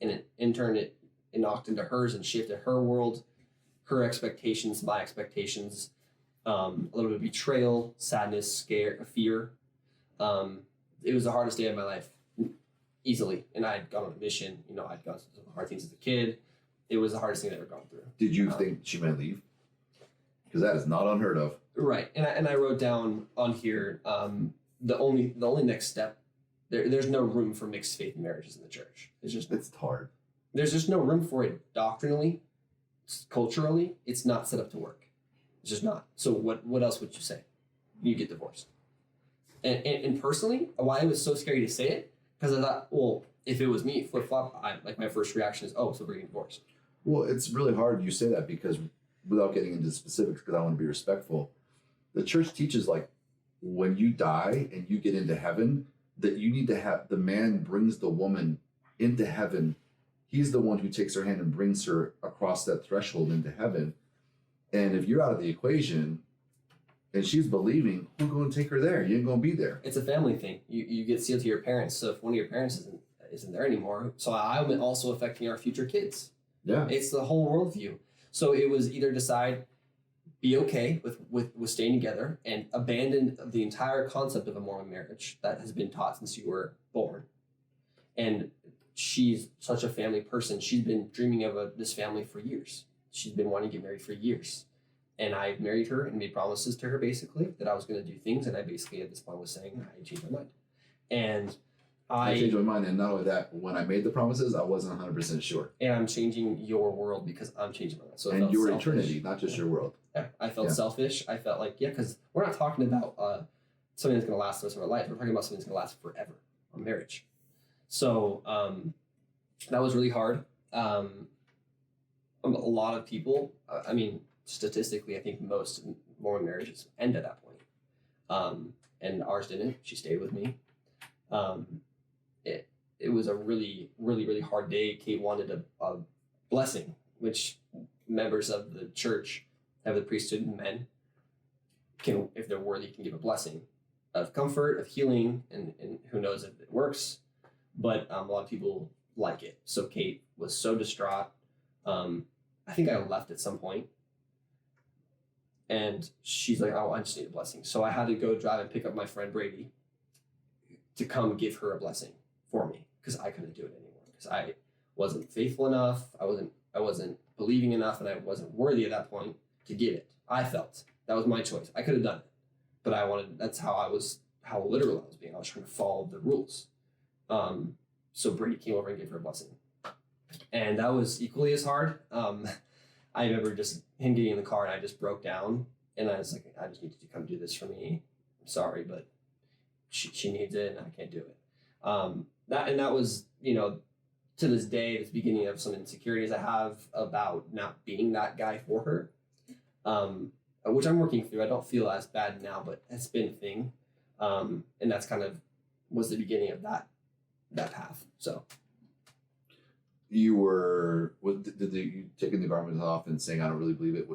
and in turn it knocked into hers and shifted her world, her expectations, my expectations, a little bit of betrayal, sadness, scare, fear. It was the hardest day of my life, easily. And I had gone on a mission, I'd gone through some hard things as a kid. It was the hardest thing I'd ever gone through. Did you think she might leave? Because that is not unheard of. Right. And I wrote down on here, the only next step, there's no room for mixed faith marriages in the church. It's hard. There's just no room for it doctrinally, culturally. It's not set up to work. It's just not. So what else would you say? You get divorced. And personally, why it was so scary to say it, because I thought, well, if it was me, flip flop, my first reaction is, oh, so we're getting divorced. Well, it's really hard you say that, because without getting into specifics, because I want to be respectful, the church teaches, like, when you die and you get into heaven, that you need to have, the man brings the woman into heaven. He's the one who takes her hand and brings her across that threshold into heaven. And if you're out of the equation and she's believing, who's going to take her there? You ain't going to be there. It's a family thing. You get sealed to your parents. So if one of your parents isn't there anymore, so I'm also affecting our future kids. Yeah. It's the whole worldview. So it was either decide, be okay with staying together and abandon the entire concept of a Mormon marriage that has been taught since you were born. And she's such a family person. She's been dreaming of this family for years. She's been wanting to get married for years. And I married her and made promises to her, basically, that I was going to do things. And I basically, at this point, was saying, I changed my mind. And I changed my mind. And not only that, when I made the promises, I wasn't 100% sure. And I'm changing your world because I'm changing my mind. So and your eternity, not just your world. Yeah, I felt selfish. I felt like, because we're not talking about something that's going to last the rest of our life. We're talking about something that's going to last forever, a marriage. So that was really hard. A lot of people, statistically, I think most Mormon marriages end at that point. And ours didn't. She stayed with me. It was a really, really, really hard day. Kate wanted a blessing, which members of the church have the priesthood, and men can, if they're worthy, can give a blessing of comfort, of healing, and who knows if it works. But a lot of people like it. So Kate was so distraught. I think I left at some point. And she's like, oh, I just need a blessing. So I had to go drive and pick up my friend Brady to come give her a blessing for me, because I couldn't do it anymore, because I wasn't faithful enough. I wasn't believing enough, and I wasn't worthy at that point to give it. I felt that was my choice. I could have done it, but that's how literal I was being. I was trying to follow the rules. So Brady came over and gave her a blessing, and that was equally as hard. I remember just him getting in the car, and I just broke down, and I was like, I just need you to come do this for me. I'm sorry, but she needs it, and I can't do it. That was, to this day, it's the beginning of some insecurities I have about not being that guy for her, which I'm working through. I don't feel as bad now, but it's been a thing. And that's kind of was the beginning of that path. So You were, you taking the garments off and saying, I don't really believe it.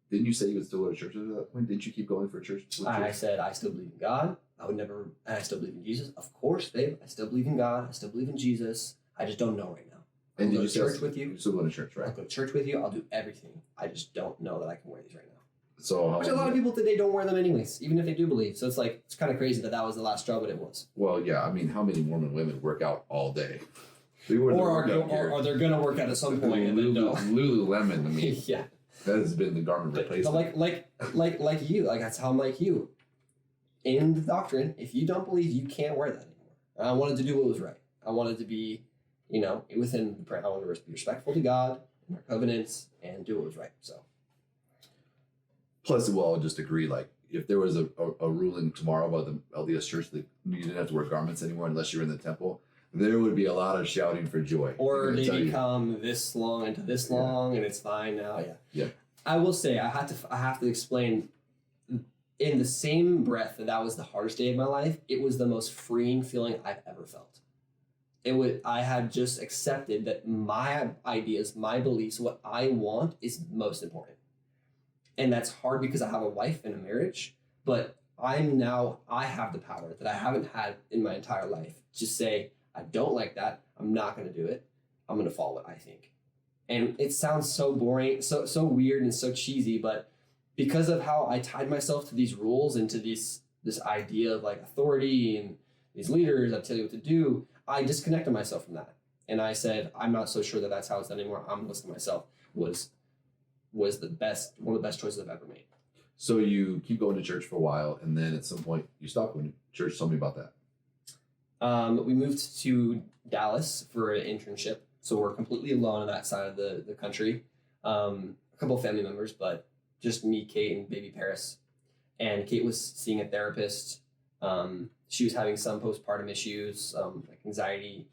Didn't you say you would still go to church at that point? Didn't you keep going for church? I said, I still believe in God. And I still believe in Jesus. Of course, babe. I still believe in God. I still believe in Jesus. I just don't know right now. I'll go to church with you. You're still going to church, right? I'll go to church with you. I'll do everything. I just don't know that I can wear these right now. So Which a lot of people today don't wear them anyways, even if they do believe. So it's kind of crazy that was the last straw, but it was. Well, yeah. I mean, how many Mormon women work out all day? Or they're going to work out at some point and then don't. Lululemon, I mean, Yeah. that has been the garment replacement. But like you, like that's how I'm like you. In the doctrine, if you don't believe, you can't wear that anymore. And I wanted to do what was right. I wanted to be, within the prayer. I wanted to be respectful to God and our covenants and do what was right. So. Plus, we'll all just agree, like, if there was a ruling tomorrow by the LDS Church that you didn't have to wear garments anymore unless you're in the temple, there would be a lot of shouting for joy. Or they become this long into this long, and it's fine now. Yeah. Yeah. I will say I have to explain. In the same breath that was the hardest day of my life, it was the most freeing feeling I've ever felt. I had just accepted that my ideas, my beliefs, what I want is most important. And that's hard because I have a wife and a marriage, but I have the power that I haven't had in my entire life to say, I don't like that. I'm not going to do it. I'm going to follow what I think. And it sounds so boring, so weird and so cheesy, but because of how I tied myself to these rules and to this idea of like authority and these leaders that tell you what to do, I disconnected myself from that. And I said, I'm not so sure that that's how it's done anymore. I'm listening to myself was one of the best choices I've ever made. So you keep going to church for a while, and then at some point you stop going to church. Tell me about that. We moved to Dallas for an internship. So we're completely alone on that side of the country. A couple of family members, but just me, Kate, and baby Paris. And Kate was seeing a therapist. She was having some postpartum issues, like anxiety.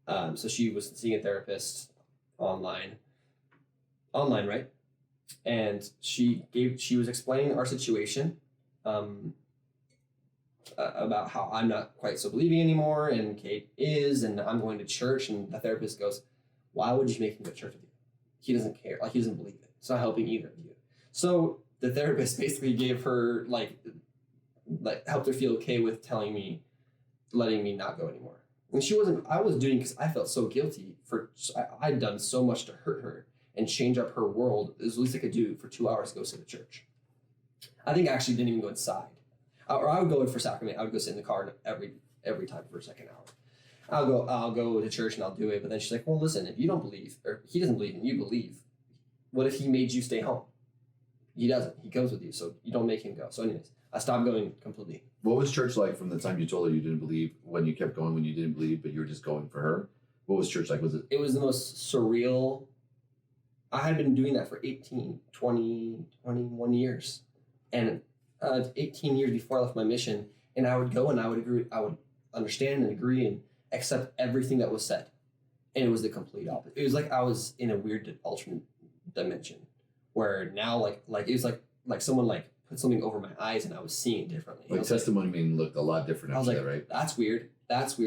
So she was seeing a therapist online, right? And she was explaining our situation, about how I'm not quite so believing anymore, and Kate is, and I'm going to church. And the therapist goes, "Why would you make him go to church with you? He doesn't care. Like, he doesn't believe it. It's not helping either of you." So the therapist basically gave her helped her feel okay with letting me not go anymore. And I was doing because I felt so guilty I'd done so much to hurt her and change up her world. It was the least I could do for 2 hours to go sit at church. I think I actually didn't even go inside. Or I would go in for sacrament. I would go sit in the car every time for a second hour. I'll go to church and I'll do it. But then she's like, well, listen, if you don't believe, or he doesn't believe and you believe, what if he made you stay home? He doesn't. He goes with you, so you don't make him go. So anyways, I stopped going completely. What was church like from the time you told her you didn't believe, when you kept going when you didn't believe, but you were just going for her? What was church like? It was the most surreal. I had been doing that for 18, 20, 21 years. And 18 years before I left my mission, and I would go and I would agree, I would understand and agree and accept everything that was said. And it was the complete opposite. It was like I was in a weird alternate dimension where now like it was like someone put something over my eyes and I was seeing it differently. Like testimony mean looked a lot different after that, right? That's weird. That's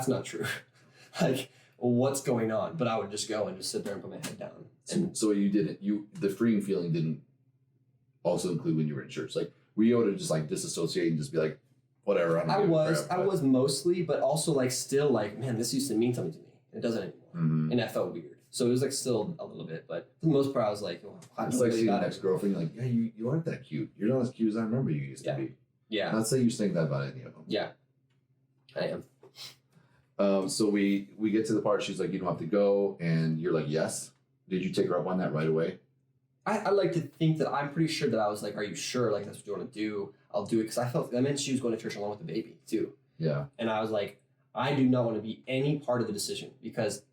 not true. Like, what's going on? But I would just go and just sit there and put my head down. And so the freeing feeling didn't also include when you were in church. Like, were you able to just disassociate and just be like, whatever? I was mostly, but also still man, this used to mean something to me. It doesn't anymore. Mm-hmm. And that felt weird. So it was still a little bit, but for the most part, I was like, it's like seeing an ex-girlfriend, like, yeah, you aren't that cute. You're not as cute as I remember you used to be. Yeah. Not say you think that about any of them. Yeah, I am. So we get to the part, she's like, you don't have to go, and you're like, yes. Did you take her up on that right away? I like to think that I'm pretty sure that I was like, are you sure? Like, that's what you want to do? I'll do it. Because that meant she was going to church along with the baby, too. Yeah. And I was like, I do not want to be any part of the decision because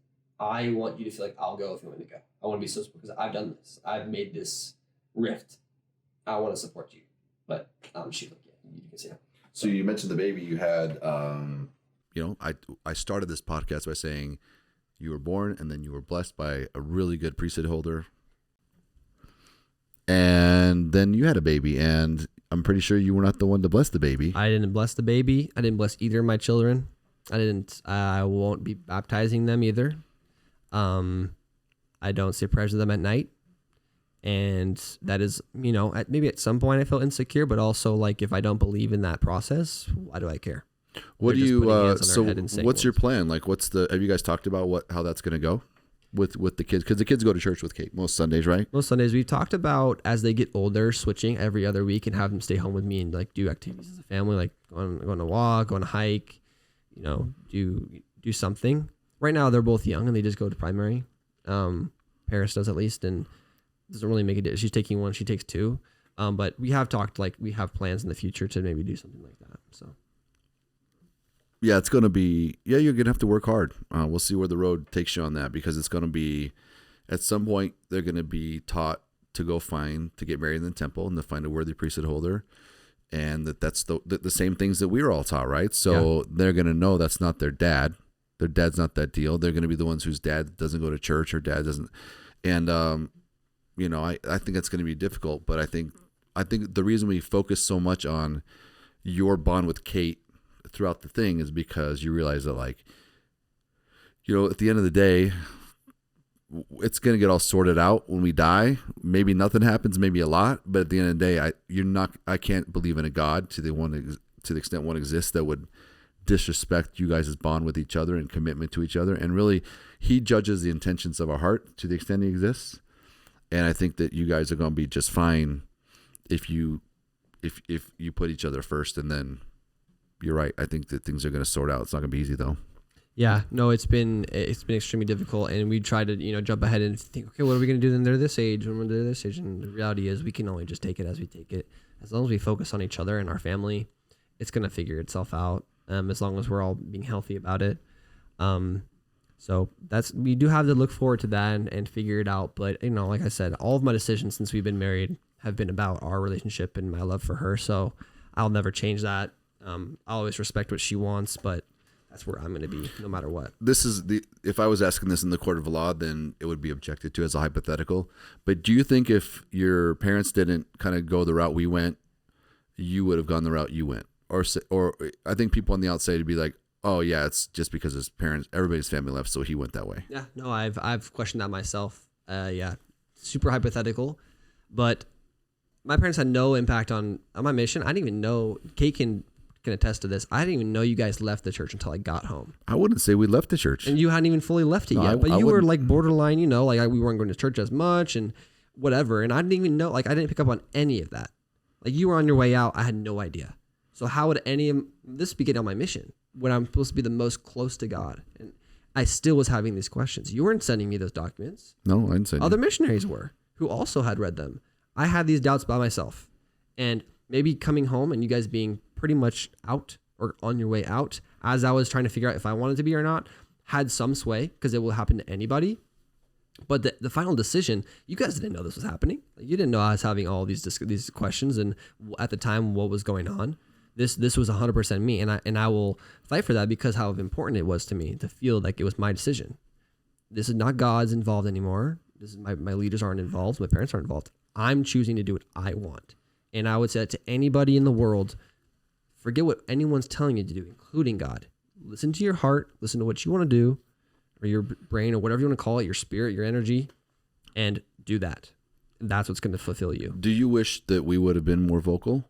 I want you to feel like I'll go if you want me to go. I want to be so because I've done this. I've made this rift. I want to support you. But she's like, yeah, you can see that. So you mentioned the baby you had. I started this podcast by saying you were born and then you were blessed by a really good priesthood holder. And then you had a baby, and I'm pretty sure you were not the one to bless the baby. I didn't bless the baby. I didn't bless either of my children. I won't be baptizing them either. I don't say prayers to them at night. And that is, maybe at some point I felt insecure, but also like if I don't believe in that process, why do I care? What do you, saying what's your plan? Like have you guys talked about how that's going to go with the kids? Because the kids go to church with Kate most Sundays, right? Most Sundays. We've talked about as they get older, switching every other week and have them stay home with me and like do activities as a family, like going on a walk, going on a hike, do something. Right now they're both young and they just go to primary. Paris does at least, and doesn't really make a difference. She's taking one, she takes two. But we have talked, like we have plans in the future to maybe do something like that. So yeah, it's going to be, you're going to have to work hard. We'll see where the road takes you on that, because it's going to be, at some point, they're going to be taught to get married in the temple and to find a worthy priesthood holder. And that's the same things that we were all taught, right? So they're going to know that's not their dad. Their dad's not that deal. They're going to be the ones whose dad doesn't go to church or dad doesn't. And, I think that's going to be difficult, but I think the reason we focus so much on your bond with Kate throughout the thing is because you realize that, like, at the end of the day, it's going to get all sorted out when we die. Maybe nothing happens, maybe a lot, but at the end of the day, I can't believe in a God to the extent one exists that would disrespect you guys' bond with each other and commitment to each other. And really, he judges the intentions of our heart to the extent he exists. And I think that you guys are going to be just fine if you put each other first. And then you're right. I think that things are going to sort out. It's not going to be easy though. Yeah, no, it's been extremely difficult, and we try to jump ahead and think, okay, what are we going to do when they're this age? When they're this age, and the reality is we can only just take it as we take it. As long as we focus on each other and our family, it's going to figure itself out. As long as we're all being healthy about it. So we do have to look forward to that and figure it out. But, like I said, all of my decisions since we've been married have been about our relationship and my love for her. So I'll never change that. I'll always respect what she wants, but that's where I'm going to be no matter what. If I was asking this in the court of law, then it would be objected to as a hypothetical. But do you think if your parents didn't kind of go the route we went, you would have gone the route you went? Or I think people on the outside would be like, oh yeah, it's just because his parents, everybody's family left, so he went that way. Yeah, no, I've questioned that myself. Yeah, super hypothetical, but my parents had no impact on my mission. I didn't even know. Kate can attest to this. I didn't even know you guys left the church until I got home. I wouldn't say we left the church, and you hadn't even fully left it yet. But you were like borderline, like we weren't going to church as much and whatever. And I didn't even know. Like I didn't pick up on any of that. Like you were on your way out. I had no idea. So how would any of this be getting on my mission when I'm supposed to be the most close to God? And I still was having these questions. You weren't sending me those documents. No, I didn't send Other missionaries were, who also had read them. I had these doubts by myself. And maybe coming home and you guys being pretty much out or on your way out, as I was trying to figure out if I wanted to be or not, had some sway, because it will happen to anybody. But the final decision, you guys didn't know this was happening. You didn't know I was having all these questions, and at the time, what was going on. This was 100% me, and I will fight for that because how important it was to me to feel like it was my decision. This is not God's involved anymore. This is my leaders aren't involved. My parents aren't involved. I'm choosing to do what I want. And I would say that to anybody in the world, forget what anyone's telling you to do, including God. Listen to your heart. Listen to what you want to do, or your brain, or whatever you want to call it, your spirit, your energy, and do that. And that's what's going to fulfill you. Do you wish that we would have been more vocal?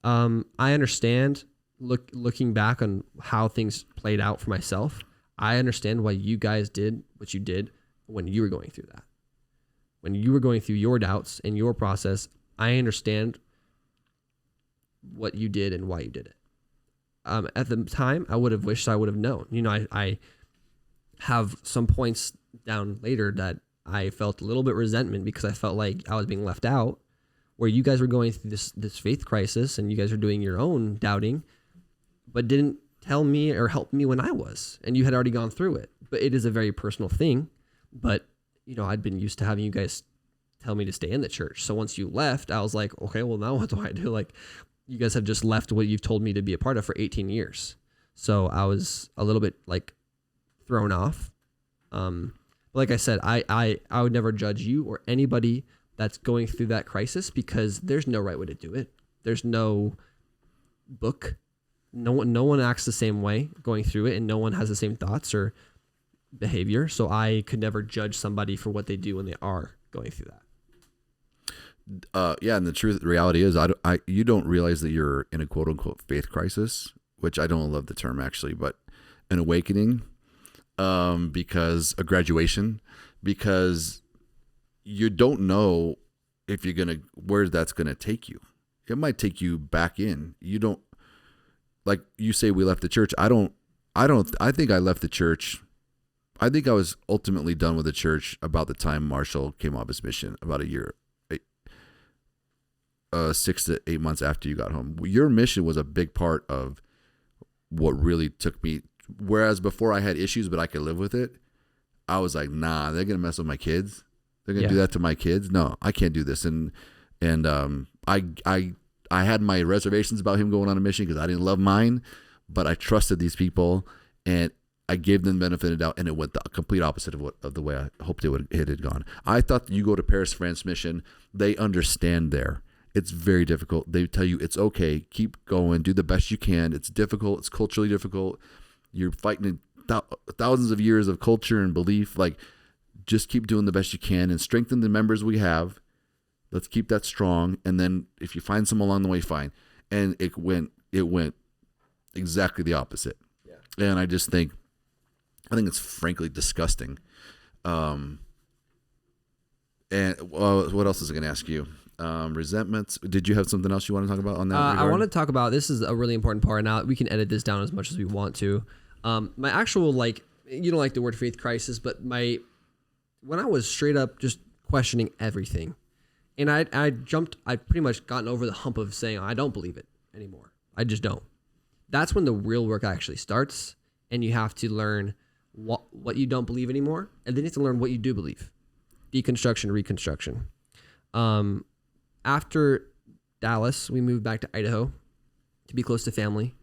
I understand looking back on how things played out for myself. I understand why you guys did what you did when you were going through that. When you were going through your doubts and your process, I understand what you did and why you did it. At the time, I would have wished I would have known. I have some points down later that I felt a little bit resentment because I felt like I was being left out, where you guys were going through this faith crisis and you guys were doing your own doubting, but didn't tell me or help me when I was, and you had already gone through it. But it is a very personal thing. But, I'd been used to having you guys tell me to stay in the church. So once you left, I was like, okay, well, now what do I do? Like, you guys have just left what you've told me to be a part of for 18 years. So I was a little bit like thrown off. But like I said, I would never judge you or anybody that's going through that crisis, because there's no right way to do it. There's no book. No one acts the same way going through it, and no one has the same thoughts or behavior. So I could never judge somebody for what they do when they are going through that. Yeah, and the reality is, you don't realize that you're in a quote unquote faith crisis, which I don't love the term actually, but an awakening, because a graduation, because you don't know if you're gonna where that's gonna take you. It might take you back in. You don't, like you say, we left the church. I think I left the church. I think I was ultimately done with the church about the time Marshall came off his mission, about a year. 6 to 8 months after you got home. Your mission was a big part of what really took me. Whereas before I had issues, but I could live with it. I was like, nah, they're going to mess with my kids. They're going to do that to my kids. No, I can't do this. And I had my reservations about him going on a mission because I didn't love mine, but I trusted these people and I gave them the benefit of the doubt, and it went the complete opposite of the way I hoped it had gone. I thought you go to Paris, France mission, they understand there. It's very difficult. They tell you it's okay. Keep going. Do the best you can. It's difficult. It's culturally difficult. You're fighting thousands of years of culture and belief. Like, just keep doing the best you can and strengthen the members we have. Let's keep that strong. And then if you find some along the way, fine. And it went exactly the opposite. Yeah. And I think it's frankly disgusting. And what else is I going to ask you? Resentments. Did you have something else you want to talk about on that? I want to talk about, this is a really important part. Now we can edit this down as much as we want to. My actual, you don't like the word faith crisis, but when I was straight up just questioning everything, and I pretty much gotten over the hump of saying, I don't believe it anymore. I just don't. That's when the real work actually starts, and you have to learn what you don't believe anymore, and then you have to learn what you do believe. Deconstruction, reconstruction. After Dallas, we moved back to Idaho to be close to family,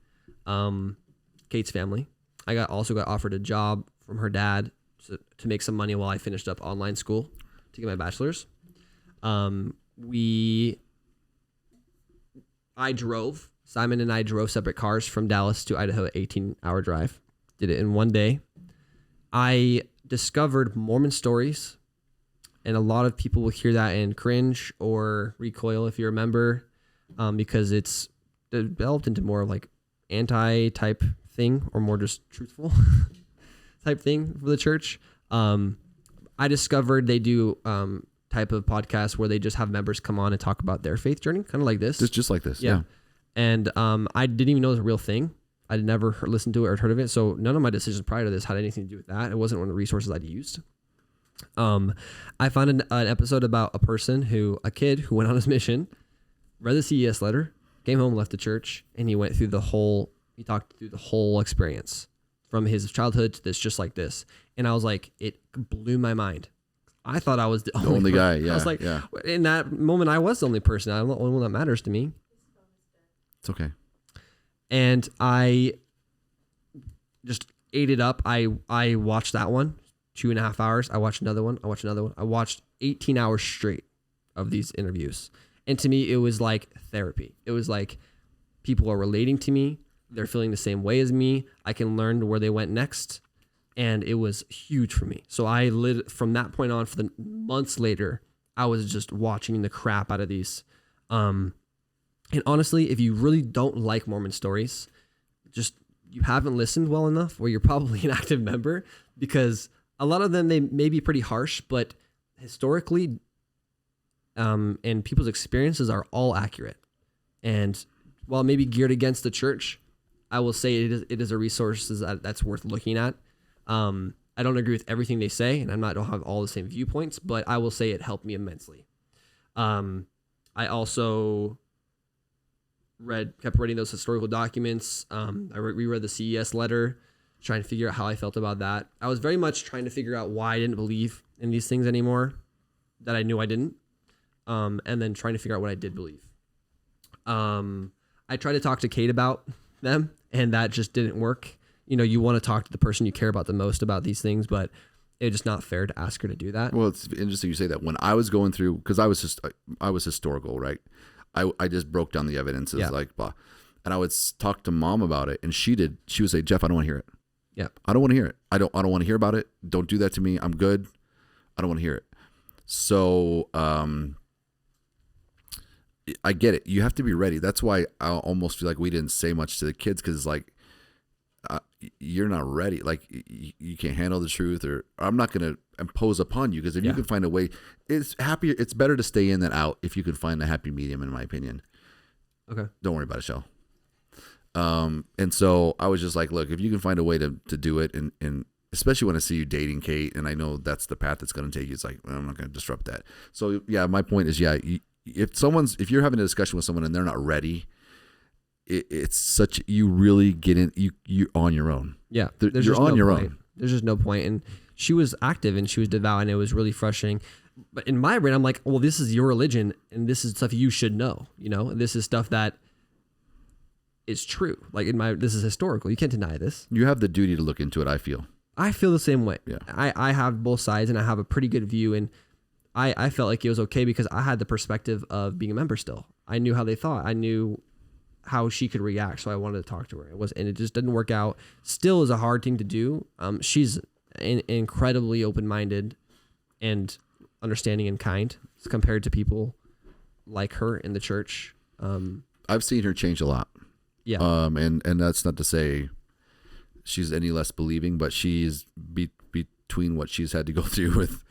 Kate's family. I also got offered a job from her dad to make some money while I finished up online school to get my bachelor's. Simon and I drove separate cars from Dallas to Idaho, 18-hour drive. Did it in one day. I discovered Mormon stories. And a lot of people will hear that and cringe or recoil, if you remember, because it's developed into more of like anti-type thing or more just truthful type thing for the church. I discovered they do type of podcast where they just have members come on and talk about their faith journey, kind of like this. Just like this, yeah. And I didn't even know it was a real thing. I'd never listened to it or heard of it. So none of my decisions prior to this had anything to do with that. It wasn't one of the resources I'd used. I found an episode about a kid who went on his mission, read the CES letter, came home, left the church, and he talked through the whole experience from his childhood to this, just like this. And I was like, it blew my mind. I thought I was the only guy. Yeah. I was like, in that moment, I was the only person. I'm the only one that matters to me. It's okay. And I just ate it up. I watched that one. 2.5 hours. I watched another one. I watched 18 hours straight of these interviews. And to me, it was like therapy. It was like people are relating to me. They're feeling the same way as me. I can learn where they went next. And it was huge for me. So from that point on, for the months later, I was just watching the crap out of these. And honestly, if you really don't like Mormon stories, you haven't listened well enough, or you're probably an active member, because a lot of them, they may be pretty harsh, but historically, and people's experiences are all accurate. And while maybe geared against the church, I will say it is a resource that's worth looking at. I don't agree with everything they say, and don't have all the same viewpoints, but I will say it helped me immensely. I also kept reading those historical documents. I reread the CES letter, trying to figure out how I felt about that. I was very much trying to figure out why I didn't believe in these things anymore, that I knew I didn't, and then trying to figure out what I did believe. I tried to talk to Kate about them, and that just didn't work. You want to talk to the person you care about the most about these things, but it's just not fair to ask her to do that. Well, it's interesting you say that. When I was going through, because I was historical, right? I just broke down the evidences, like blah, and I would talk to mom about it, and she would say, Jeff, I don't want to hear it. Yeah, I don't want to hear it. I don't want to hear about it. Don't do that to me. I'm good. I don't want to hear it. So I get it. You have to be ready. That's why I almost feel like we didn't say much to the kids, because it's like, you're not ready. Like you can't handle the truth, or I'm not going to impose upon you, because if you can find a way, it's better to stay in than out if you can find a happy medium, in my opinion. Okay. Don't worry about it, Shell. And so I was just like, look, if you can find a way to do it, and especially when I see you dating Kate, and I know that's the path that's going to take you, it's like, well, I'm not going to disrupt that. So yeah, my point is, if you're having a discussion with someone and they're not ready, it's such, you really get in, you're on your own. Yeah. You're on your own. There's just no point. And she was active and she was devout, and it was really frustrating. But in my brain, I'm like, well, this is your religion, and this is stuff you should know, and this is stuff that is true. Like this is historical. You can't deny this. You have the duty to look into it, I feel. I feel the same way. Yeah. I have both sides, and I have a pretty good view, and I felt like it was okay because I had the perspective of being a member still. I knew how they thought. I knew how she could react, so I wanted to talk to her. And it just didn't work out. Still is a hard thing to do. She's incredibly open-minded and understanding and kind compared to people like her in the church. I've seen her change a lot. Yeah. And that's not to say she's any less believing, but she's between what she's had to go through with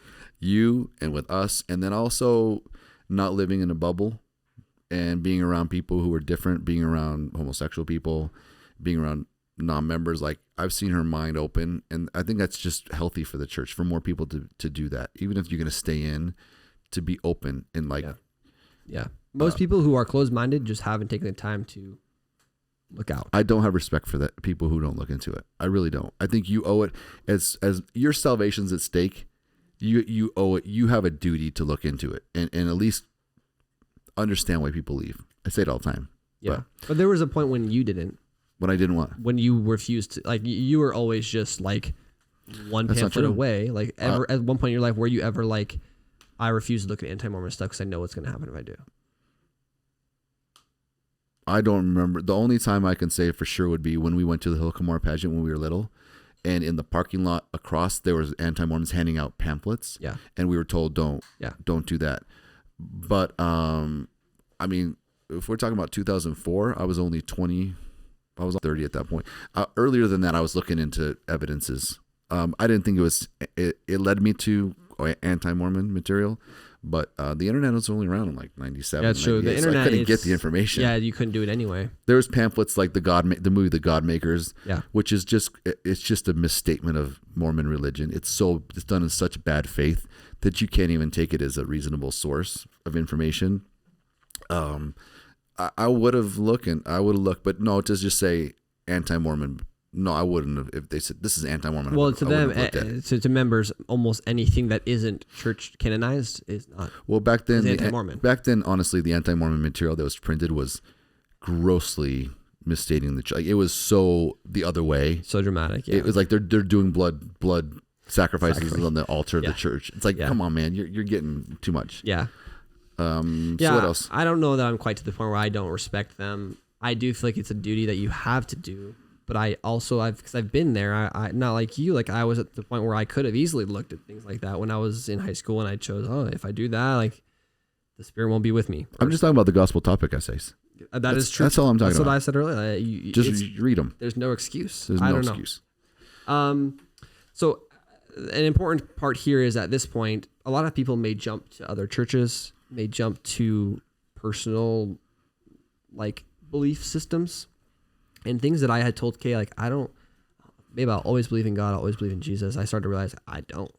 you and with us, and then also not living in a bubble and being around people who are different, being around homosexual people, being around non-members. Like, I've seen her mind open, and I think that's just healthy for the church, for more people to do that, even if you're going to stay in, to be open and like, yeah. Most people who are closed-minded just haven't taken the time to look out. I don't have respect for that, people who don't look into it. I really don't. I think you owe it, as your salvation's at stake. You owe it. You have a duty to look into it and at least understand why people leave. I say it all the time. Yeah. But there was a point when you didn't. When I didn't want. When you refused to, like, you were always just like one pamphlet away. Like, at one point in your life, were you ever like, I refuse to look at anti-Mormon stuff because I know what's going to happen if I do? I don't remember. The only time I can say for sure would be when we went to the Hilkamore pageant when we were little. And in the parking lot across, there was anti-Mormons handing out pamphlets. Yeah. And we were told, don't do that. But, I mean, if we're talking about 2004, I was only 20. I was 30 at that point. Earlier than that, I was looking into evidences. I didn't think it led me to anti-Mormon material, but the internet was only around in like 97. Yeah, true. The internet, so I couldn't get the information. Yeah, you couldn't do it anyway. There was pamphlets like the movie The God Makers, which is just a misstatement of Mormon religion. It's done in such bad faith that you can't even take it as a reasonable source of information. I would have looked, but no, to just say anti-Mormon. No, I wouldn't have. If they said this is anti-Mormon. Well, to them, to members, almost anything that isn't church canonized is not. Well, back then, anti-Mormon. Honestly, the anti-Mormon material that was printed was grossly misstating the church. Like, it was so the other way. So dramatic. Yeah. It was like they're doing blood sacrifices on the altar of the church. It's like, come on, man, you're getting too much. Yeah. So what else? I don't know that I'm quite to the point where I don't respect them. I do feel like it's a duty that you have to do. But I also, because I've been there, I not like you, like I was at the point where I could have easily looked at things like that when I was in high school, and I chose, if I do that, like the Spirit won't be with me. I'm just talking about the gospel topic essays. That is true. That's all I'm talking about. That's what I said earlier. Just read them. There's no excuse. There's no excuse. So an important part here is at this point, a lot of people may jump to other churches, may jump to personal, like, belief systems. And things that I had told Kay, like, maybe I'll always believe in God, I'll always believe in Jesus. I started to realize I don't.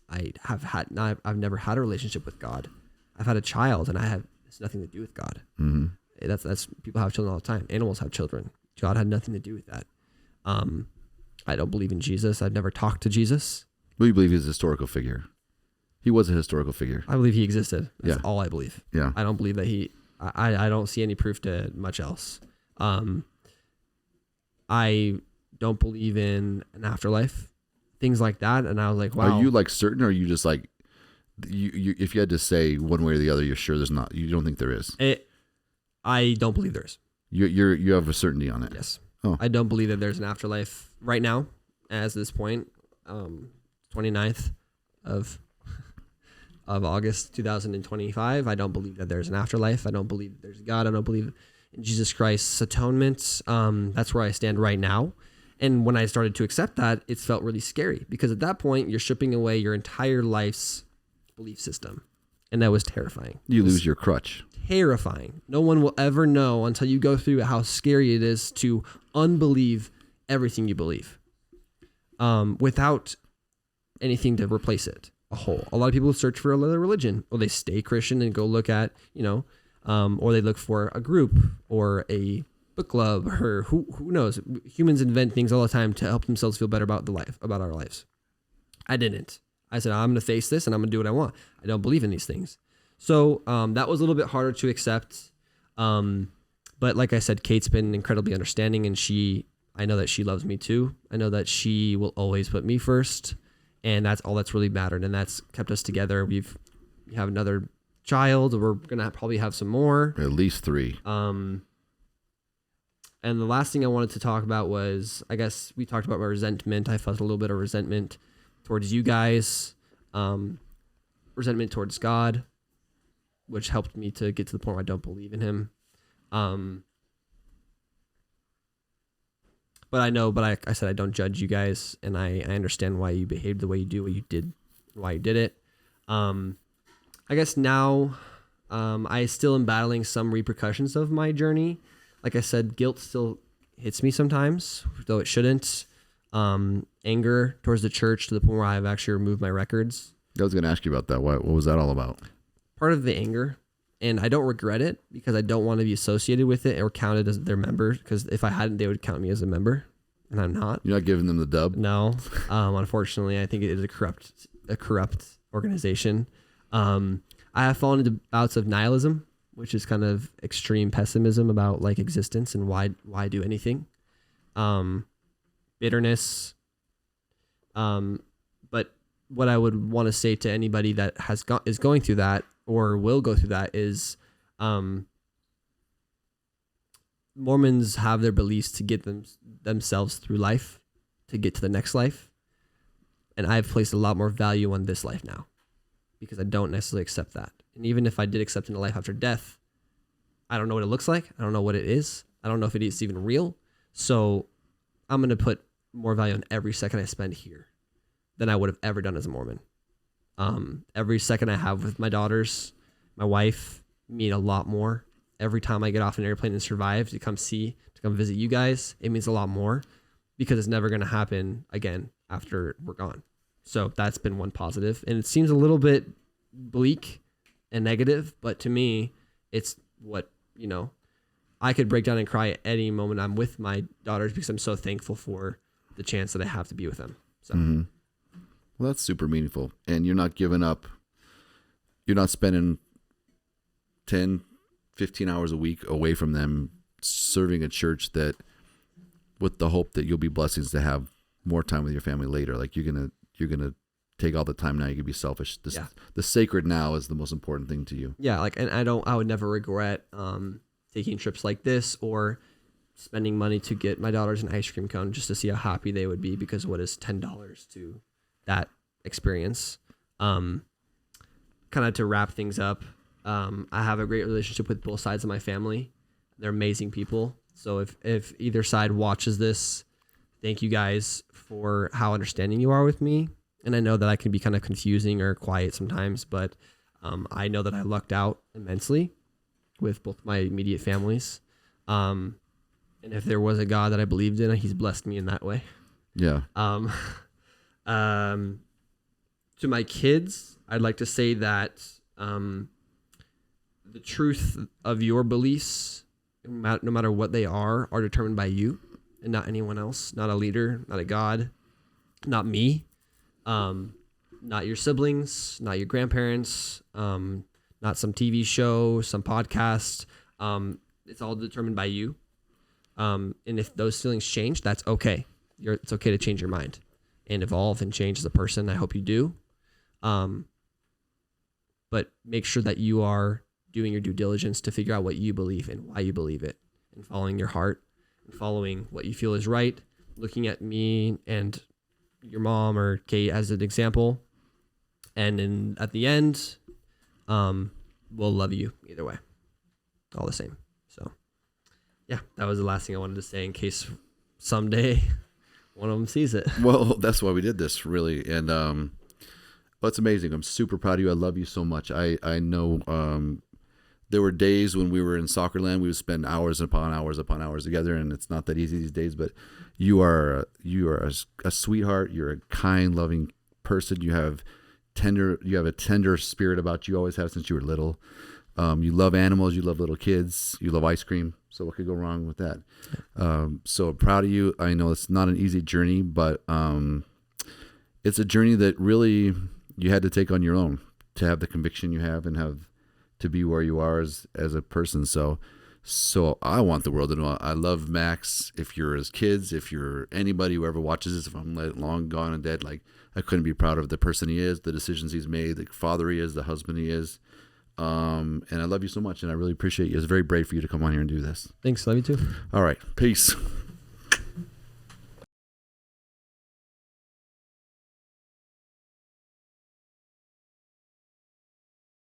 I've never had a relationship with God. I've had a child, and it's nothing to do with God. Mm-hmm. That's people have children all the time. Animals have children. God had nothing to do with that. I don't believe in Jesus. I've never talked to Jesus. But you believe he's a historical figure. He was a historical figure. I believe he existed. That's all I believe. Yeah. I don't believe that I don't see any proof to much else. I don't believe in an afterlife. things like that. And I was like, wow. Are you like certain, or are you just like, you if you had to say one way or the other, you're sure there's not, you don't think there is? I don't believe there is. You have a certainty on it. Yes. Oh. I don't believe that there's an afterlife right now, as this point, 29th of August 2025. I don't believe that there's an afterlife. I don't believe that there's God. I don't believe in Jesus Christ's atonement. That's where I stand right now. And when I started to accept that, it felt really scary, because at that point, you're stripping away your entire life's belief system. And that was terrifying. You lose your crutch. Terrifying. No one will ever know until you go through how scary it is to unbelieve everything you believe, without anything to replace it. A lot of people search for another religion, or they stay Christian and go look at, or they look for a group or a book club, or who knows. Humans invent things all the time to help themselves feel better about our lives. I didn't. I said, I'm going to face this and I'm going to do what I want. I don't believe in these things. So that was a little bit harder to accept. But like I said, Kate's been incredibly understanding, and I know that she loves me too. I know that she will always put me first, and that's all that's really mattered. And that's kept us together. We have another child. We're going to probably have some more. At least 3. And the last thing I wanted to talk about was, I guess we talked about my resentment. I felt a little bit of resentment towards you guys, resentment towards God, which helped me to get to the point where I don't believe in him. But like I said, I don't judge you guys, and I understand why you behaved the way you do, what you did, why you did it. I guess now I still am battling some repercussions of my journey. Like I said, guilt still hits me sometimes, though it shouldn't. Anger towards the church to the point where I've actually removed my records. I was going to ask you about that. What was that all about? Part of the anger, and I don't regret it, because I don't want to be associated with it or counted as their member, because if I hadn't, they would count me as a member, and I'm not. You're not giving them the dub? No. Unfortunately, I think it is a corrupt organization. I have fallen into bouts of nihilism, which is kind of extreme pessimism about like existence and why do anything. Bitterness. But what I would want to say to anybody that is going through that or will go through that is, Mormons have their beliefs to get themselves through life, to get to the next life. And I've placed a lot more value on this life now, because I don't necessarily accept that. And even if I did accept in a life after death, I don't know what it looks like. I don't know what it is. I don't know if it is even real. So I'm going to put more value on every second I spend here than I would have ever done as a Mormon. Every second I have with my daughters, my wife, mean a lot more. Every time I get off an airplane and survive to come visit you guys, it means a lot more, because it's never going to happen again after we're gone. So that's been one positive. And it seems a little bit bleak and negative, but to me, it's what, I could break down and cry at any moment I'm with my daughters, because I'm so thankful for the chance that I have to be with them. So. Mm-hmm. Well, that's super meaningful. And you're not giving up. You're not spending 10, 15 hours a week away from them serving a church that, with the hope that you'll be blessings to have more time with your family later. Like you're gonna take all the time now. You can be selfish. The sacred now is the most important thing to you. Yeah, and I would never regret taking trips like this or spending money to get my daughters an ice cream cone just to see how happy they would be, because what is $10 to that experience? Kind of to wrap things up, I have a great relationship with both sides of my family. They're amazing people. So if either side watches this, thank you guys for how understanding you are with me. And I know that I can be kind of confusing or quiet sometimes, but I know that I lucked out immensely with both my immediate families. And if there was a God that I believed in, he's blessed me in that way. Yeah. To my kids, I'd like to say that the truth of your beliefs, no matter what they are determined by you and not anyone else, not a leader, not a God, not me, not your siblings, not your grandparents, not some TV show, some podcast. It's all determined by you. And if those feelings change, that's okay. It's okay to change your mind. and evolve and change as a person. I hope you do. But make sure that you are doing your due diligence to figure out what you believe and why you believe it, and following your heart and following what you feel is right. Looking at me and your mom or Kate as an example. And at the end, we'll love you either way. All the same. So, yeah, that was the last thing I wanted to say in case someday one of them sees it. Well, that's why we did this, really. And well, it's amazing. I'm super proud of you. I love you so much. I know there were days when we were in soccer land, we would spend hours upon hours together, and it's not that easy these days, but you are a sweetheart. You're a kind, loving person. You have a tender spirit about you. You always have since you were little. You love animals. You love little kids. You love ice cream. So what could go wrong with that? So proud of you. I know it's not an easy journey, but it's a journey that really you had to take on your own to have the conviction you have and have to be where you are as a person. So I want the world to know I love Max. If you're his kids, if you're anybody who ever watches this, if I'm long gone and dead, like I couldn't be prouder of the person he is, the decisions he's made, the father he is, the husband he is. And I love you so much, and I really appreciate you. It's very brave for you to come on here and do this. Thanks. Love you too. All right. Peace.